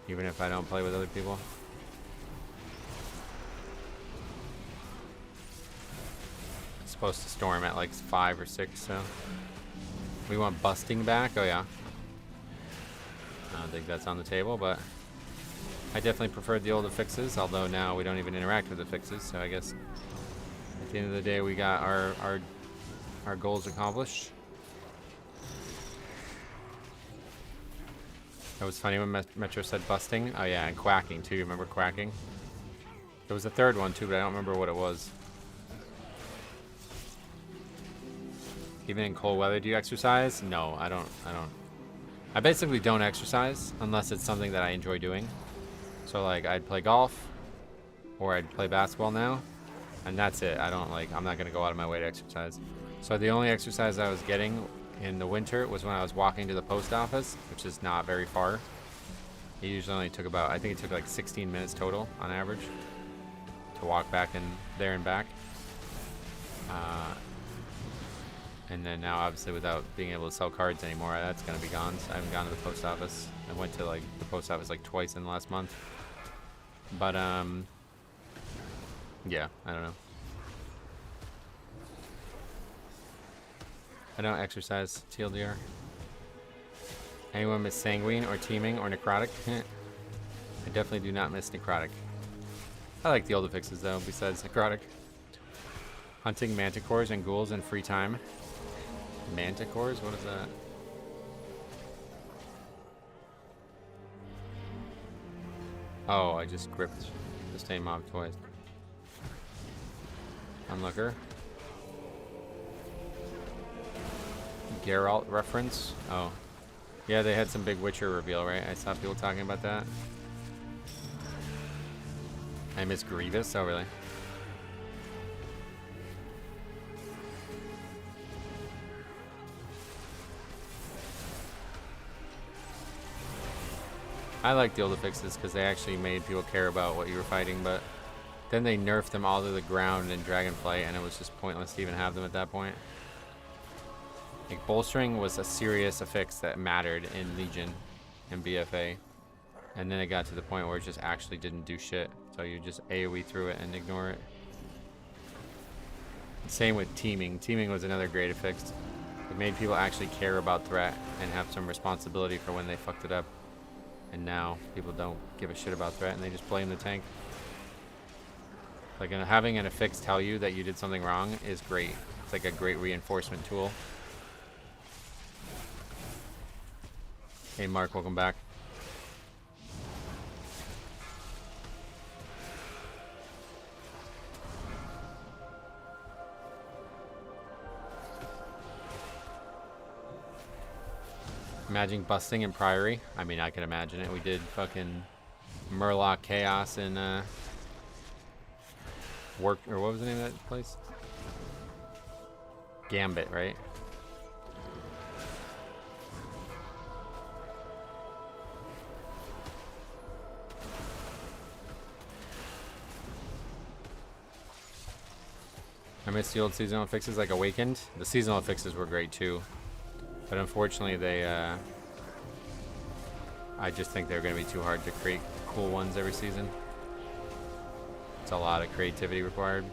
Speaker 1: even if I don't play with other people. It's supposed to storm at like 5 or 6, so we want busting back. Oh yeah. I don't think that's on the table, but I definitely preferred the old affixes, although now we don't even interact with affixes, so I guess at the end of the day we got our goals accomplished. That was funny when Metro said busting. Oh yeah, and quacking too. Remember quacking? There was a third one too, but I don't remember what it was. Even in cold weather, do you exercise? No, I don't. I basically don't exercise unless it's something that I enjoy doing. So like I'd play golf or I'd play basketball now, and that's it. I'm not gonna go out of my way to exercise. So the only exercise I was getting in the winter was when I was walking to the post office, which is not very far. It usually only took I think it took like 16 minutes total on average to walk back and there and back. And then now obviously without being able to sell cards anymore, that's gonna be gone. So I haven't gone to the post office. I went to like the post office like twice in the last month. But yeah, I don't know. I don't exercise, TLDR. Anyone miss sanguine or teeming or necrotic? I definitely do not miss necrotic. I like the old affixes though, besides necrotic. Hunting manticores and ghouls in free time. Manticores? What is that? Oh, I just gripped the same mob twice. Onlooker. Geralt reference? Oh. Yeah, they had some big Witcher reveal, right? I saw people talking about that. I miss Grievous? Oh, really? I like the old affixes because they actually made people care about what you were fighting, but then they nerfed them all to the ground in Dragonflight, and it was just pointless to even have them at that point. Like, bolstering was a serious affix that mattered in Legion and BFA, and then it got to the point where it just actually didn't do shit, so you just AoE through it and ignore it. Same with teaming. Teaming was another great affix. It made people actually care about threat and have some responsibility for when they fucked it up. And now people don't give a shit about threat and they just blame the tank. Like having an affix tell you that you did something wrong is great. It's like a great reinforcement tool. Hey Mark, welcome back. Imagine busting in Priory. I mean, I can imagine it. We did fucking Murloc Chaos in or what was the name of that place? Gambit, right? I miss the old seasonal fixes like Awakened. The seasonal fixes were great too. But unfortunately, they, I just think they're going to be too hard to create cool ones every season. It's a lot of creativity required.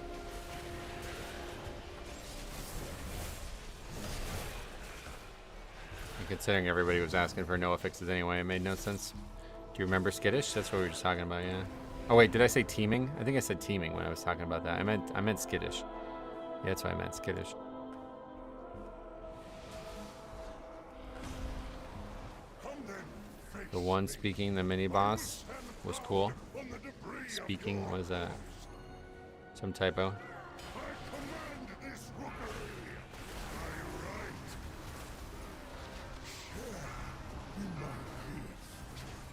Speaker 1: And considering everybody was asking for no affixes anyway, it made no sense. Do you remember Skittish? That's what we were just talking about, yeah. Oh wait, did I say teaming? I think I said teaming when I was talking about that. I meant Skittish. Yeah, that's what I meant, Skittish. The one speaking the mini boss was cool. Speaking was some typo.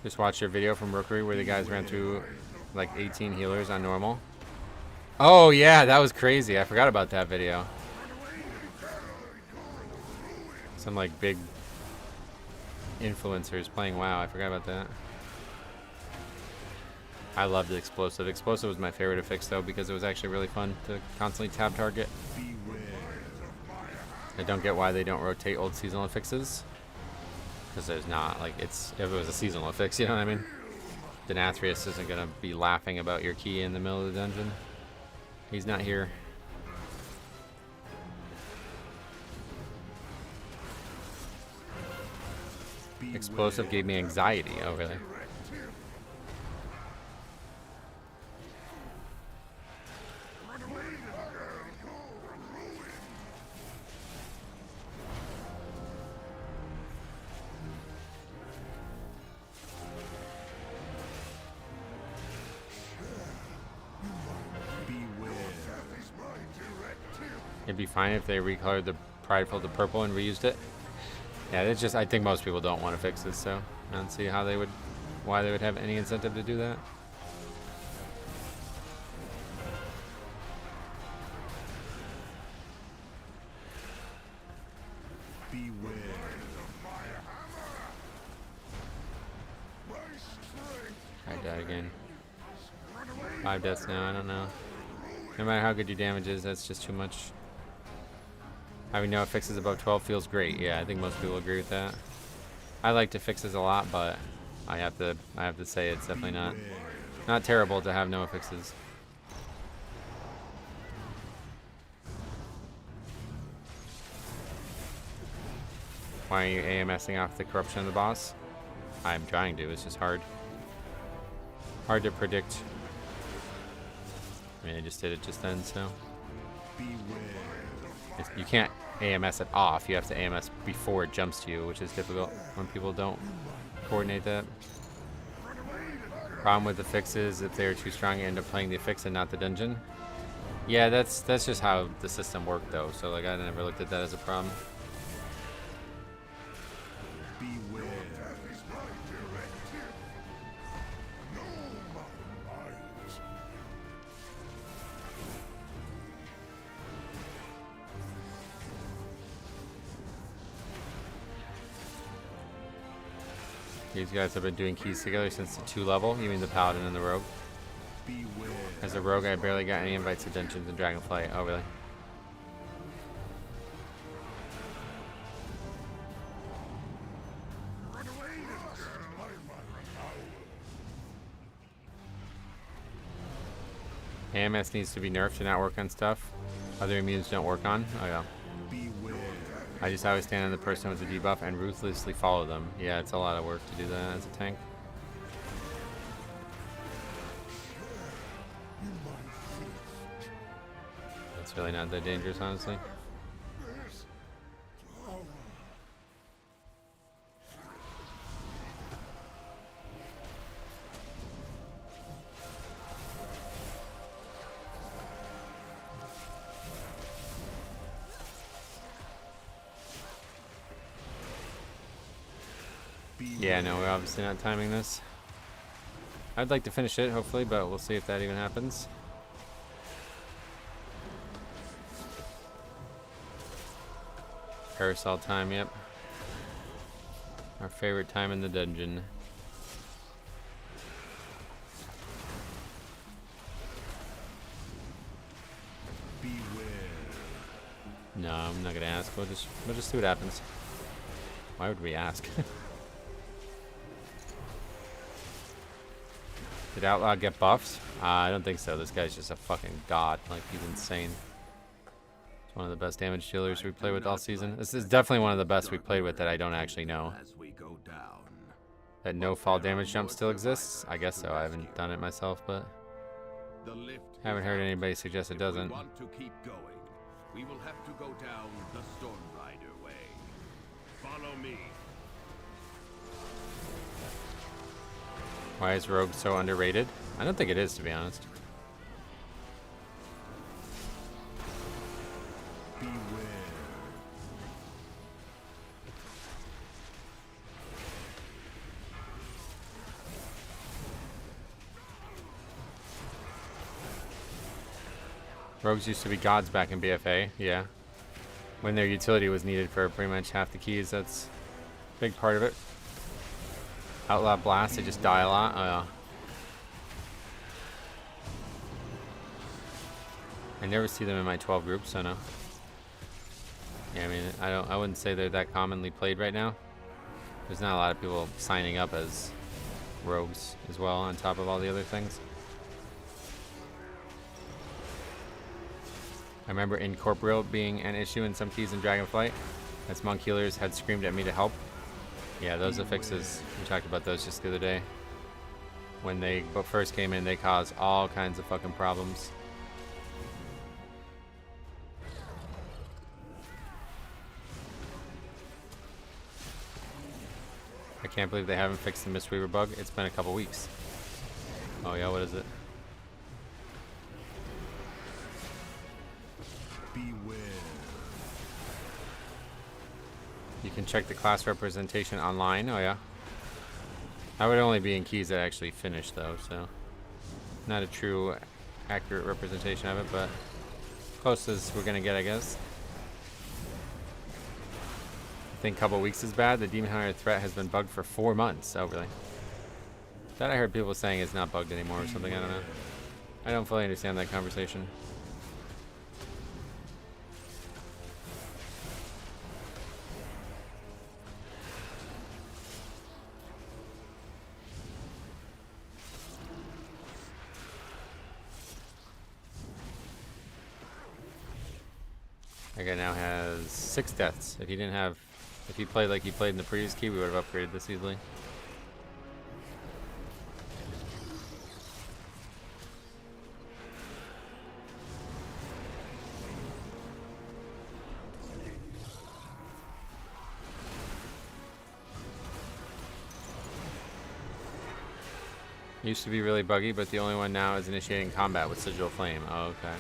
Speaker 1: Just watched your video from Rookery where the guys ran through like 18 healers on normal. Oh yeah, that was crazy. I forgot about that video. Some like big influencers playing WoW. I forgot about that. I loved the explosive. Explosive was my favorite affix though because it was actually really fun to constantly tab target. I don't get why they don't rotate old seasonal affixes. Because there's not, like, if it was a seasonal affix, you know what I mean? Denathrius isn't gonna be laughing about your key in the middle of the dungeon. He's not here. Explosive gave me anxiety. Oh, really? It'd be fine if they recolored the Prideful to purple and reused it. Yeah, it's just, I think most people don't want to fix this, so I don't see how they would, why they would have any incentive to do that. I died again. 5 deaths now, I don't know. No matter how good your damage is, that's just too much. Having no affixes above 12 feels great. Yeah, I think most people agree with that. I like to fixes a lot, but I have to say it's definitely not terrible to have no affixes. Why are you AMSing off the corruption of the boss? I'm trying to, it's just hard. Hard to predict. I mean, I just did it just then, so. You can't AMS it off, you have to AMS before it jumps to you, which is difficult when people don't coordinate that. Problem with the fixes, if they're too strong, you end up playing the fix and not the dungeon. Yeah, that's just how the system worked though, so like I never looked at that as a problem. These guys have been doing keys together since the 2 level. You mean the Paladin and the Rogue? As a Rogue, I barely got any invites to dungeons in Dragonflight. Oh, really? AMS needs to be nerfed to not work on stuff other immunes don't work on. Oh, yeah. I just always stand on the person with the debuff and ruthlessly follow them. Yeah, it's a lot of work to do that as a tank. It's really not that dangerous, honestly. Yeah, no, we're obviously not timing this. I'd like to finish it, hopefully, but we'll see if that even happens. Parasol time, yep. Our favorite time in the dungeon. No, I'm not gonna ask. We'll just see what happens. Why would we ask? Did Outlaw get buffs? I don't think so. This guy's just a fucking god. Like, he's insane. It's one of the best damage dealers we play with all season. This is definitely one of the best we played with that I don't actually know. That no fall damage jump still exists? I guess so. I haven't done it myself, but haven't heard anybody suggest it doesn't.
Speaker 2: We will have to go down the Storm Rider way. Follow me.
Speaker 1: Why is Rogue so underrated? I don't think it is, to be honest. Rogues used to be gods back in BFA, yeah. When their utility was needed for pretty much half the keys, that's a big part of it. Outlaw Blast, they just die a lot. Oh yeah. I never see them in my 12 groups, so no. Yeah, I mean, I wouldn't say they're that commonly played right now. There's not a lot of people signing up as rogues as well, on top of all the other things. I remember Incorporeal being an issue in some keys in Dragonflight, as monk healers had screamed at me to help. Yeah, those affixes, we talked about those just the other day. When they first came in, they caused all kinds of fucking problems. I can't believe they haven't fixed the Mistweaver bug. It's been a couple weeks. Oh yeah, what is it?
Speaker 9: Beware.
Speaker 1: You can check the class representation online. Oh yeah. I would only be in keys that actually finish though, so not a true accurate representation of it, but close as we're gonna get, I guess. I think a couple weeks is bad. The Demon Hunter threat has been bugged for 4 months. Oh, really? That I heard people saying it's not bugged anymore or something. I don't know. I don't fully understand that conversation. That guy now has 6 deaths. If he played like he played in the previous key, we would have upgraded this easily. Used to be really buggy, but the only one now is initiating combat with Sigil Flame. Oh, okay.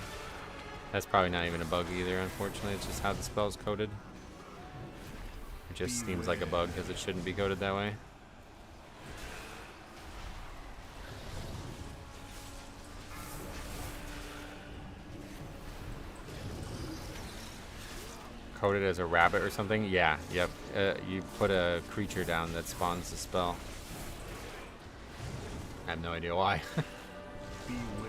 Speaker 1: That's probably not even a bug either, unfortunately. It's just how the spell's coded. It just seems like a bug because it shouldn't be coded that way. Coded as a rabbit or something? Yeah, yep. You put a creature down that spawns the spell. I have no idea why.
Speaker 9: Beware.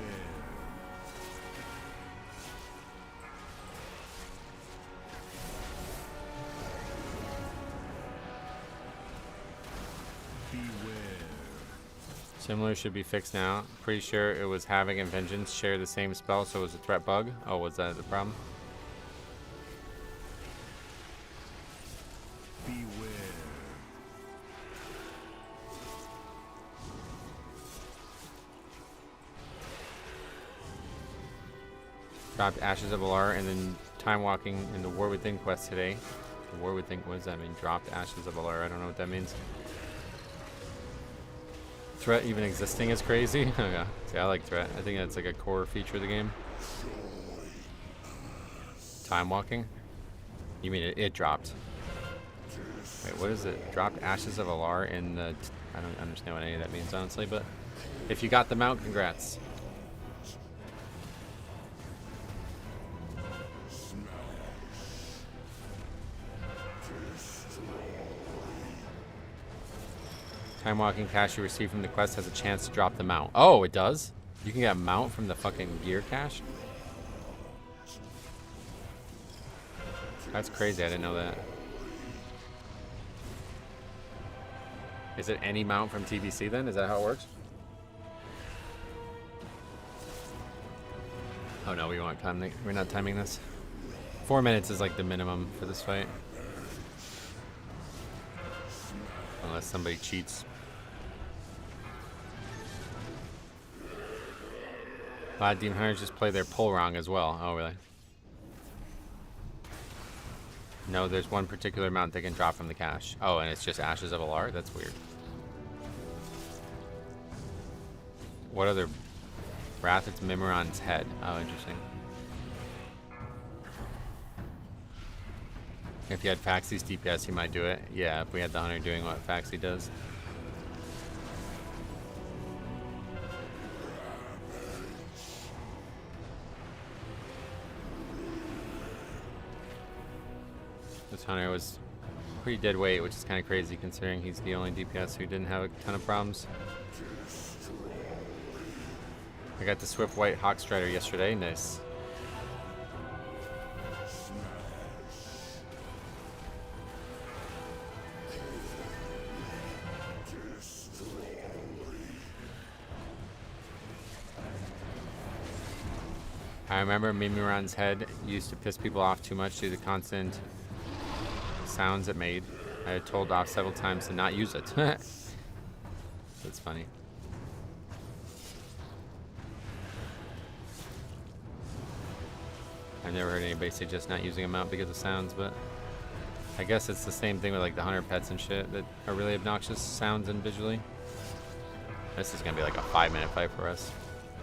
Speaker 1: Similar should be fixed now. Pretty sure it was Havoc and Vengeance share the same spell, so it was a threat bug. Oh, was that the problem?
Speaker 9: Beware.
Speaker 1: Dropped Ashes of Alar and then Time Walking in the War Within quest today. The War Within, what does that mean? Dropped Ashes of Alar. I don't know what that means. Threat even existing is crazy. Oh yeah. See, I like threat. I think that's like a core feature of the game. Time walking? You mean it dropped? Wait, what is it? Dropped Ashes of Alar in the... I don't understand what any of that means, honestly, but if you got the mount, congrats. Time walking cash you receive from the quest has a chance to drop the mount. Oh, it does? You can get a mount from the fucking gear cache? That's crazy, I didn't know that. Is it any mount from TBC then? Is that how it works? Oh no, we won't time. We're not timing this. 4 minutes is like the minimum for this fight. Unless somebody cheats. A lot of Demon Hunters just play their pull wrong as well. Oh, really? No, there's one particular mount they can drop from the cache. Oh, and it's just Ashes of Alar? That's weird. What other... Wrath? It's Mimiron's head. Oh, interesting. If you had Faxie's DPS, he might do it. Yeah, if we had the Hunter doing what Faxie does. This hunter was pretty dead weight, which is kind of crazy considering he's the only DPS who didn't have a ton of problems. I got the Swift White Hawk Strider yesterday. Nice. I remember Mimiron's head used to piss people off too much due to the constant sounds it made. I had told off several times to not use it. That's funny. I've never heard anybody say just not using them out because of sounds, but I guess it's the same thing with like the hunter pets and shit that are really obnoxious sounds and visually. This is gonna be like a 5-minute fight for us.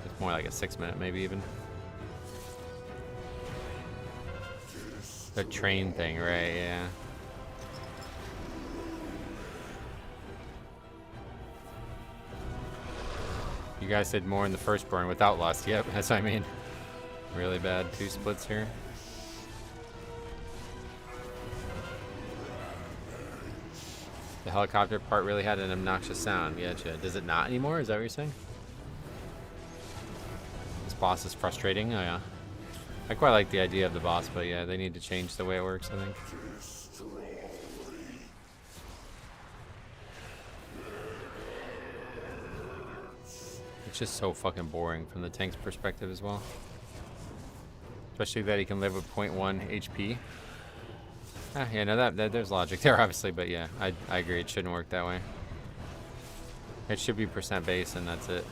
Speaker 1: It's more like a 6-minute maybe even. The train thing, right? Yeah. You guys did more in the first burn without lust. Yep, that's what I mean. Really bad 2 splits here. The helicopter part really had an obnoxious sound. Gotcha. Does it not anymore? Is that what you're saying? This boss is frustrating. Oh yeah. I quite like the idea of the boss, but yeah, they need to change the way it works, I think. It's just so fucking boring from the tank's perspective as well. Especially that he can live with 0.1 HP. Yeah, no, that there's logic there, obviously, but yeah, I agree, it shouldn't work that way. It should be percent base, and that's it.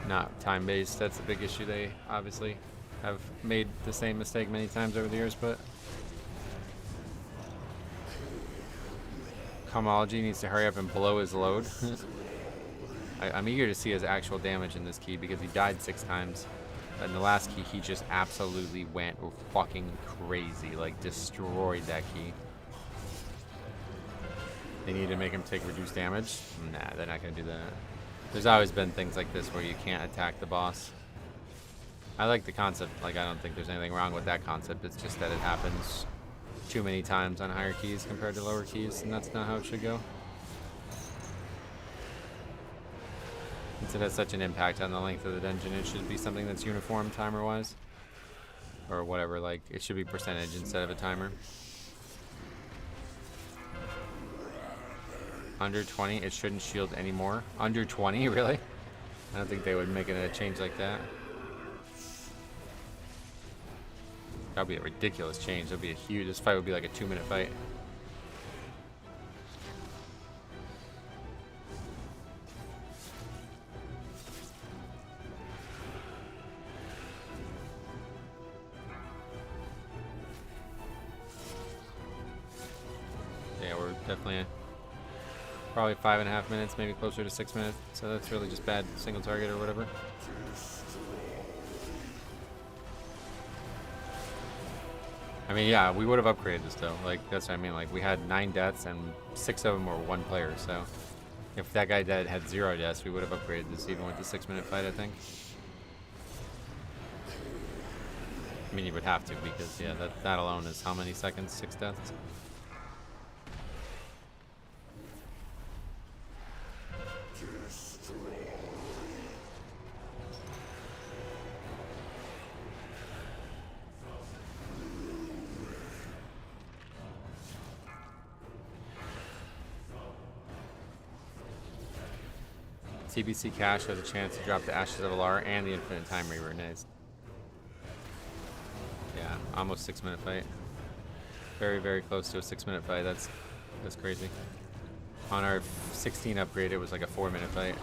Speaker 1: Not time based. That's a big issue. They obviously have made the same mistake many times over the years, but Comology needs to hurry up and blow his load. I'm eager to see his actual damage in this key because he died 6 times. In the last key, he just absolutely went fucking crazy, like destroyed that key. They need to make him take reduced damage. Nah, they're not gonna do that. There's always been things like this where you can't attack the boss. I like the concept. Like, I don't think there's anything wrong with that concept. It's just that it happens too many times on higher keys compared to lower keys, and that's not how it should go. Since it has such an impact on the length of the dungeon, it should be something that's uniform timer-wise. Or whatever, like, it should be percentage instead of a timer. Under 20, it shouldn't shield anymore. Under 20, really? I don't think they would make it a change like that. That would be a ridiculous change. That would be a huge... This fight would be like a 2-minute fight. Yeah, we're definitely probably 5.5 minutes, maybe closer to 6 minutes. So that's really just bad single target or whatever. I mean, yeah, we would have upgraded this though. Like, that's what I mean. Like, we had 9 deaths and 6 of them were 1 player. So if that guy dead had 0 deaths, we would have upgraded this even with the 6-minute fight, I think. I mean, you would have to because, yeah, that alone is how many seconds? 6 deaths? TBC Cash has a chance to drop the Ashes of Alar and the Infinite Time Reaver. Nice. Yeah, almost 6-minute fight. Very, very close to a 6-minute fight. That's crazy. On our 16 upgrade, it was like a 4-minute fight.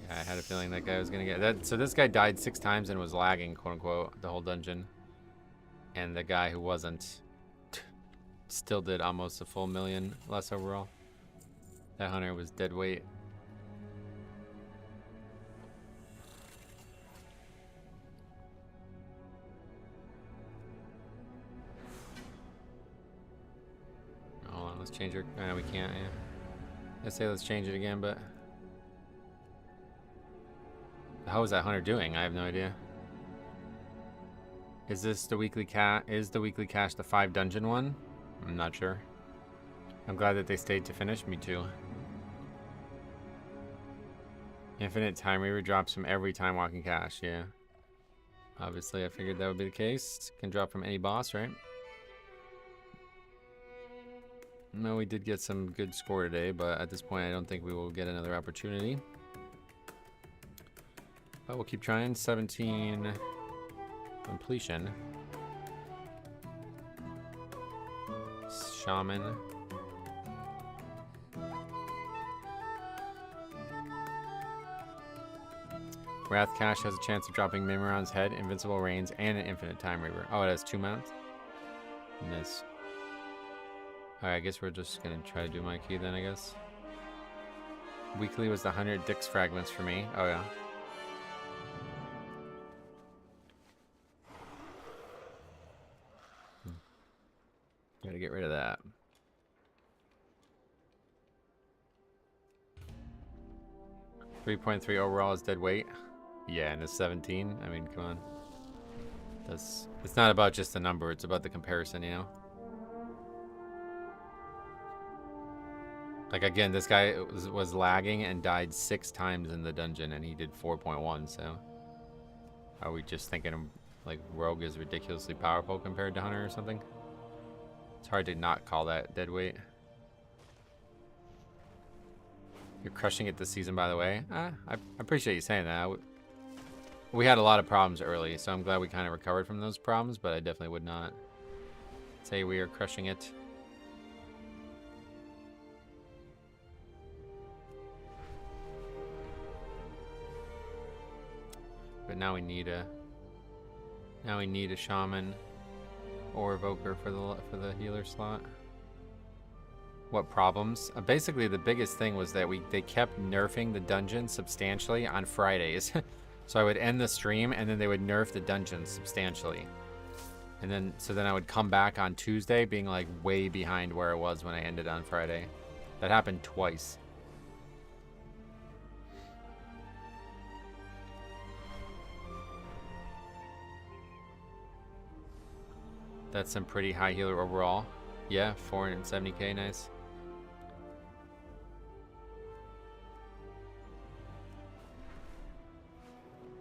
Speaker 1: Yeah, I had a feeling that guy was gonna get that. So this guy died 6 times and was lagging, quote unquote, the whole dungeon. And the guy who wasn't still did almost a full million less overall. That hunter was dead weight. Hold on, let's change her. No, we can't, yeah. Let's say let's change it again, but how was that hunter doing? I have no idea. Is this the weekly is the weekly cache the 5 dungeon one? I'm not sure. I'm glad that they stayed to finish. Me too. Infinite time reaver drops from every time walking cache. Yeah. Obviously, I figured that would be the case. Can drop from any boss, right? No, we did get some good score today, but at this point, I don't think we will get another opportunity. But we'll keep trying. 17 completion. Shaman. Wrath Cache has a chance of dropping Mimiron's head, Invincible Reigns, and an Infinite Time Reaver. Oh, it has 2 mounts? Nice. Alright, I guess we're just gonna try to do my key then, I guess. Weekly was the 100 Dix fragments for me. Oh, yeah. Gotta get rid of that. .3 overall is dead weight. Yeah, and it's 17. I mean, come on. It's not about just the number, it's about the comparison, you know? Like, again, this guy was lagging and died 6 times in the dungeon, and he did 4.1, so... Are we just thinking, like, Rogue is ridiculously powerful compared to Hunter or something? It's hard to not call that dead weight. You're crushing it this season, by the way. I appreciate you saying that. We had a lot of problems early, so I'm glad we kind of recovered from those problems, but I definitely would not say we are crushing it. But now we need a shaman or evoker for the healer slot. What problems? Basically, the biggest thing was that they kept nerfing the dungeon substantially on Fridays. So I would end the stream, and then they would nerf the dungeon substantially. And then, so then I would come back on Tuesday being like way behind where I was when I ended on Friday. That happened twice. That's some pretty high healer overall. Yeah, 470k, nice.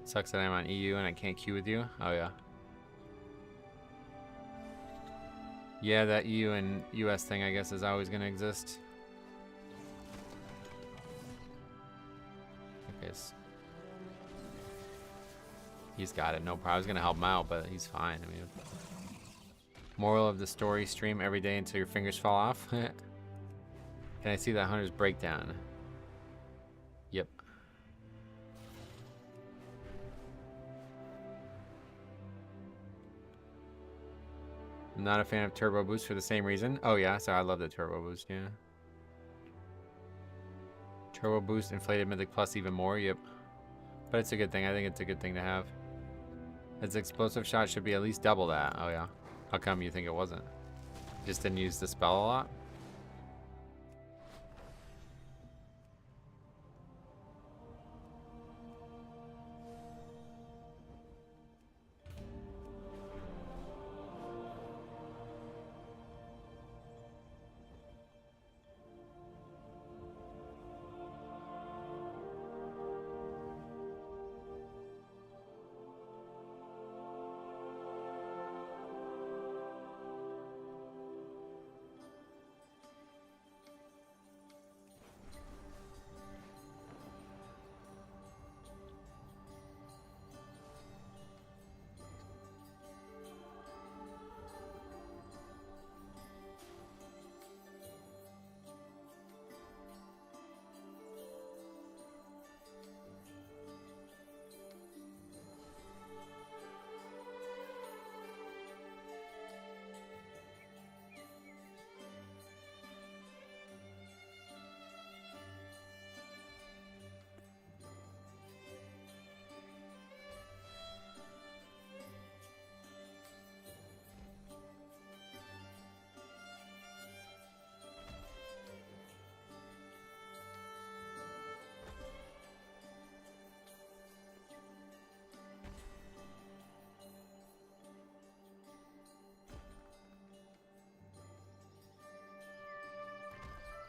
Speaker 1: Sucks that I'm on EU and I can't queue with you. Oh yeah. Yeah, that EU and US thing I guess is always gonna exist. I guess. He's got it, no problem. I was gonna help him out, but he's fine. I mean, moral of the story, stream every day until your fingers fall off. Can I see that Hunter's breakdown? Yep. I'm not a fan of turbo boost for the same reason. Oh yeah, so I love the turbo boost, yeah. Turbo boost inflated Mythic Plus even more, yep. But it's a good thing. I think it's a good thing to have. Its explosive shot should be at least double that. Oh yeah. How come you think it wasn't? Just didn't use the spell a lot?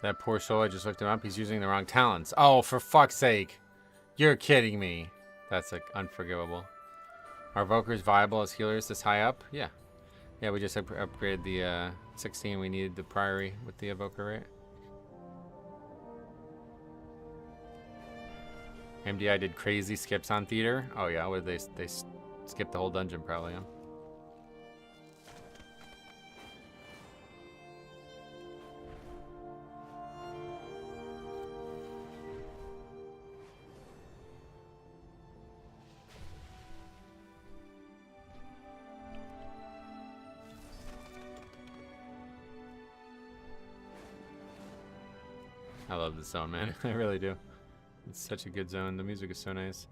Speaker 1: That poor soul, I just looked him up. He's using the wrong talents. Oh, for fuck's sake. You're kidding me. That's like unforgivable. Are Evokers viable as healers this high up? Yeah. Yeah, we just upgraded the 16. We needed the Priory with the Evoker, right? MDI did crazy skips on theater. Oh yeah, what did they skipped the whole dungeon probably, huh? I love this zone, man. I really do. It's such a good zone. The music is so nice.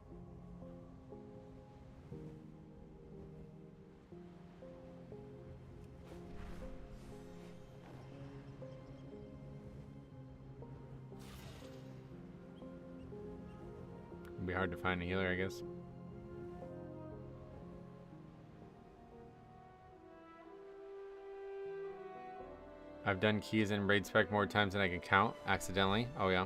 Speaker 1: It'd be hard to find a healer, I guess. I've done keys and raid spec more times than I can count, accidentally. Oh yeah.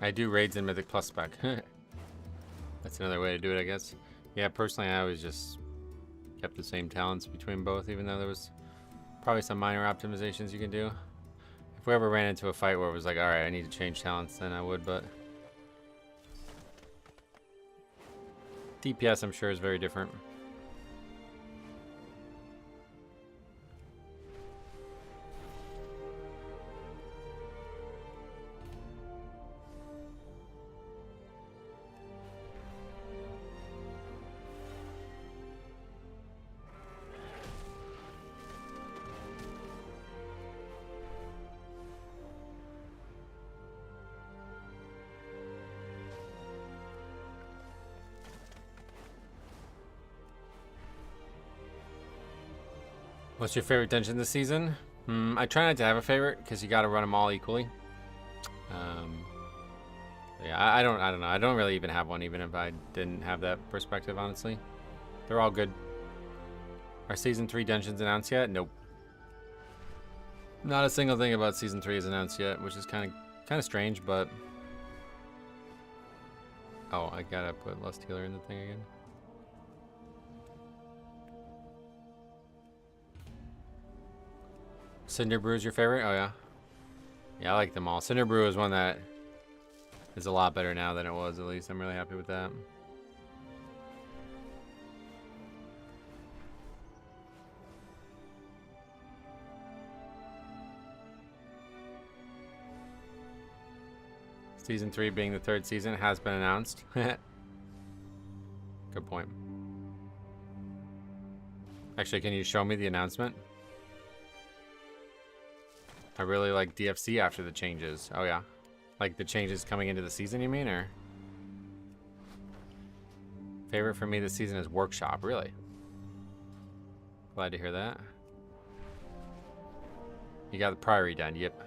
Speaker 1: I do raids in Mythic Plus spec. That's another way to do it, I guess. Yeah, personally, I always just kept the same talents between both, even though there was probably some minor optimizations you can do. If we ever ran into a fight where it was like, alright, I need to change talents, then I would, but... DPS, I'm sure, is very different. What's your favorite dungeon this season? I try not to have a favorite because you got to run them all equally. Yeah, I don't know. I don't really even have one, even if I didn't have that perspective. Honestly, they're all good. Are season 3 dungeons announced yet? Nope. Not a single thing about season 3 is announced yet, which is kind of strange. But oh, I gotta put Lust Healer in the thing again. Cinder Brew is your favorite? Oh yeah. Yeah, I like them all. Cinder Brew is one that is a lot better now than it was, at least. I'm really happy with that. Season 3 being the 3rd season has been announced. Good point. Actually, can you show me the announcement? I really like DFC after the changes. Oh yeah. Like the changes coming into the season, you mean, or? Favorite for me this season is Workshop, really. Glad to hear that. You got the Priory done, yep.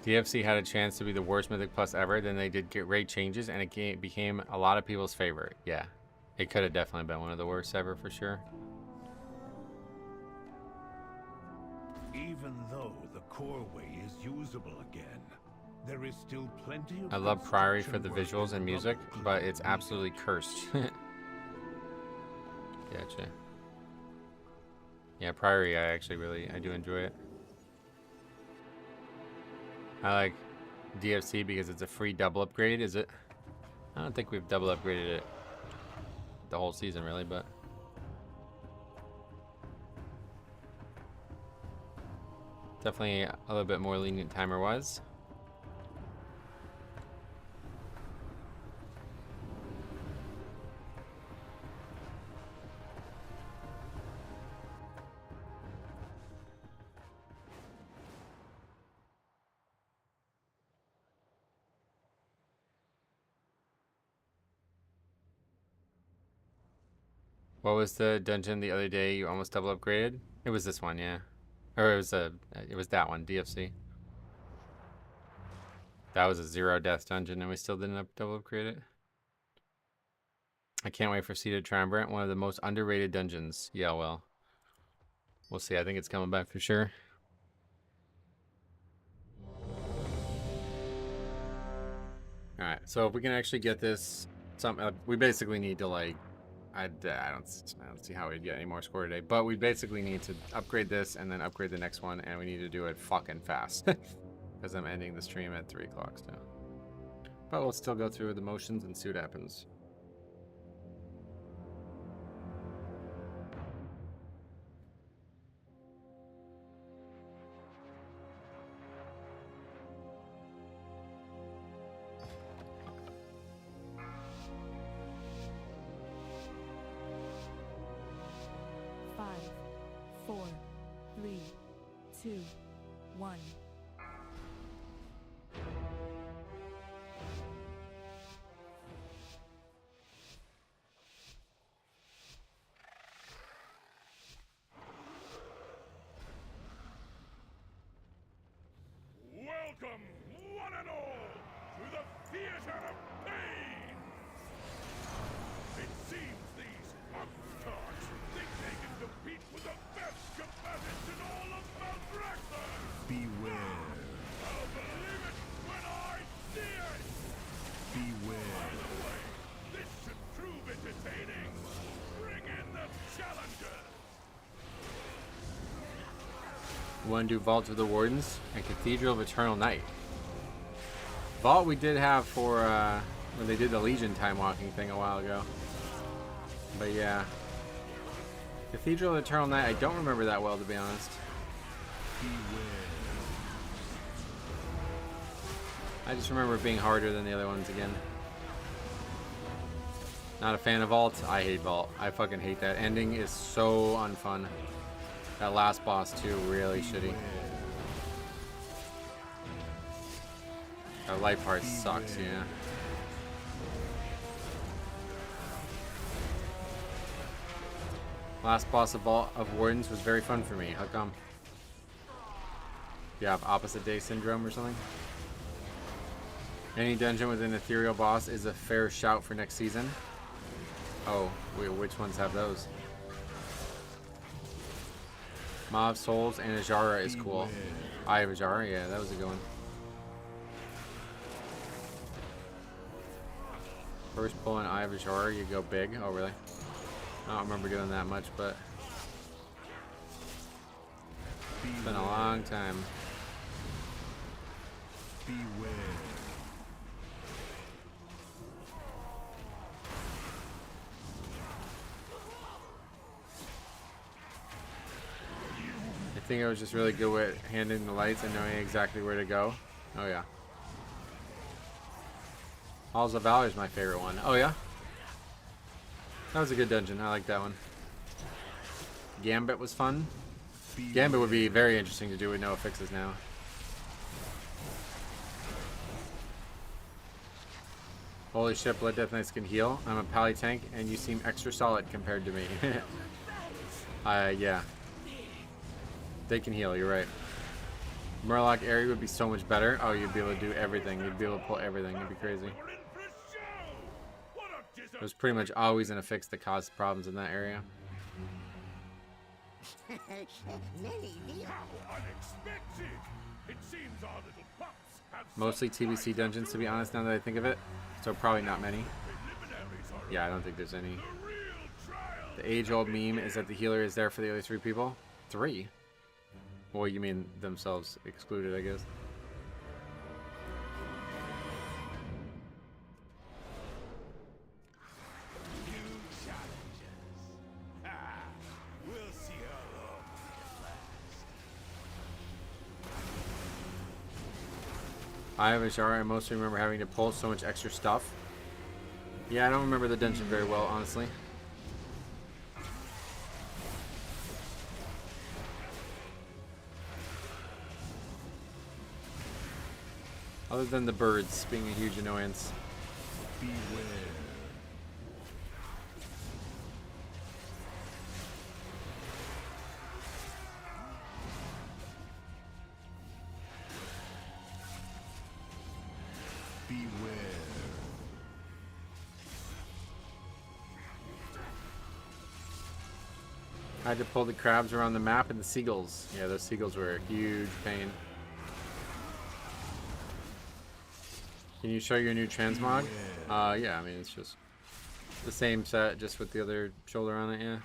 Speaker 1: DFC had a chance to be the worst Mythic Plus ever, then they did get raid changes, and it became a lot of people's favorite. Yeah, it could have definitely been one of the worst ever, for sure.
Speaker 9: Even though the core way is usable again, There is still plenty of
Speaker 1: I love Priory for the
Speaker 9: construction
Speaker 1: visuals and
Speaker 9: work
Speaker 1: music,
Speaker 9: above
Speaker 1: but
Speaker 9: the
Speaker 1: it's absolutely cursed. Gotcha. Yeah, Priory, I do enjoy it. I like DFC because it's a free double upgrade, is it? I don't think we've double upgraded it the whole season, really, but... Definitely a little bit more lenient timer-wise. What was the dungeon the other day you almost double upgraded? It was this one, yeah. Or it was that one, DFC. That was a 0 death dungeon and we still didn't double upgrade it. I can't wait for Seated Triumvirate, one of the most underrated dungeons. Yeah, well. We'll see. I think it's coming back for sure. Alright, so if we can actually get this... we basically need to, like... I don't see how we'd get any more score today. But we basically need to upgrade this and then upgrade the next one. And we need to do it fucking fast. Because I'm ending the stream at 3 o'clock still. But we'll still go through the motions and see what happens.
Speaker 3: Five, 4, 3, 2, 1.
Speaker 9: Welcome, one and all, to the theater of pain! It seems these upstarts think they can compete with the best combatants in all of Maldraxxus! Beware. I'll believe it when I see it! Beware. By the way, this should prove entertaining. Bring in the challengers!
Speaker 1: Want to do Vault of the Wardens and Cathedral of Eternal Night. Vault we did have for when they did the Legion time walking thing a while ago. But yeah. Cathedral of Eternal Night, I don't remember that well, to be honest. I just remember it being harder than the other ones again. Not a fan of Vault. I hate Vault. I fucking hate that. Ending is so unfun. That last boss too, really shitty. That light part sucks, yeah. Last boss of Vault of Wardens was very fun for me. How come? You have opposite day syndrome or something? Any dungeon with an ethereal boss is a fair shout for next season. Oh, wait, which ones have those? Maw of Souls and Ajara is cool. Eye of Ajara, yeah, that was a good one. First pull in Eye of Ajara, you go big. Oh, really? I don't remember doing that much, but it's been a long time.
Speaker 9: Beware.
Speaker 1: I think I was just really good with handling the lights and knowing exactly where to go. Oh yeah. Halls of Valor is my favorite one. Oh yeah? That was a good dungeon. I like that one. Gambit was fun. Gambit would be very interesting to do with no fixes now. Holy shit, Blood Death Knights can heal. I'm a pally tank and you seem extra solid compared to me. Yeah. They can heal, you're right. Murloc area would be so much better. Oh, you'd be able to do everything. You'd be able to pull everything. It'd be crazy. It was pretty much always an affix that caused problems in that area.
Speaker 9: How unexpected! It seems our little pups
Speaker 1: Mostly TBC dungeons, to be honest, now that I think of it. So probably not many. Yeah, I don't think there's any. The age-old meme is that the healer is there for the other 3 people. 3? Well, you mean themselves excluded, I guess.
Speaker 9: We'll see how long we can last.
Speaker 1: I have a Shara. I mostly remember having to pull so much extra stuff. Yeah, I don't remember the dungeon very well, honestly. Other than the birds being a huge annoyance.
Speaker 9: Beware. Beware.
Speaker 1: I had to pull the crabs around the map and the seagulls. Yeah, those seagulls were a huge pain. Can you show your new transmog? Yeah, I mean, it's just the same set, just with the other shoulder on it, yeah.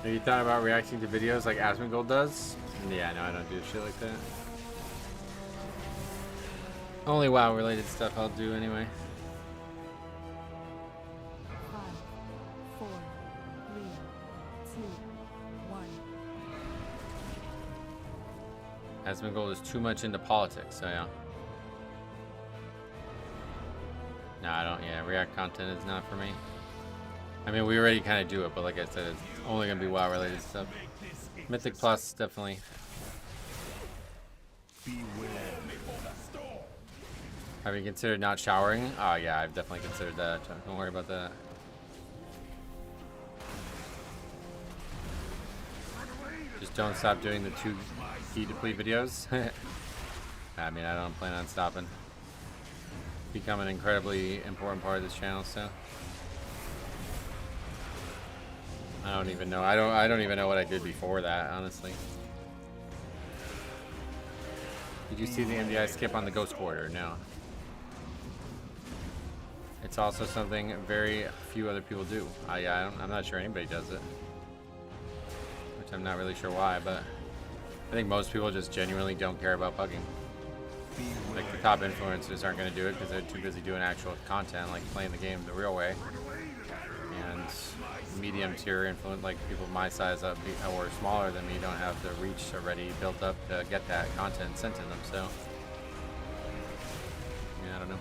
Speaker 1: Have you thought about reacting to videos like Asmongold does? Yeah, no, I don't do shit like that. Only WoW related stuff I'll do anyway.
Speaker 8: 5, 4, 3, 2, 1.
Speaker 1: Asmongold is too much into politics, so yeah. No, I don't, yeah, React content is not for me. I mean, we already kind of do it, but like I said, it's only going to be WoW related stuff. Mythic Plus, definitely. Have you considered not showering? Oh yeah, I've definitely considered that. Don't worry about that. Just don't stop doing the 2 key deplete videos. I mean, I don't plan on stopping. Become an incredibly important part of this channel, so. I don't even know. I don't even know what I did before that, honestly. Did you see the MDI skip on the Ghost Quarter? No. It's also something very few other people do. Yeah, I'm not sure anybody does it. Which I'm not really sure why, but I think most people just genuinely don't care about pugging. Like the top influencers aren't going to do it because they're too busy doing actual content, like playing the game the real way. And medium tier influence, like people my size up or smaller than me, don't have the reach already built up to get that content sent to them. So yeah, I don't know.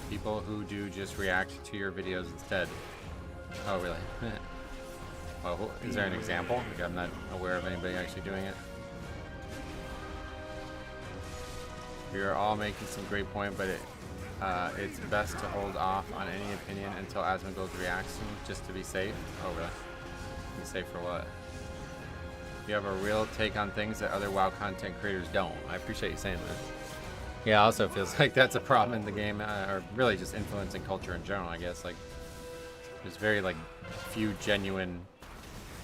Speaker 1: People who do just react to your videos instead. Oh really? Well, is there an example? Like, I'm not aware of anybody actually doing it. We are all making some great point, but it's best to hold off on any opinion until Asmongold reacts just to be safe. Oh really? Be safe for what? You have a real take on things that other WoW content creators don't. I appreciate you saying that. Yeah, it also feels like that's a problem in the game, or really just influencing culture in general, I guess. Like, there's very, like, few genuine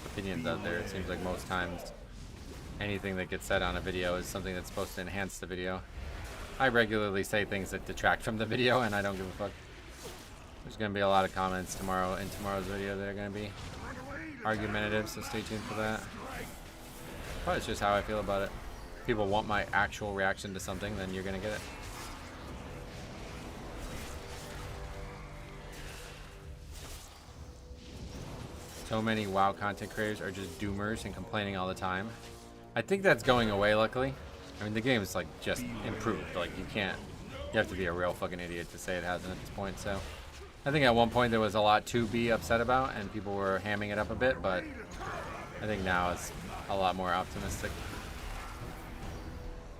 Speaker 1: opinions out there. It seems like most times anything that gets said on a video is something that's supposed to enhance the video. I regularly say things that detract from the video, and I don't give a fuck. There's going to be a lot of comments tomorrow in tomorrow's video that are going to be argumentative, so stay tuned for that. But it's just how I feel about it. If people want my actual reaction to something, then you're going to get it. So many WoW content creators are just doomers and complaining all the time. I think that's going away, luckily. I mean, the game is like just improved. Like, you have to be a real fucking idiot to say it hasn't at this point. So I think at one point there was a lot to be upset about and people were hamming it up a bit, but I think now it's a lot more optimistic.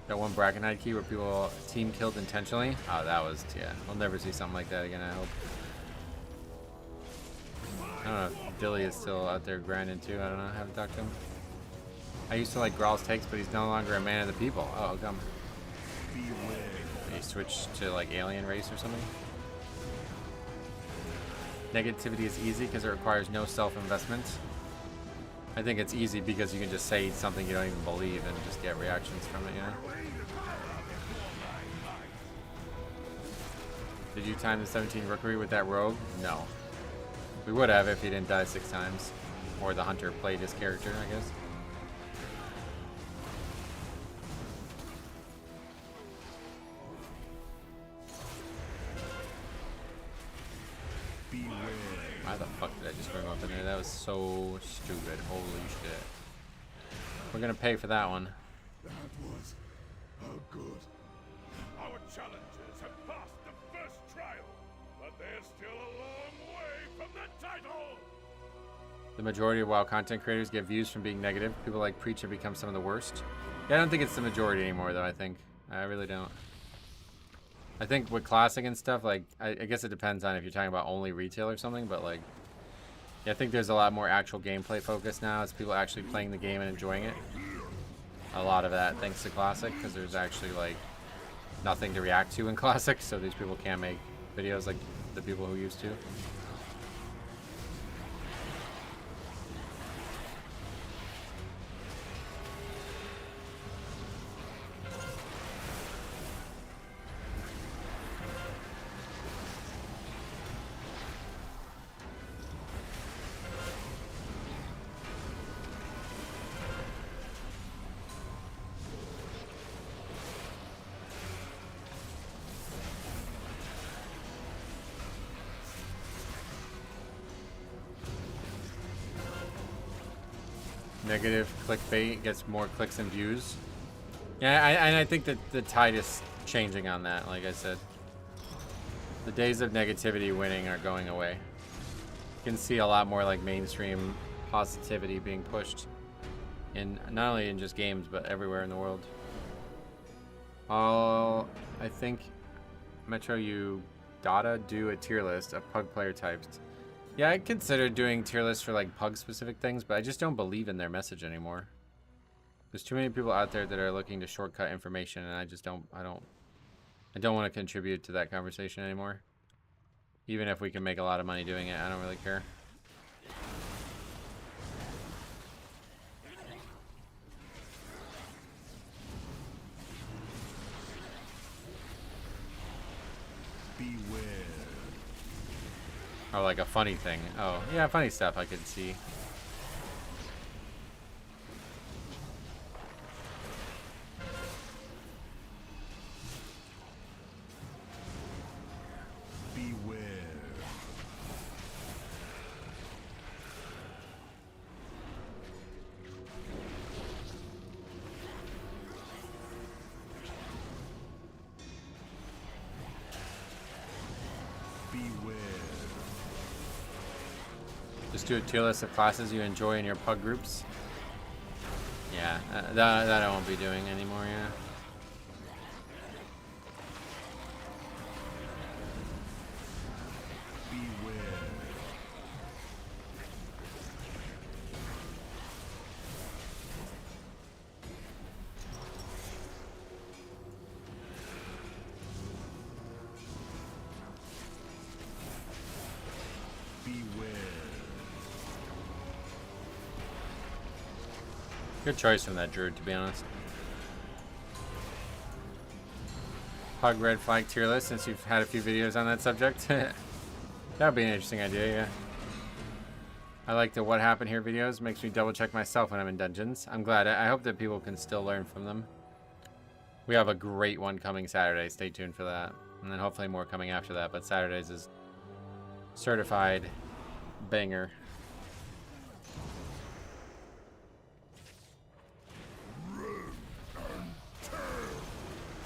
Speaker 1: That one Bracken key where people team killed intentionally. Oh, that was, yeah. I'll never see something like that again, I hope. I don't know if Dilly is still out there grinding too. I don't know. I haven't talked to him. I used to like Graal's takes, but he's no longer a man of the people. Oh, come. He switched to like alien race or something. Negativity is easy because it requires no self-investment. I think it's easy because you can just say something you don't even believe and just get reactions from it, you know? Did you time the 17 rookery with that rogue? No. We would have if he didn't die 6 times. Or the hunter played his character, I guess. Why the fuck did I just bring him up in there? That was so stupid. Holy shit. We're gonna pay for that one.
Speaker 9: That was good. Our challengers have passed the first trial, but they're still a long way from the title.
Speaker 1: The majority of WoW content creators get views from being negative. People like Preach have become some of the worst. Yeah, I don't think it's the majority anymore, though, I really don't. I think with Classic and stuff, like, I guess it depends on if you're talking about only retail or something, but, like, yeah, I think there's a lot more actual gameplay focus now. It's people actually playing the game and enjoying it. A lot of that thanks to Classic, because there's actually, like, nothing to react to in Classic, so these people can't make videos like the people who used to. Negative clickbait gets more clicks and views. Yeah, I think that the tide is changing on that, like I said. The days of negativity winning are going away. You can see a lot more like mainstream positivity being pushed in not only in just games but everywhere in the world. I think Metro U Data do a tier list of Pug player types. Yeah, I considered doing tier lists for like Pug specific things, but I just don't believe in their message anymore. There's too many people out there that are looking to shortcut information, and I don't want to contribute to that conversation anymore. Even if we can make a lot of money doing it, I don't really care.
Speaker 9: Beware.
Speaker 1: Or like a funny thing. Oh, yeah, funny stuff I could see.
Speaker 9: Beware.
Speaker 1: Just do a tier list of classes you enjoy in your Pug groups. Yeah, that I won't be doing anymore, yeah. Good choice from that druid, to be honest. Pug red flag tier list, since you've had a few videos on that subject. That would be an interesting idea, yeah. I like the what happened here videos. Makes me double check myself when I'm in dungeons. I'm glad. I hope that people can still learn from them. We have a great one coming Saturday. Stay tuned for that. And then hopefully more coming after that. But Saturdays is certified banger.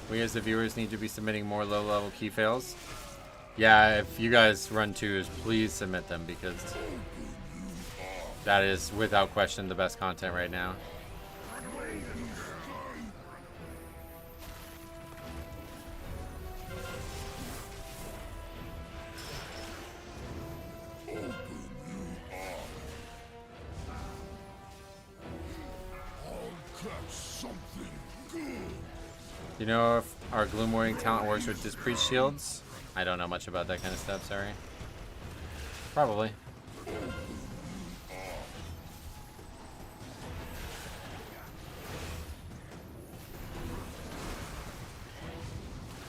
Speaker 1: We as the viewers need to be submitting more low-level key fails. Yeah, if you guys run twos, please submit them, because that is without question the best content right now. You know if our Gloom Warning talent works with Dispriest shields? I don't know much about that kind of stuff, sorry. Probably.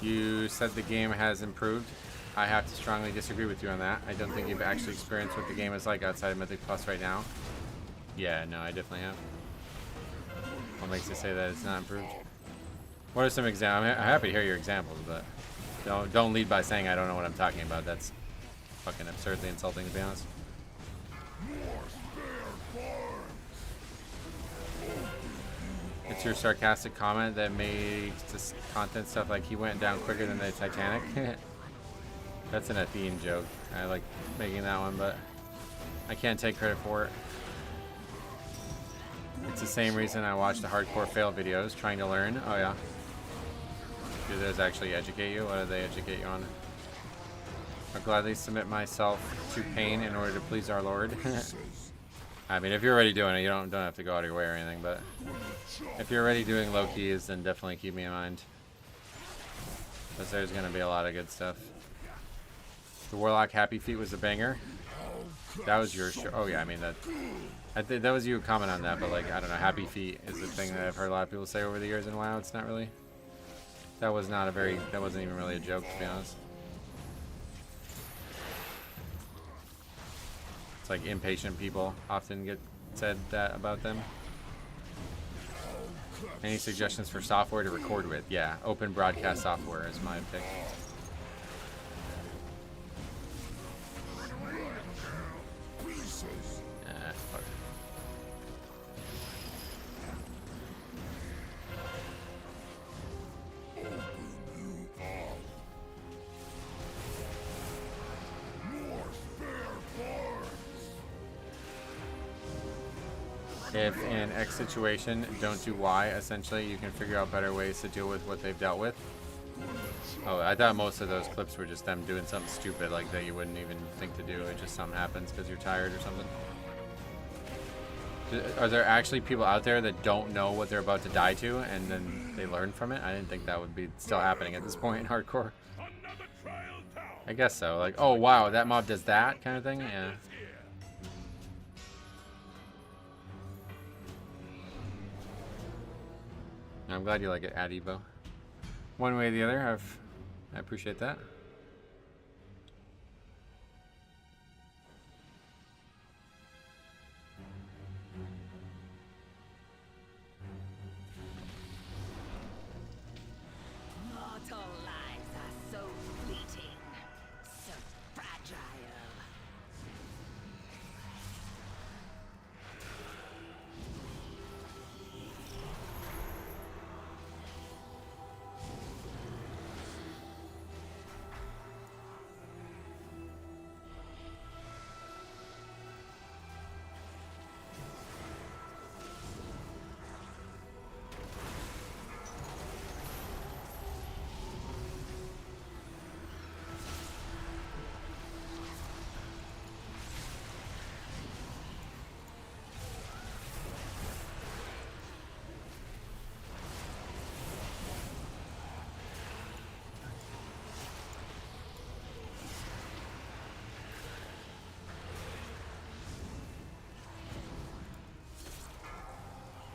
Speaker 1: You said the game has improved. I have to strongly disagree with you on that. I don't think you've actually experienced what the game is like outside of Mythic Plus right now. Yeah, no, I definitely have. What makes you say that it's not improved? What are some examples? I'm happy to hear your examples, but don't lead by saying I don't know what I'm talking about. That's fucking absurdly insulting, to be honest. It's your sarcastic comment that makes this content stuff like he went down quicker than the Titanic. That's an Athene joke. I like making that one, but I can't take credit for it. It's the same reason I watch the hardcore fail videos, trying to learn. Oh yeah. Do those actually educate you? What do they educate you on? I'll gladly submit myself to pain in order to please our Lord. I mean, if you're already doing it, you don't have to go out of your way or anything, but if you're already doing low keys, then definitely keep me in mind, because there's going to be a lot of good stuff. The Warlock Happy Feet was a banger. That was your show. Oh yeah, I mean that was you comment on that, but like I don't know, Happy Feet is the thing that I've heard a lot of people say over the years, and WoW it's not really. That wasn't even really a joke, to be honest. It's like impatient people often get said that about them. Any suggestions for software to record with? Yeah, open broadcast software is my pick. Fuck. If in X situation, don't do Y, essentially, you can figure out better ways to deal with what they've dealt with. Oh, I thought most of those clips were just them doing something stupid like that you wouldn't even think to do. It just something happens because you're tired or something. Are there actually people out there that don't know what they're about to die to and then they learn from it? I didn't think that would be still happening at this point in hardcore. I guess so. Like, oh wow, that mob does that kind of thing? Yeah. I'm glad you like it, Adibo. One way or the other, I appreciate that.
Speaker 4: Mortal lives are so fleeting, so fragile.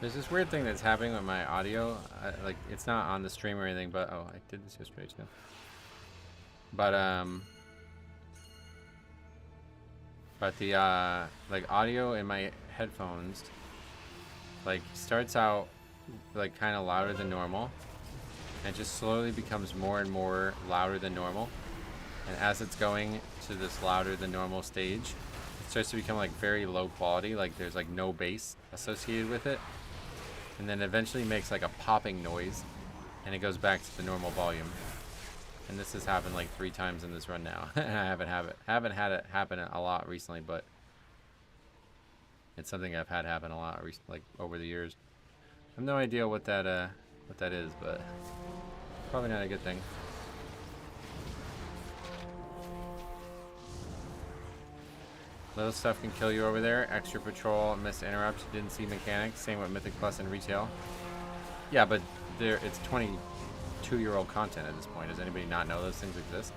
Speaker 1: There's this weird thing that's happening with my audio. Like, it's not on the stream or anything, but oh, I did this yesterday too. But the like audio in my headphones like starts out like kind of louder than normal, and just slowly becomes more and more louder than normal. And as it's going to this louder than normal stage, it starts to become like very low quality, like there's like no bass associated with it. And then eventually makes like a popping noise, and it goes back to the normal volume. And this has happened like 3 times in this run now. And I haven't had it happen a lot recently, but it's something I've had happen a lot like over the years. I have no idea what that is, but probably not a good thing. Little stuff can kill you over there. Extra patrol, missed interrupt, didn't see mechanics. Same with Mythic Plus and retail. Yeah, but it's 22-year-old content at this point. Does anybody not know those things exist?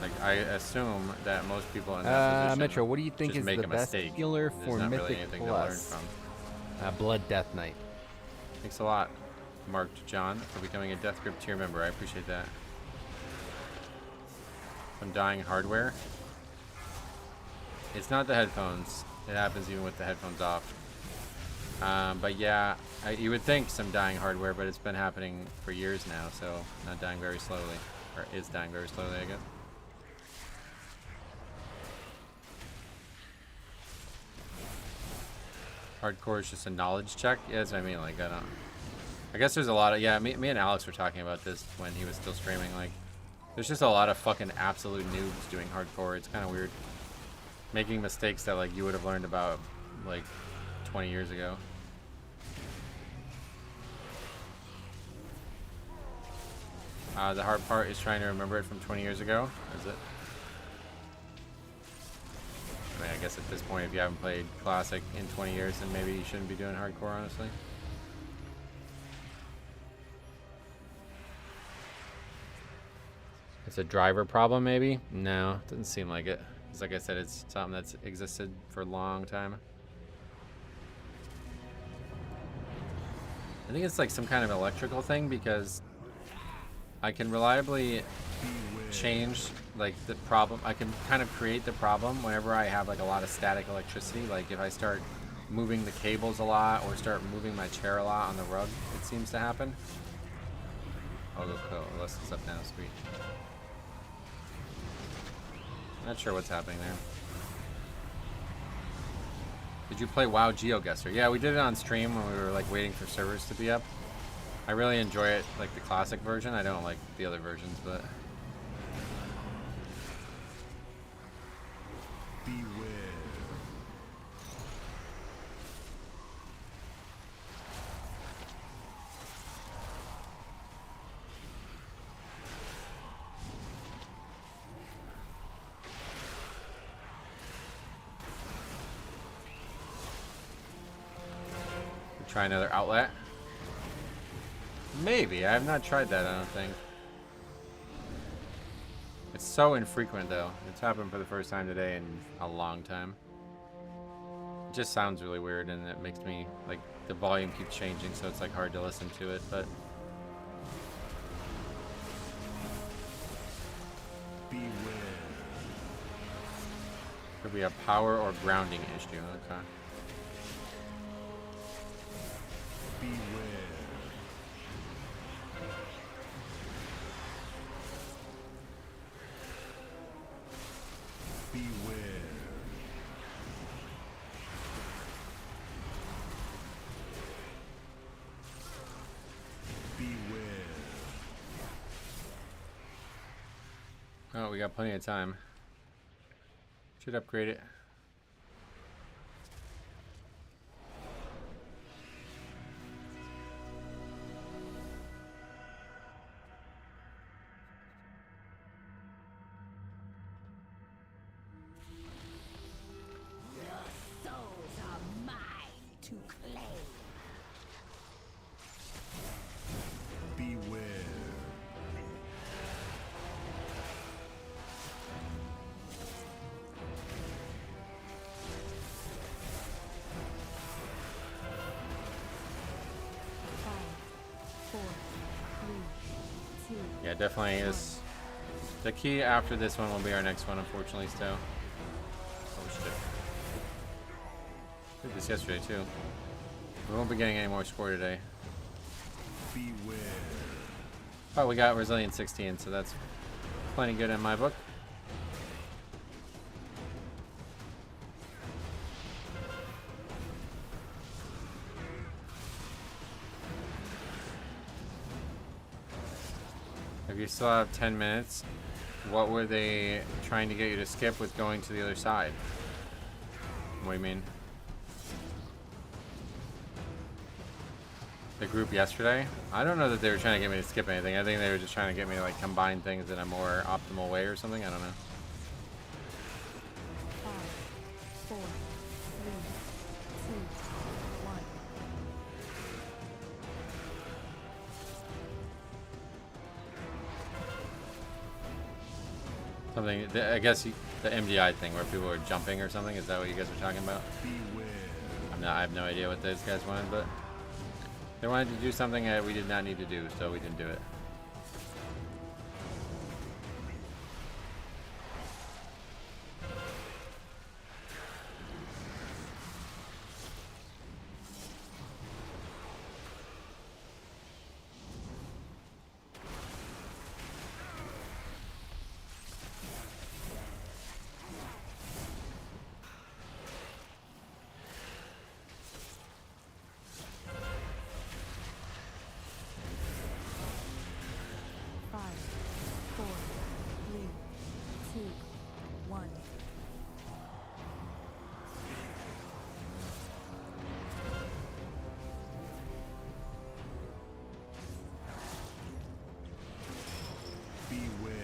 Speaker 1: Like, I assume that most people in that position
Speaker 5: Metro, what do you think
Speaker 1: just
Speaker 5: is
Speaker 1: make
Speaker 5: the
Speaker 1: a
Speaker 5: best
Speaker 1: mistake.
Speaker 5: healer
Speaker 1: There's
Speaker 5: for
Speaker 1: not really
Speaker 5: Mythic
Speaker 1: anything to learn
Speaker 5: Plus?
Speaker 1: from.
Speaker 5: Blood Death Knight.
Speaker 1: Thanks a lot, Marked John, for becoming a Death Grip tier member. I appreciate that. From dying hardware. It's not the headphones. It happens even with the headphones off. But yeah, you would think some dying hardware, but it's been happening for years now, so not dying very slowly. Or is dying very slowly, I guess. Hardcore is just a knowledge check? Yeah, that's what I mean. Like, I guess there's a lot of... Yeah, me and Alex were talking about this when he was still streaming. Like, there's just a lot of fucking absolute noobs doing hardcore. It's kind of weird. Making mistakes that, like, you would have learned about, like, 20 years ago. The hard part is trying to remember it from 20 years ago. Is it? I mean, I guess at this point, if you haven't played Classic in 20 years, then maybe you shouldn't be doing hardcore, honestly. It's a driver problem, maybe? No, doesn't seem like it. Because like I said, it's something that's existed for a long time. I think it's like some kind of electrical thing, because I can reliably change like the problem. I can kind of create the problem whenever I have like a lot of static electricity. Like if I start moving the cables a lot or start moving my chair a lot on the rug, it seems to happen. I'll go kill. Let's step down, sweet. Not sure what's happening there. Did you play WoW GeoGuessr? Yeah, we did it on stream when we were like waiting for servers to be up. I really enjoy it, like the classic version. I don't like the other versions, but...
Speaker 9: Beware.
Speaker 1: Try another outlet. Maybe. I have not tried that, I don't think. It's so infrequent, though. It's happened for the first time today in a long time. It just sounds really weird, and it makes me, like, the volume keeps changing, so it's, like, hard to listen to it, but...
Speaker 9: Beware.
Speaker 1: Could be a power or grounding issue, okay.
Speaker 9: Beware. Beware. Beware.
Speaker 1: Oh, we got plenty of time. Should upgrade it.
Speaker 9: Beware.
Speaker 1: definitely is. The key after this one will be our next one, unfortunately, still. Oh, shit. Did this yesterday, too. We won't be getting any more score today.
Speaker 9: Beware.
Speaker 1: But we got Resilient 16, so that's plenty good in my book. If you still have 10 minutes, what were they trying to get you to skip with going to the other side? What do you mean? The group yesterday? I don't know that they were trying to get me to skip anything. I think they were just trying to get me to like combine things in a more optimal way or something. I don't know.
Speaker 8: 5, 4, 3, 2, 1.
Speaker 1: Something, I guess the MDI thing where people were jumping or something. Is that what you guys were talking about? I have no idea what those guys wanted, but they wanted to do something that we did not need to do, so we didn't do it.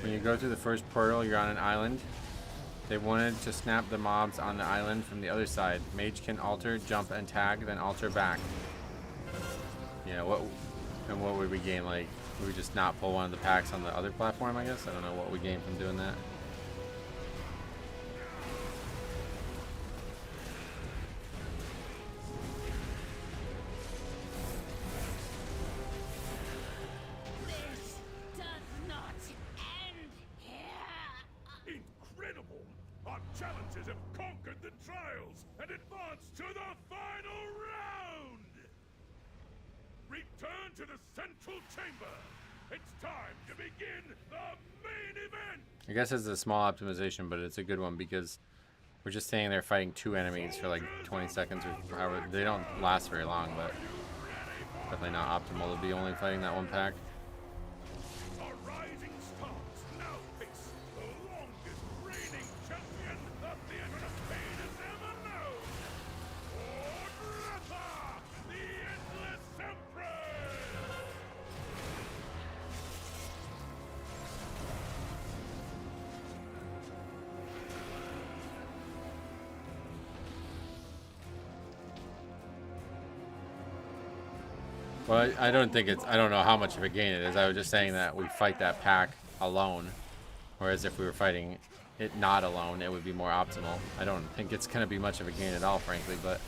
Speaker 1: When you go through the first portal, you're on an island. They wanted to snap the mobs on the island from the other side. Mage can alter, jump, and tag, then alter back. Yeah, what would we gain? Like, would we just not pull one of the packs on the other platform, I guess? I don't know what we gain from doing that.
Speaker 9: Challenges have conquered the trials and advanced to the final round! Return to the central chamber! It's time to begin the main event!
Speaker 1: I guess it's a small optimization, but it's a good one because we're just standing there fighting two enemies for like 20 seconds or however. They don't last very long, but definitely not optimal to be only fighting that one pack.
Speaker 9: A rising stars now face the longest reigning champion that the Pain has ever known! Ordrata, the Endless Empress!
Speaker 1: Well, I don't think it's, I don't know how much of a gain it is. I was just saying that we fight that pack alone, whereas if we were fighting it not alone, it would be more optimal. I don't think it's going to be much of a gain at all, frankly, but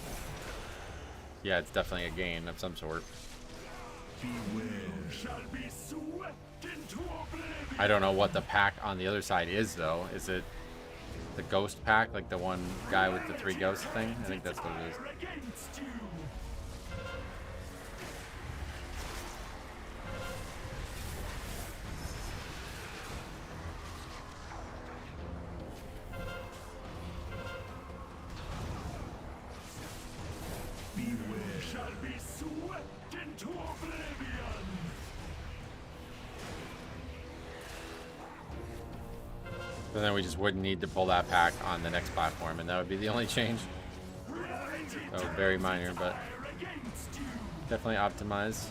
Speaker 1: yeah, it's definitely a gain of some sort. I don't know what the pack on the other side is, though. Is it the ghost pack, like the one guy with the 3 ghosts thing? I think that's what it is. So then we just wouldn't need to pull that pack on the next platform, and that would be the only change. So very minor, but definitely optimized.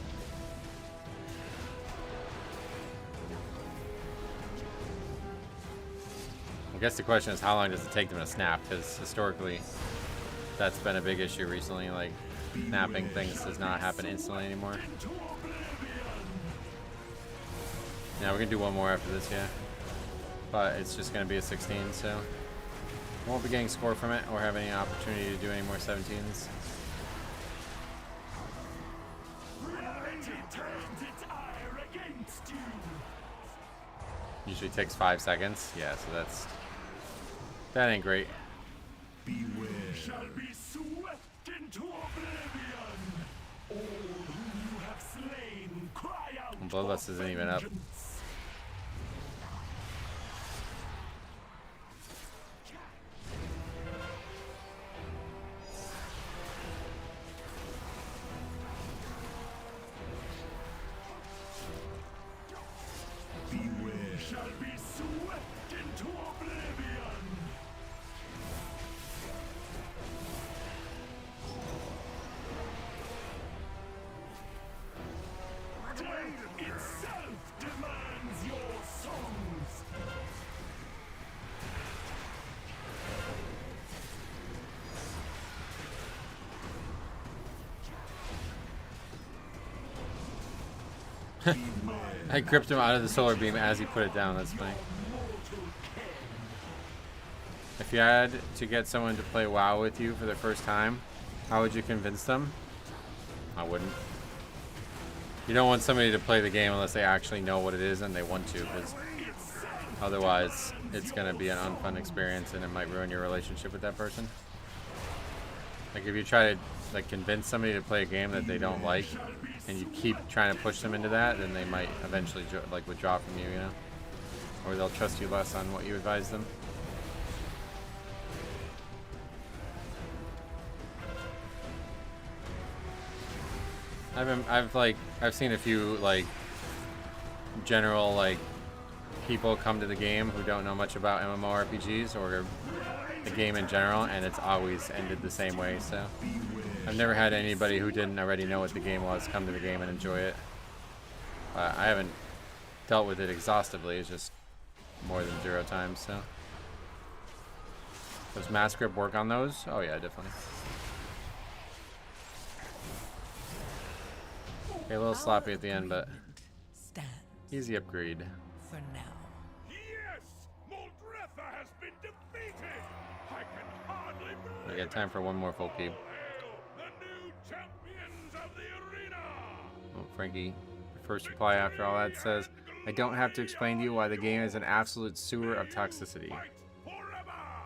Speaker 1: I guess the question is, how long does it take them to snap? Because historically, that's been a big issue recently. Like, snapping things does not happen instantly anymore. Yeah, we're gonna do one more after this, yeah. But it's just gonna be a 16, so won't be getting score from it or have any opportunity to do any more 17s. Usually takes 5 seconds. Yeah, so that ain't great.
Speaker 9: Beware. Shall be swept into oblivion. All whom you have slain, cry out.
Speaker 1: Bloodlust isn't even up.
Speaker 9: Beware. Shall be swept into oblivion. Death itself demands your songs.
Speaker 1: I gripped him out of the solar beam as he put it down. That's funny. If you had to get someone to play WoW with you for the first time, how would you convince them? I wouldn't. You don't want somebody to play the game unless they actually know what it is and they want to, because otherwise it's going to be an unfun experience and it might ruin your relationship with that person. Like if you try to like convince somebody to play a game that they don't like and you keep trying to push them into that, then they might eventually like withdraw from you, you know? Or they'll trust you less on what you advise them. I've seen a few like general like people come to the game who don't know much about MMORPGs or the game in general, and it's always ended the same way. So I've never had anybody who didn't already know what the game was come to the game and enjoy it. I haven't dealt with it exhaustively. It's just more than 0 times. So does Mass Grip work on those? Oh yeah, definitely. Okay, a little sloppy at the end, but easy upgrade.
Speaker 6: For now.
Speaker 9: Yes, Moldretha has been defeated. I can hardly believe
Speaker 1: We got time for one more full keep.
Speaker 9: the new champions of the arena.
Speaker 1: Oh, Frankie, first reply after all that says, I don't have to explain to you why the game is an absolute sewer of toxicity.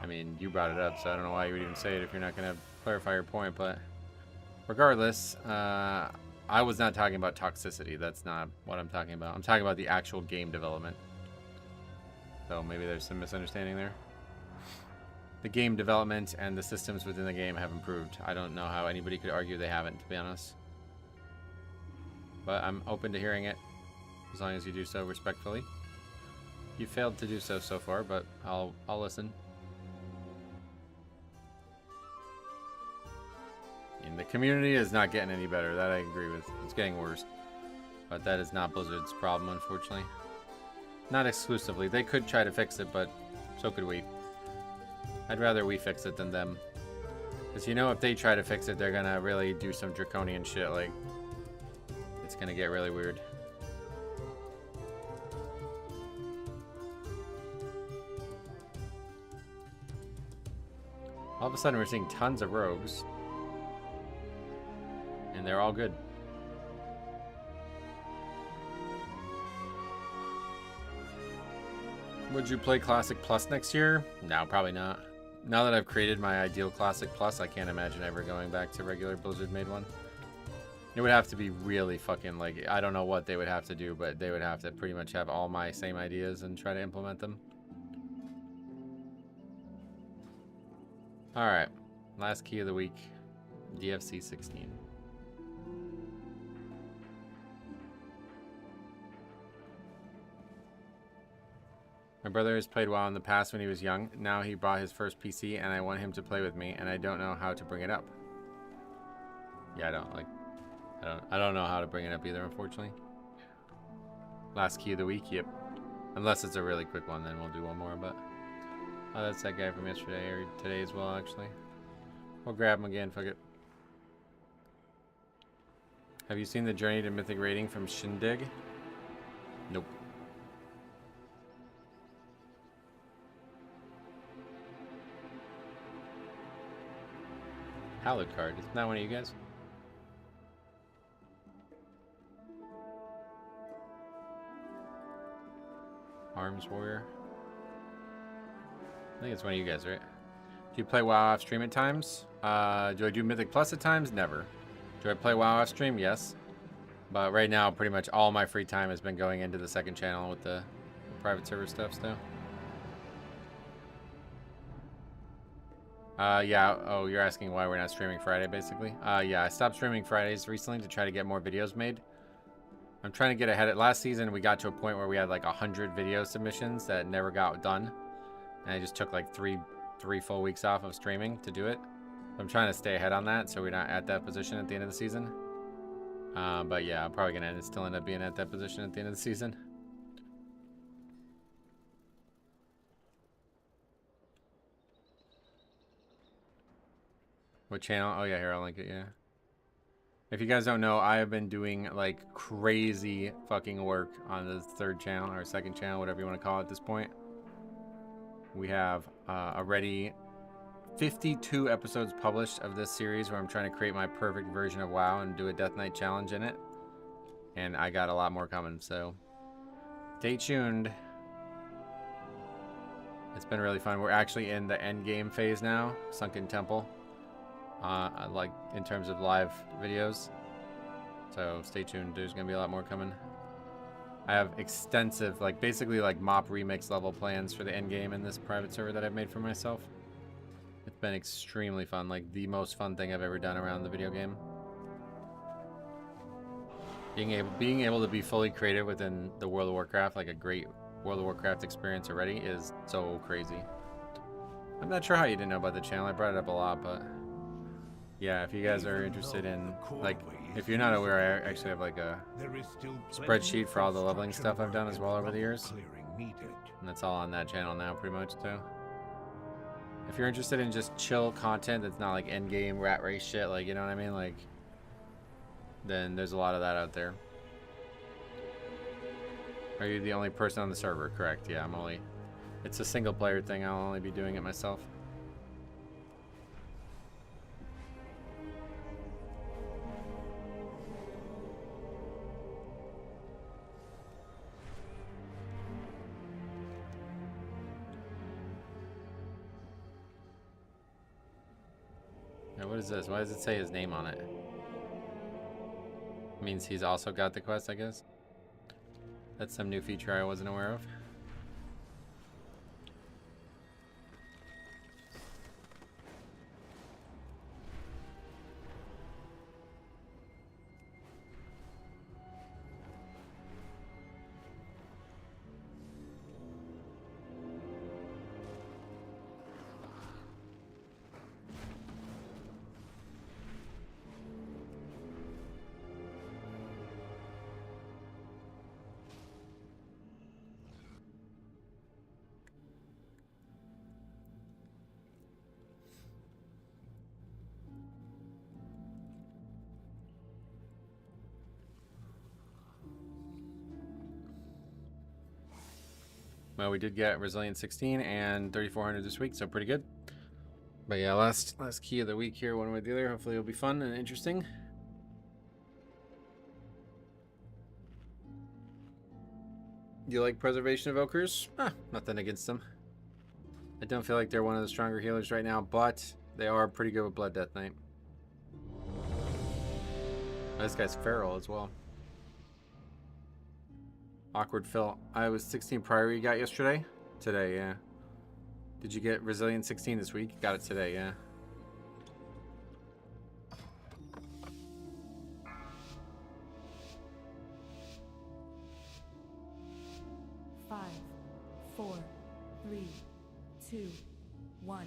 Speaker 1: I mean, you brought it up, so I don't know why you would even say it if you're not going to clarify your point, but regardless, I was not talking about toxicity. That's not what I'm talking about. I'm talking about the actual game development. So maybe there's some misunderstanding there. The game development and the systems within the game have improved. I don't know how anybody could argue they haven't, to be honest. But I'm open to hearing it, as long as you do so respectfully. You failed to do so far, but I'll listen. And the community is not getting any better. That I agree with. It's getting worse. But that is not Blizzard's problem, unfortunately. Not exclusively. They could try to fix it, but so could we. I'd rather we fix it than them. Because you know if they try to fix it, they're going to really do some draconian shit. Like, it's going to get really weird. All of a sudden, we're seeing tons of rogues. And they're all good. Would you play Classic Plus next year? No, probably not. Now that I've created my ideal Classic Plus, I can't imagine ever going back to regular Blizzard made one. It would have to be really fucking like, I don't know what they would have to do, but they would have to pretty much have all my same ideas and try to implement them. Alright, last key of the week, DFC 16. My brother has played WoW in the past when he was young. Now he bought his first PC and I want him to play with me and I don't know how to bring it up. Yeah, I don't know how to bring it up either, unfortunately. Last key of the week, yep. Unless it's a really quick one, then we'll do one more, but oh, that's that guy from yesterday or today as well, actually. We'll grab him again, fuck it. Have you seen the Journey to Mythic rating from Shindig? Nope. Hallowed card, isn't that one of you guys? Arms Warrior. I think it's one of you guys, right? Do you play WoW off stream at times? Do I do Mythic Plus at times? Never. Do I play WoW off stream? Yes. But right now, pretty much all my free time has been going into the second channel with the private server stuff still. Yeah. Oh, you're asking why we're not streaming Friday, basically. Yeah, I stopped streaming Fridays recently to try to get more videos made. I'm trying to get ahead. Last season, we got to a point where we had like 100 video submissions that never got done. And I just took like three full weeks off of streaming to do it. I'm trying to stay ahead on that so we're not at that position at the end of the season. But yeah, I'm probably going to still end up being at that position at the end of the season. What channel? Oh yeah, here, I'll link it, yeah. If you guys don't know, I have been doing like crazy fucking work on the third channel or second channel, whatever you want to call it at this point. We have already 52 episodes published of this series where I'm trying to create my perfect version of WoW and do a Death Knight challenge in it. And I got a lot more coming, so stay tuned. It's been really fun. We're actually in the end game phase now, Sunken Temple. Like in terms of live videos, so stay tuned. There's gonna be a lot more coming. I have extensive, like basically like mop remix level plans for the end game in this private server that I've made for myself. It's been extremely fun, like the most fun thing I've ever done around the video game. Being able to be fully creative within the World of Warcraft, like a great World of Warcraft experience already, is so crazy. I'm not sure how you didn't know about the channel. I brought it up a lot, but yeah, if you guys are interested in, like, if you're not aware, I actually have like a spreadsheet for all the leveling stuff I've done as well over the years. And that's all on that channel now, pretty much, too. If you're interested in just chill content that's not like endgame rat race shit, like, you know what I mean? Like, then there's a lot of that out there. Are you the only person on the server? Correct, yeah, I'm only... It's a single player thing, I'll only be doing it myself. What is this? Why does it say his name on it? Means he's also got the quest, I guess. That's some new feature I wasn't aware of. Well, we did get Resilient 16 and 3400 this week, so pretty good. But yeah, last key of the week here, one way or the other. Hopefully it'll be fun and interesting. Do you like Preservation Evokers? Nothing against them. I don't feel like they're one of the stronger healers right now, but they are pretty good with Blood Death Knight. This guy's feral as well. Awkward Phil. I was 16 Priory you got yesterday? Today, yeah. Did you get Resilient 16 this week? Got it today, yeah.
Speaker 11: Five, 4, 3, 2, 1.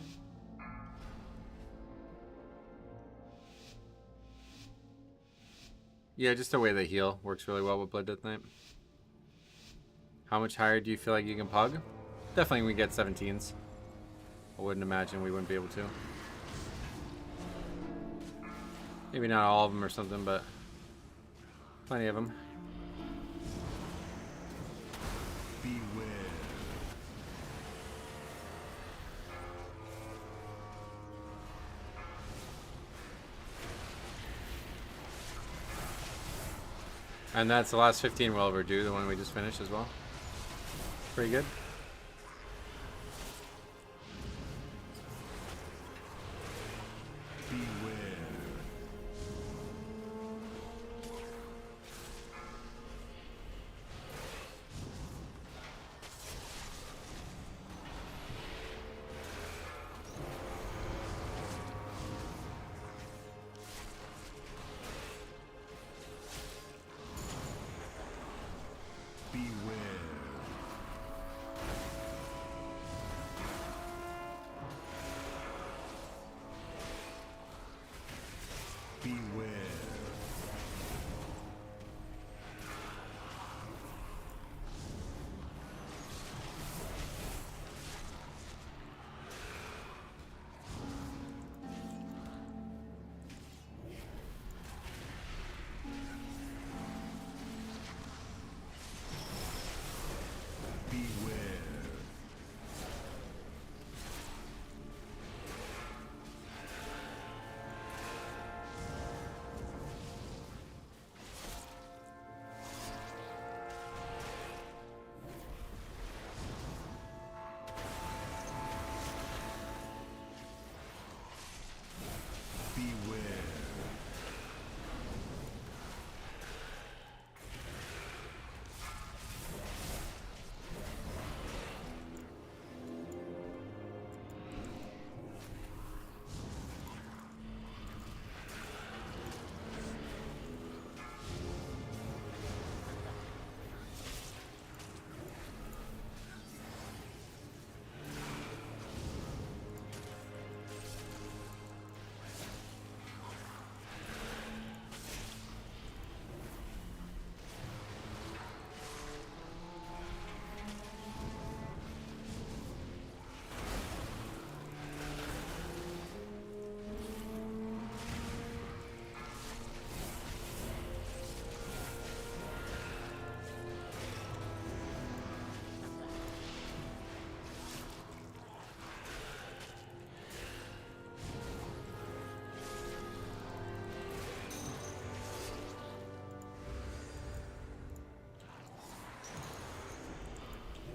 Speaker 1: Yeah, just the way they heal works really well with Blood Death Knight. How much higher do you feel like you can pug? Definitely we get 17s. I wouldn't imagine we wouldn't be able to. Maybe not all of them or something, but plenty of them.
Speaker 9: Beware.
Speaker 1: And that's the last 15 well overdue, the one we just finished as well. Pretty good.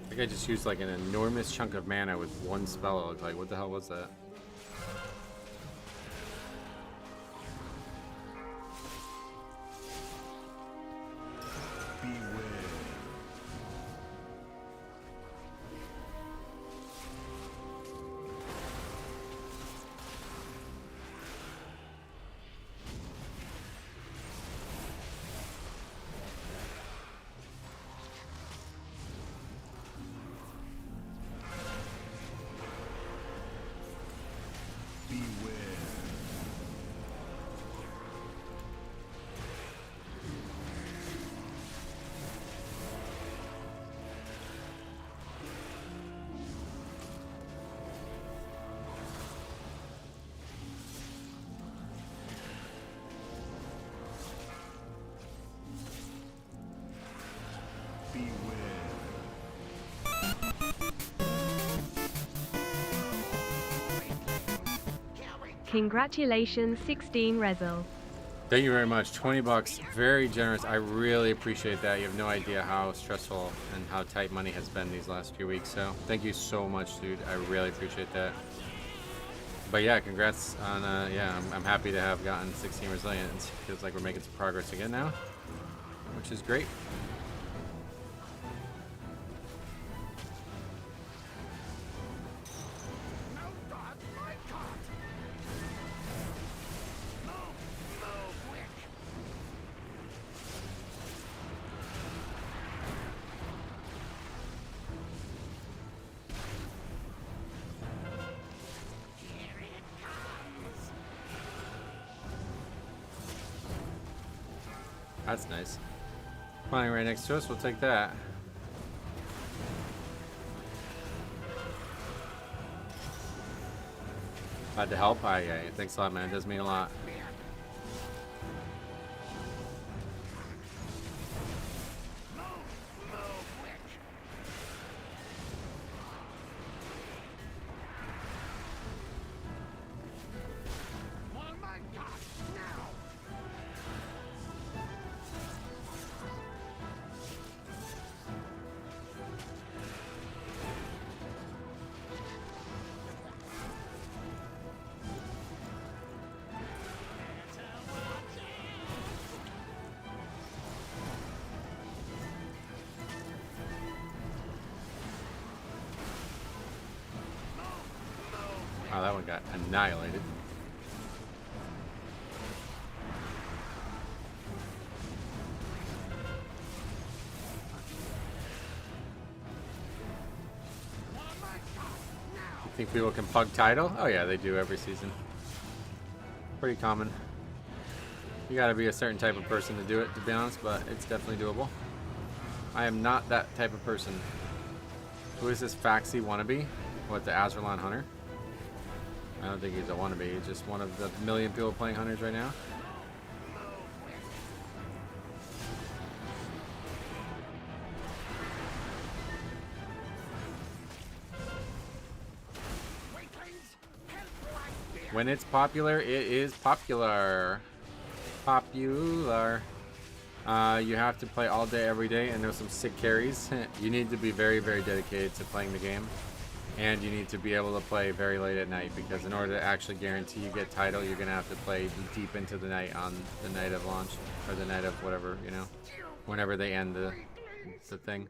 Speaker 1: I think I just used like an enormous chunk of mana with one spell, it looked like. What the hell was that?
Speaker 12: Congratulations, 16 Rezel.
Speaker 1: Thank you very much. 20 bucks. Very generous. I really appreciate that. You have no idea how stressful and how tight money has been these last few weeks. So thank you so much, dude. I really appreciate that. But yeah, congrats on, yeah, I'm happy to have gotten 16 Resilient. It feels like we're making some progress again now, which is great. That's nice. Flying right next to us, we'll take that. Glad to help. Thanks a lot, man. It does mean a lot. that one got annihilated. You think people can pug title? Oh yeah, they do every season. Pretty common. You gotta be a certain type of person to do it, to be honest, but it's definitely doable. I am not that type of person. Who is this Faxi wannabe? What, the Azerlon Hunter? I don't think he's a wannabe. He's just one of the million people playing Hunters right now. When it's popular, it is popular. Popular. You have to play all day, every day, and there's some sick carries. You need to be very, very dedicated to playing the game. And you need to be able to play very late at night, because in order to actually guarantee you get title, you're going to have to play deep into the night on the night of launch, or the night of whatever, you know, whenever they end the thing.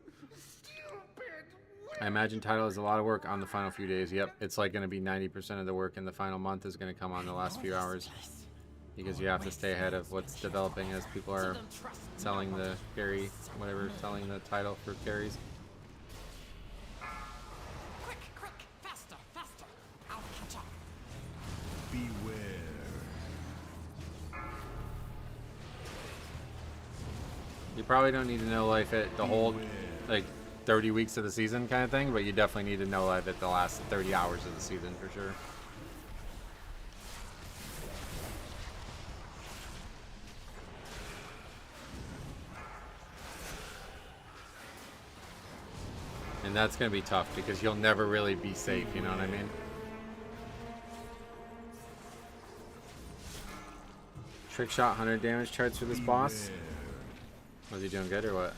Speaker 1: I imagine title is a lot of work on the final few days. Yep, it's like going to be 90% of the work in the final month is going to come on the last few hours, because you have to stay ahead of what's developing as people are selling the carry, whatever, selling the title for carries. You probably don't need to know life at the whole, like, 30 weeks of the season kind of thing, but you definitely need to know life at the last 30 hours of the season for sure. And that's going to be tough, because you'll never really be safe, you know what I mean? Trick shot 100 damage charts for this boss. Was he doing good or what?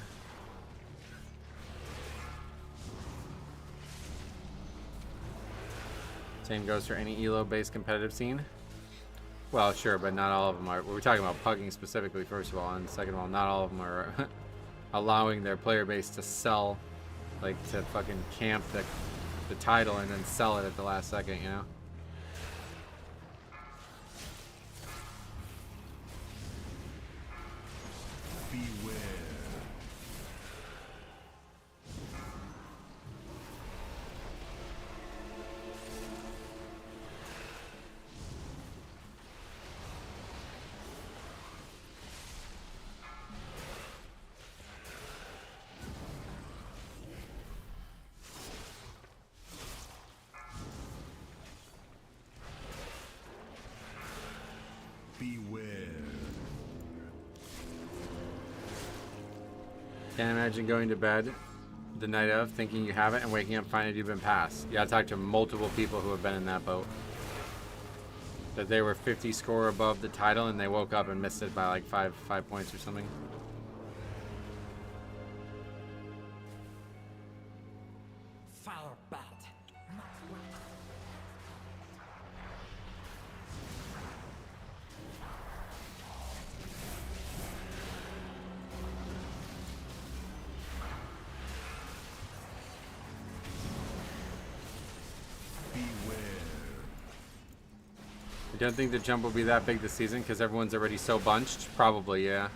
Speaker 1: Same goes for any elo-based competitive scene. Well, sure, but not all of them are. We're talking about Pugging specifically, first of all, and second of all, not all of them are allowing their player base to sell, like, to fucking camp the title and then sell it at the last second, you know? Can't imagine going to bed the night of thinking you have it and waking up finding you've been passed. Yeah, I talked to multiple people who have been in that boat. That they were 50 score above the title and they woke up and missed it by like five points or something.
Speaker 7: Foul bat.
Speaker 1: You don't think the jump will be that big this season because everyone's already so bunched? Probably, yeah.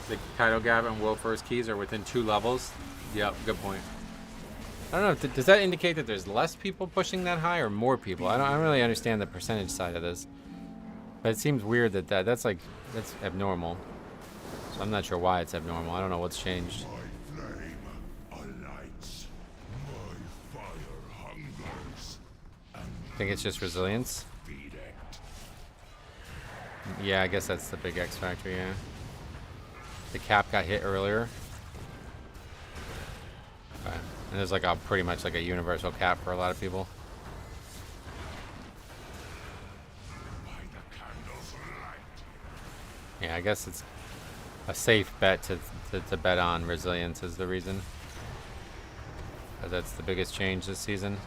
Speaker 1: The title gap and world first keys are within 2 levels. Yep, good point. I don't know, does that indicate that there's less people pushing that high or more people? I don't really understand the percentage side of this. But it seems weird that that's abnormal. So I'm not sure why it's abnormal. I don't know what's changed.
Speaker 9: My flame alights, my fire hungers,
Speaker 1: I think it's just resilience.
Speaker 9: feed it.
Speaker 1: Yeah, I guess that's the big X factor, yeah. The cap got hit earlier. Okay. And there's like a pretty much like a universal cap for a lot of people. Yeah, I guess it's a safe bet to bet on resilience is the reason. That's the biggest change this season.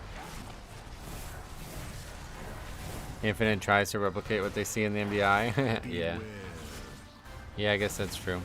Speaker 1: Infinite tries to replicate what they see in the MDI. Yeah. Yeah, I guess that's true.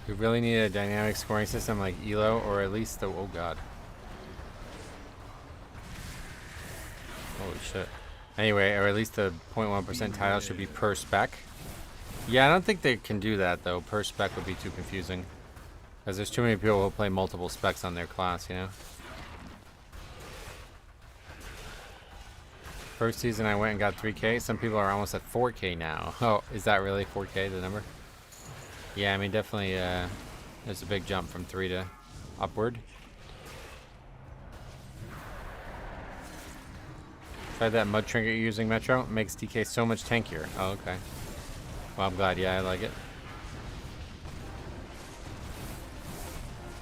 Speaker 1: We really need a dynamic scoring system like ELO, or at least the, oh god. Holy shit. Anyway, or at least the 0.1% title should be per spec. Yeah, I don't think they can do that though. Per spec would be too confusing. Because there's too many people who play multiple specs on their class, you know? First season I went and got 3K. Some people are almost at 4K now. Oh, is that really 4K, the number? Yeah, I mean, definitely, there's a big jump from 3 to upward. Tried that mud trinket you're using, Metro. It makes DK so much tankier. Oh, okay. Well, I'm glad. Yeah, I like it.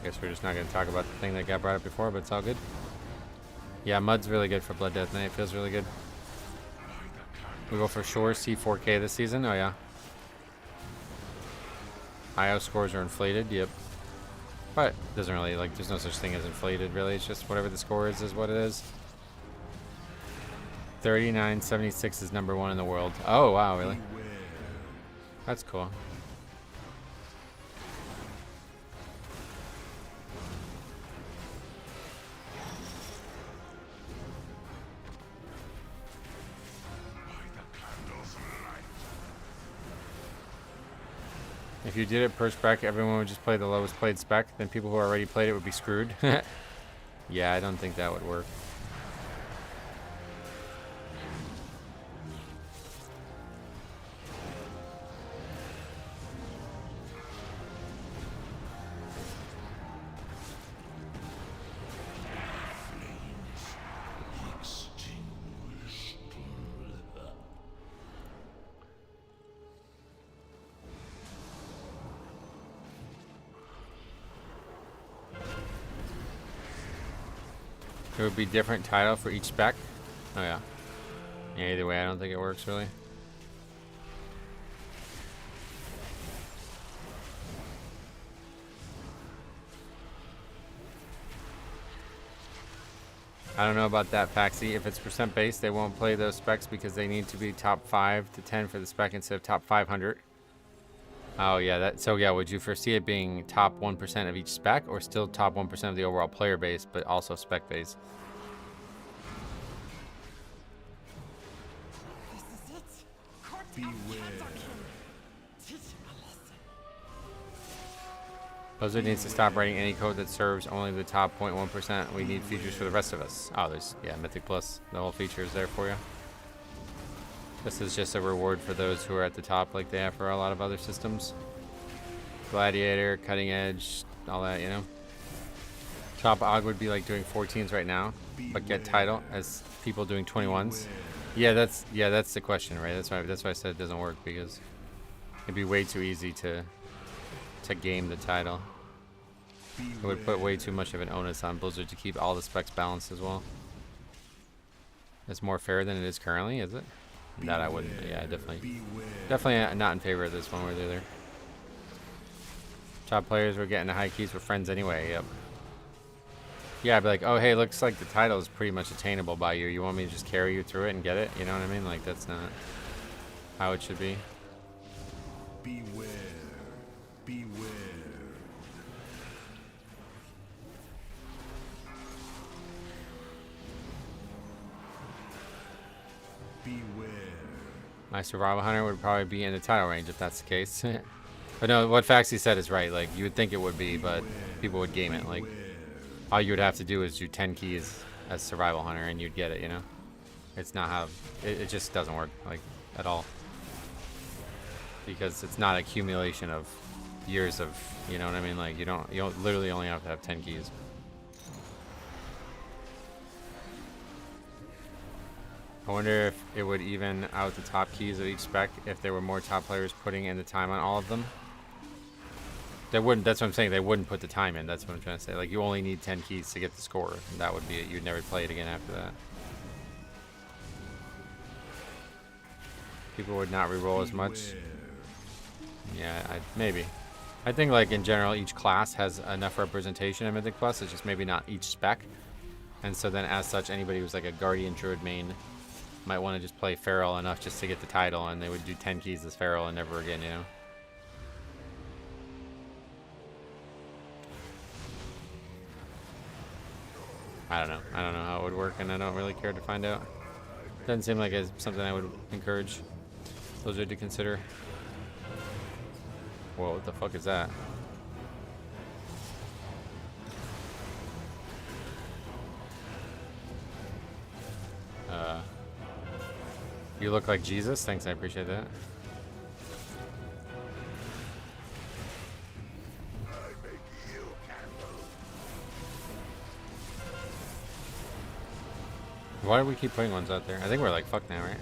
Speaker 1: I guess we're just not going to talk about the thing that got brought up before, but it's all good. Yeah, mud's really good for Blood Death Knight. It feels really good. We will for sure see 4K this season. Oh, yeah. IO scores are inflated, yep. But it doesn't really, like, there's no such thing as inflated, really. It's just whatever the score is what it is. 3976 is #1 in the world. Oh, wow, really? That's cool. If you did it per spec, everyone would just play the lowest played spec. Then people who already played it would be screwed. Yeah, I don't think that would work. It would be different title for each spec. Oh yeah. Yeah, either way, I don't think it works really. I don't know about that, Faxi. If it's percent based, they won't play those specs because they need to be top 5 to 10 for the spec instead of top 500. Oh yeah, that. So yeah, would you foresee it being top 1% of each spec, or still top 1% of the overall player base, but also spec base?
Speaker 6: This is it. Beware.
Speaker 1: Blizzard needs to stop writing any code that serves only the top 0.1%. We need features for the rest of us. Oh, there's, yeah, Mythic Plus. The whole feature is there for you. This is just a reward for those who are at the top like they have for a lot of other systems. Gladiator, Cutting Edge, all that, you know. Top OG would be like doing 14s right now, but get title as people doing 21s. Yeah, that's the question, right? That's why I said it doesn't work, because it'd be way too easy to game the title. It would put way too much of an onus on Blizzard to keep all the specs balanced as well. It's more fair than it is currently, is it? That I wouldn't. Yeah, definitely not in favor of this one way or the other. Top players were getting the high keys with friends anyway. Yep. Yeah, I'd be like, oh hey, looks like the title is pretty much attainable by you. You want me to just carry you through it and get it? You know what I mean? Like, that's not how it should be.
Speaker 9: Beware. Beware. Beware.
Speaker 1: My survival hunter would probably be in the title range if that's the case. But no, what Faxi said is right. Like, you would think it would be, but people would game it. Like, all you would have to do is do 10 keys as survival hunter and you'd get it, you know? It's not how, it just doesn't work, like, at all. because it's not accumulation of years of, you know what I mean? Like you don't literally only have to have 10 keys. I wonder if it would even out the top keys of each spec if there were more top players putting in the time on all of them. They wouldn't. That's what I'm saying. They wouldn't put the time in. That's what I'm trying to say. Like you only need 10 keys to get the score, and that would be it. You'd never play it again after that. People would not reroll as much. Yeah, maybe. I think like in general, each class has enough representation in Mythic Plus. It's just maybe not each spec. And so then, as such, anybody who's like a Guardian Druid main might want to just play Feral enough just to get the title, and they would do 10 keys as Feral and never again, you know? I don't know. I don't know how it would work, and I don't really care to find out. Doesn't seem like it's something I would encourage Blizzard to consider. Whoa, what the fuck is that? You look like Jesus. Thanks, I appreciate that. Why do we keep putting ones out there? I think we're like fucked now, right?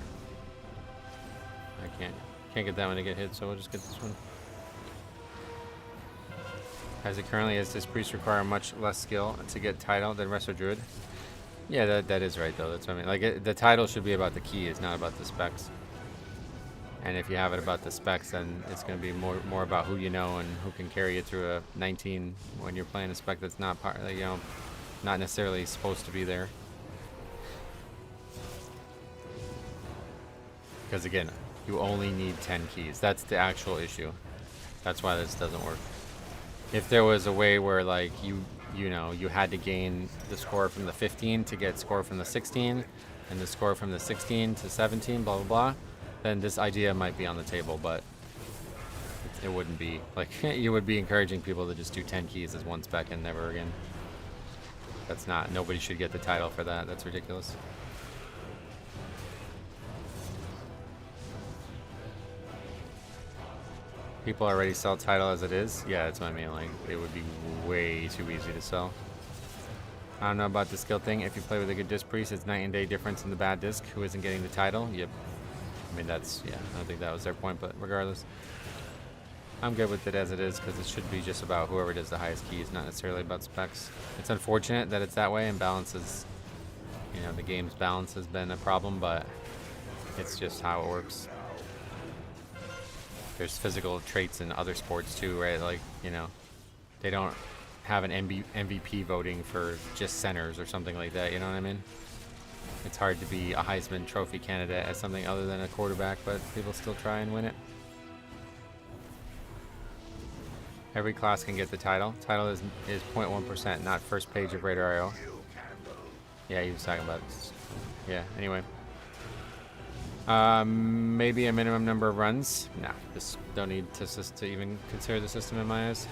Speaker 1: I can't get that one to get hit, so we'll just get this one. As it currently is, this priest require much less skill to get title than Resto Druid. Yeah, that is right though. That's what I mean. Like the title should be about the keys, not about the specs. And if you have it about the specs, then it's going to be more about who you know and who can carry you through a 19 when you're playing a spec that's not part, you know, not necessarily supposed to be there. Because again, you only need 10 keys. That's the actual issue. That's why this doesn't work. If there was a way where like you know, you had to gain the score from the 15 to get score from the 16, and the score from the 16 to 17, blah, blah, blah, then this idea might be on the table, but it wouldn't be. Like, you would be encouraging people to just do 10 keys as one spec and never again. That's not, nobody should get the title for that. That's ridiculous. People already sell title as it is. Yeah, that's what I mean. Like, it would be way too easy to sell. I don't know about the skill thing. If you play with a good disc priest, it's night and day difference in the bad disc who isn't getting the title. Yep. I mean, that's, yeah, I don't think that was their point, but regardless. I'm good with it as it is because it should be just about whoever does the highest keys, not necessarily about specs. It's unfortunate that it's that way, and balance is, you know, the game's balance has been a problem, but it's just how it works. There's physical traits in other sports too, right? Like, you know, they don't have an MVP voting for just centers or something like that, you know what I mean? It's hard to be a Heisman Trophy candidate as something other than a quarterback, but people still try and win it. Every class can get the title. Title is 0.1%, not first page of Radar.io. Yeah, he was talking about this. Yeah, anyway. Maybe a minimum number of runs. Nah, this don't need to even consider the system in my eyes.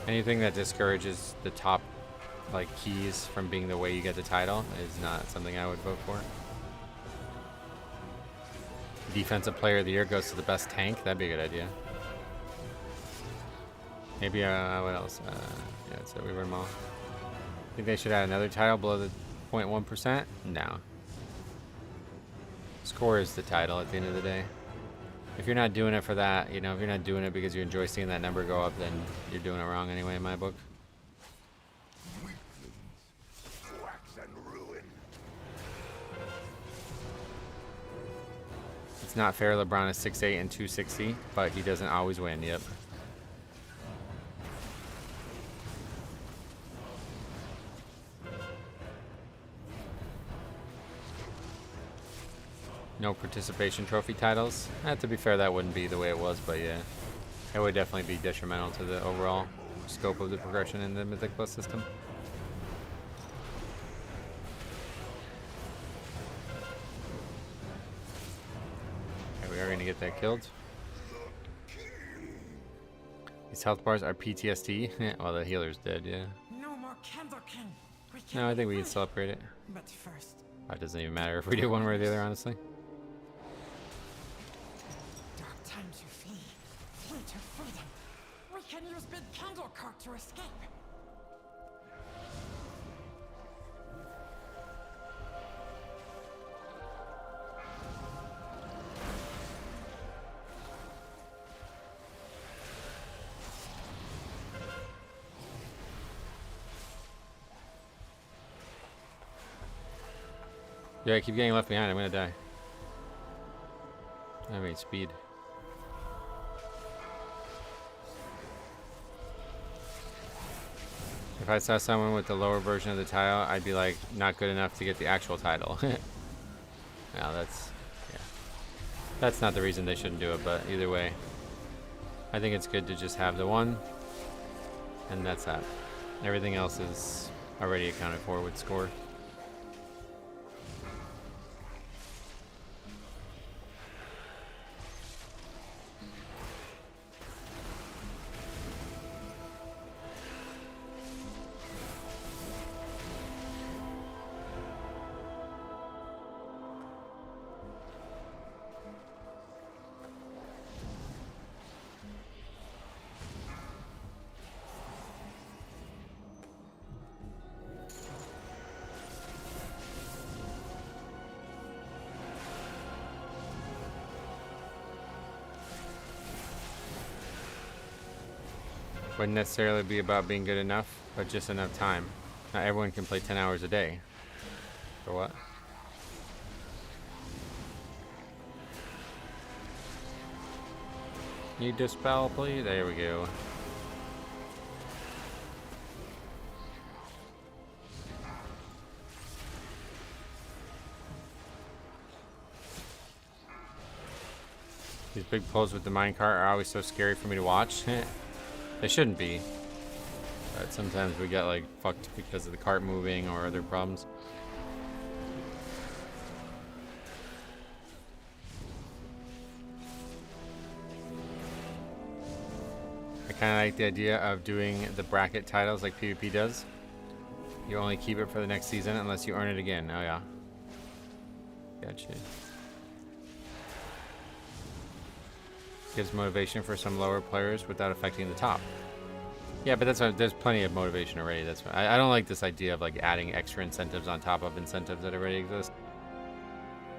Speaker 1: Anything that discourages the top like keys from being the way you get the title is not something I would vote for. Defensive player of the year goes to the best tank. That'd be a good idea. Maybe what else? Yeah, so we were them all. Think they should add another title below the 0.1%? No. Score is the title at the end of the day. If you're not doing it for that, you know, if you're not doing it because you enjoy seeing that number go up, then you're doing it wrong anyway in my book. It's not fair LeBron is 6'8" and 260, but he doesn't always win, yep. No participation trophy titles. To be fair, that wouldn't be the way it was, but yeah. It would definitely be detrimental to the overall scope of the progression in the Mythic Plus system. Okay, we are going to get that killed. These health bars are PTSD. Well, the healer's dead, yeah.
Speaker 6: No more Candlekin.
Speaker 1: No, I think we can still upgrade it.
Speaker 6: But first,
Speaker 1: It doesn't even matter if we do one way or the other, honestly.
Speaker 6: to freedom. We can use Big Candle Cart to escape.
Speaker 1: Yeah, I keep getting left behind. I'm gonna die. I mean, speed. If I saw someone with the lower version of the title, I'd be like, not good enough to get the actual title. Now that's, yeah. That's not the reason they shouldn't do it, but either way, I think it's good to just have the one, and that's that. Everything else is already accounted for with score. Wouldn't necessarily be about being good enough, but just enough time. Not everyone can play 10 hours a day. For what? Need dispel, please? There we go. These big pulls with the minecart are always so scary for me to watch. They shouldn't be. But sometimes we get like fucked because of the cart moving or other problems. I kind of like the idea of doing the bracket titles like PvP does. You only keep it for the next season unless you earn it again. Oh yeah. Gotcha. Gives motivation for some lower players without affecting the top. Yeah, but that's there's plenty of motivation already. That's why I don't like this idea of like adding extra incentives on top of incentives that already exist.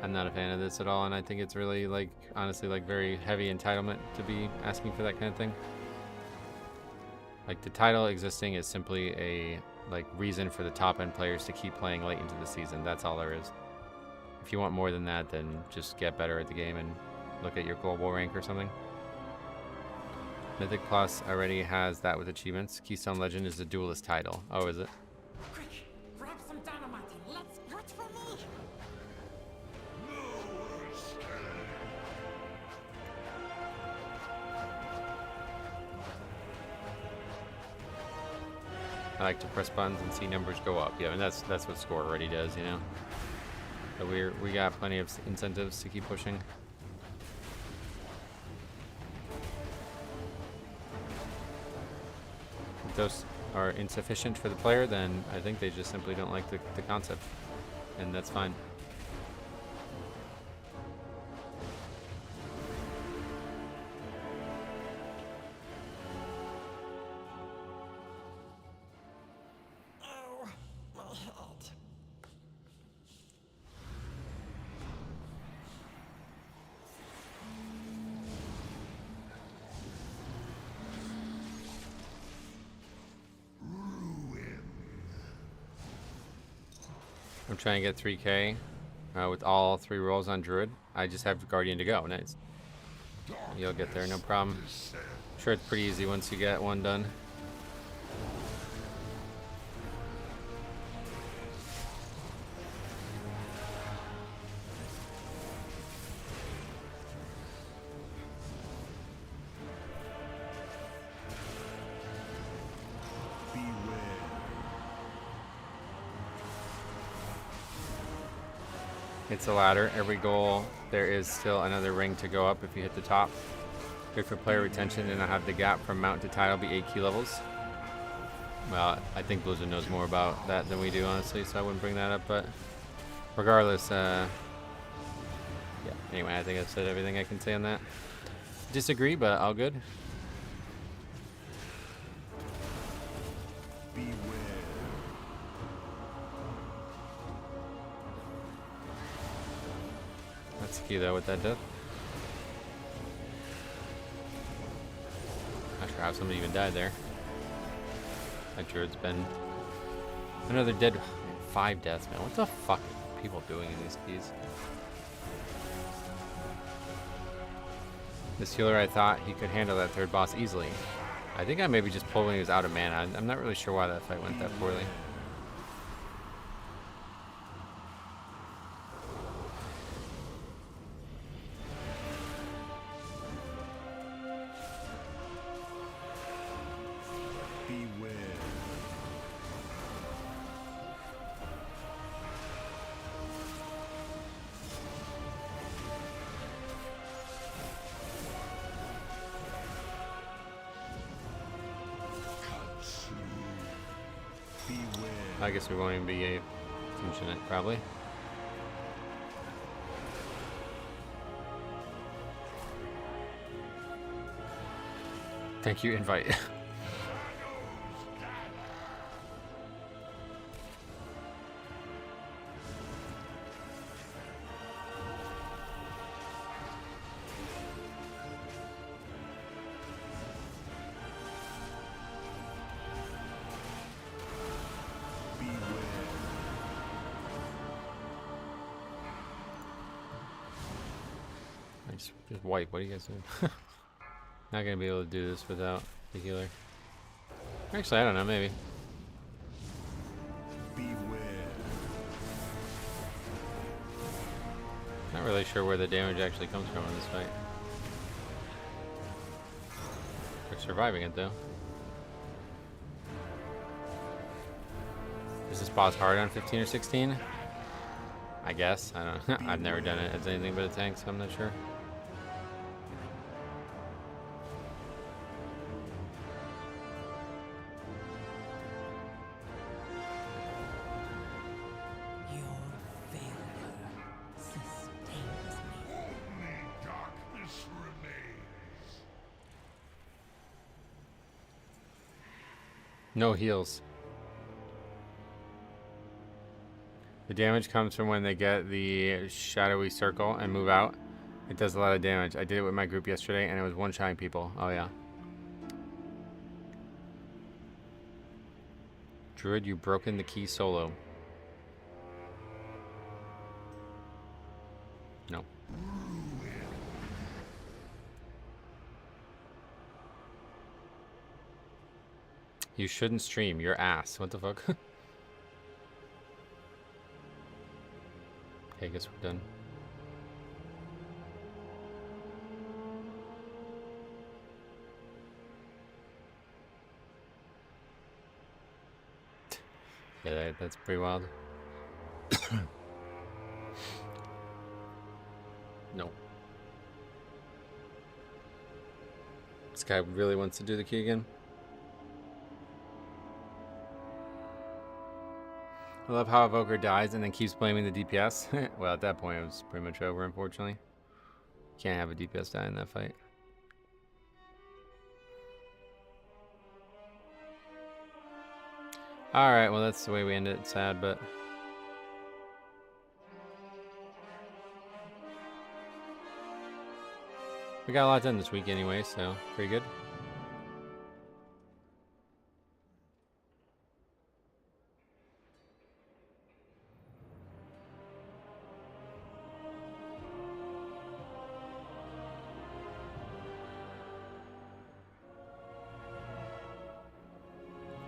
Speaker 1: I'm not a fan of this at all, and I think it's really like honestly like very heavy entitlement to be asking for that kind of thing. Like the title existing is simply a like reason for the top end players to keep playing late into the season. That's all there is. If you want more than that, then just get better at the game and look at your global rank or something. Mythic Plus already has that with achievements. Keystone Legend is the duelist title. Oh, is it?
Speaker 6: Quick, grab some dynamite and let's watch for me.
Speaker 1: I like to press buttons and see numbers go up. Yeah, and that's what score already does, you know. But we got plenty of incentives to keep pushing. If those are insufficient for the player, then I think they just simply don't like the concept, and that's fine.
Speaker 6: Oh, my head.
Speaker 1: I'm trying to get 3K with all 3 rolls on Druid. I just have Guardian to go. Nice. You'll get there, no problem. I'm sure it's pretty easy once you get one done. It's a ladder. Every goal, there is still another ring to go up if you hit the top. Good for player retention, and I'll have the gap from mount to title be 8 key levels. Well, I think Blizzard knows more about that than we do, honestly, so I wouldn't bring that up, but regardless, yeah, anyway, I think I've said everything I can say on that. Disagree, but all good. risky though with that death. Not sure how somebody even died there. That druid's been another dead. 5 deaths, man. What the fuck are people doing in these keys? This healer, I thought he could handle that third boss easily. I think I maybe just pulled when he was out of mana. I'm not really sure why that fight went that poorly. I guess we won't even be finishing it, probably. Thank you, invite. Just wipe. What are you guys doing? Not gonna be able to do this without the healer. Actually, I don't know. Maybe. Not really sure where the damage actually comes from in this fight. We're surviving it though. Is this boss hard on 15 or 16? I guess. I don't know. I've never done it as anything but a tank, so I'm not sure. No heals. The damage comes from when they get the shadowy circle and move out. It does a lot of damage. I did it with my group yesterday and it was one-shotting people. Oh yeah. Druid, you've broken the key solo. No. You shouldn't stream. You're ass. What the fuck? Okay, I guess we're done. Yeah, that's pretty wild. No. This guy really wants to do the key again. I love how Evoker dies and then keeps blaming the DPS. Well, at that point, it was pretty much over, unfortunately. Can't have a DPS die in that fight. Alright, well, that's the way we end it. Sad, but... we got a lot done this week anyway, so pretty good.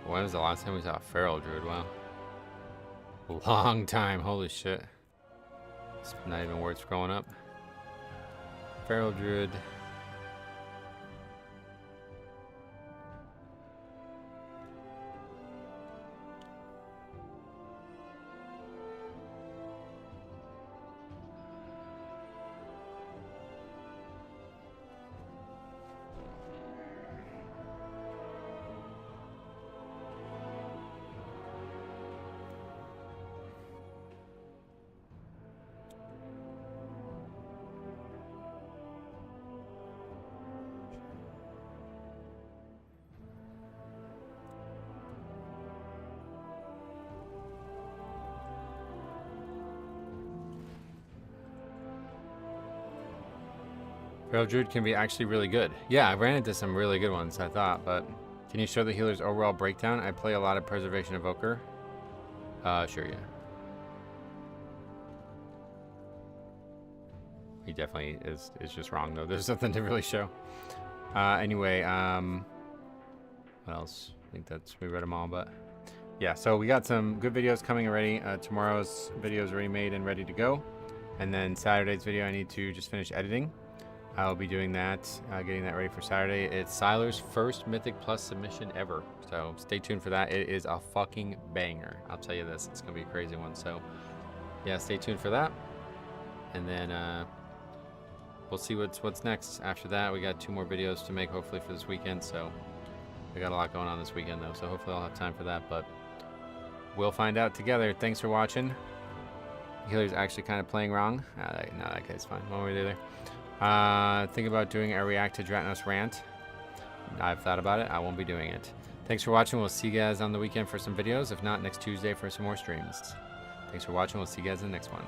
Speaker 1: When was the last time we saw a feral druid? Wow. A long time. Holy shit. It's not even worth scrolling up. Feral druid. Feral Druid can be actually really good. Yeah, I ran into some really good ones, I thought, but can you show the healer's overall breakdown? I play a lot of Preservation Evoker. Sure, yeah. He definitely is just wrong, though. There's nothing to really show. Anyway, what else? I think we read them all, but yeah, so we got some good videos coming already. Tomorrow's video is already made and ready to go. And then Saturday's video, I need to just finish editing. I'll be doing that, getting that ready for Saturday. It's Siler's first Mythic Plus submission ever. So stay tuned for that. It is a fucking banger. I'll tell you this. It's going to be a crazy one. So yeah, stay tuned for that. And then we'll see what's next. After that, we got 2 more videos to make, hopefully, for this weekend. So we got a lot going on this weekend, though. So hopefully I'll have time for that. But we'll find out together. Thanks for watching. Healer's actually kind of playing wrong. No, that guy's fine. One way or the other. Think about doing a react to Dratnos rant. I've thought about it. I won't be doing it. Thanks for watching. We'll see you guys on the weekend for some videos. If not, next Tuesday for some more streams. Thanks for watching. We'll see you guys in the next one.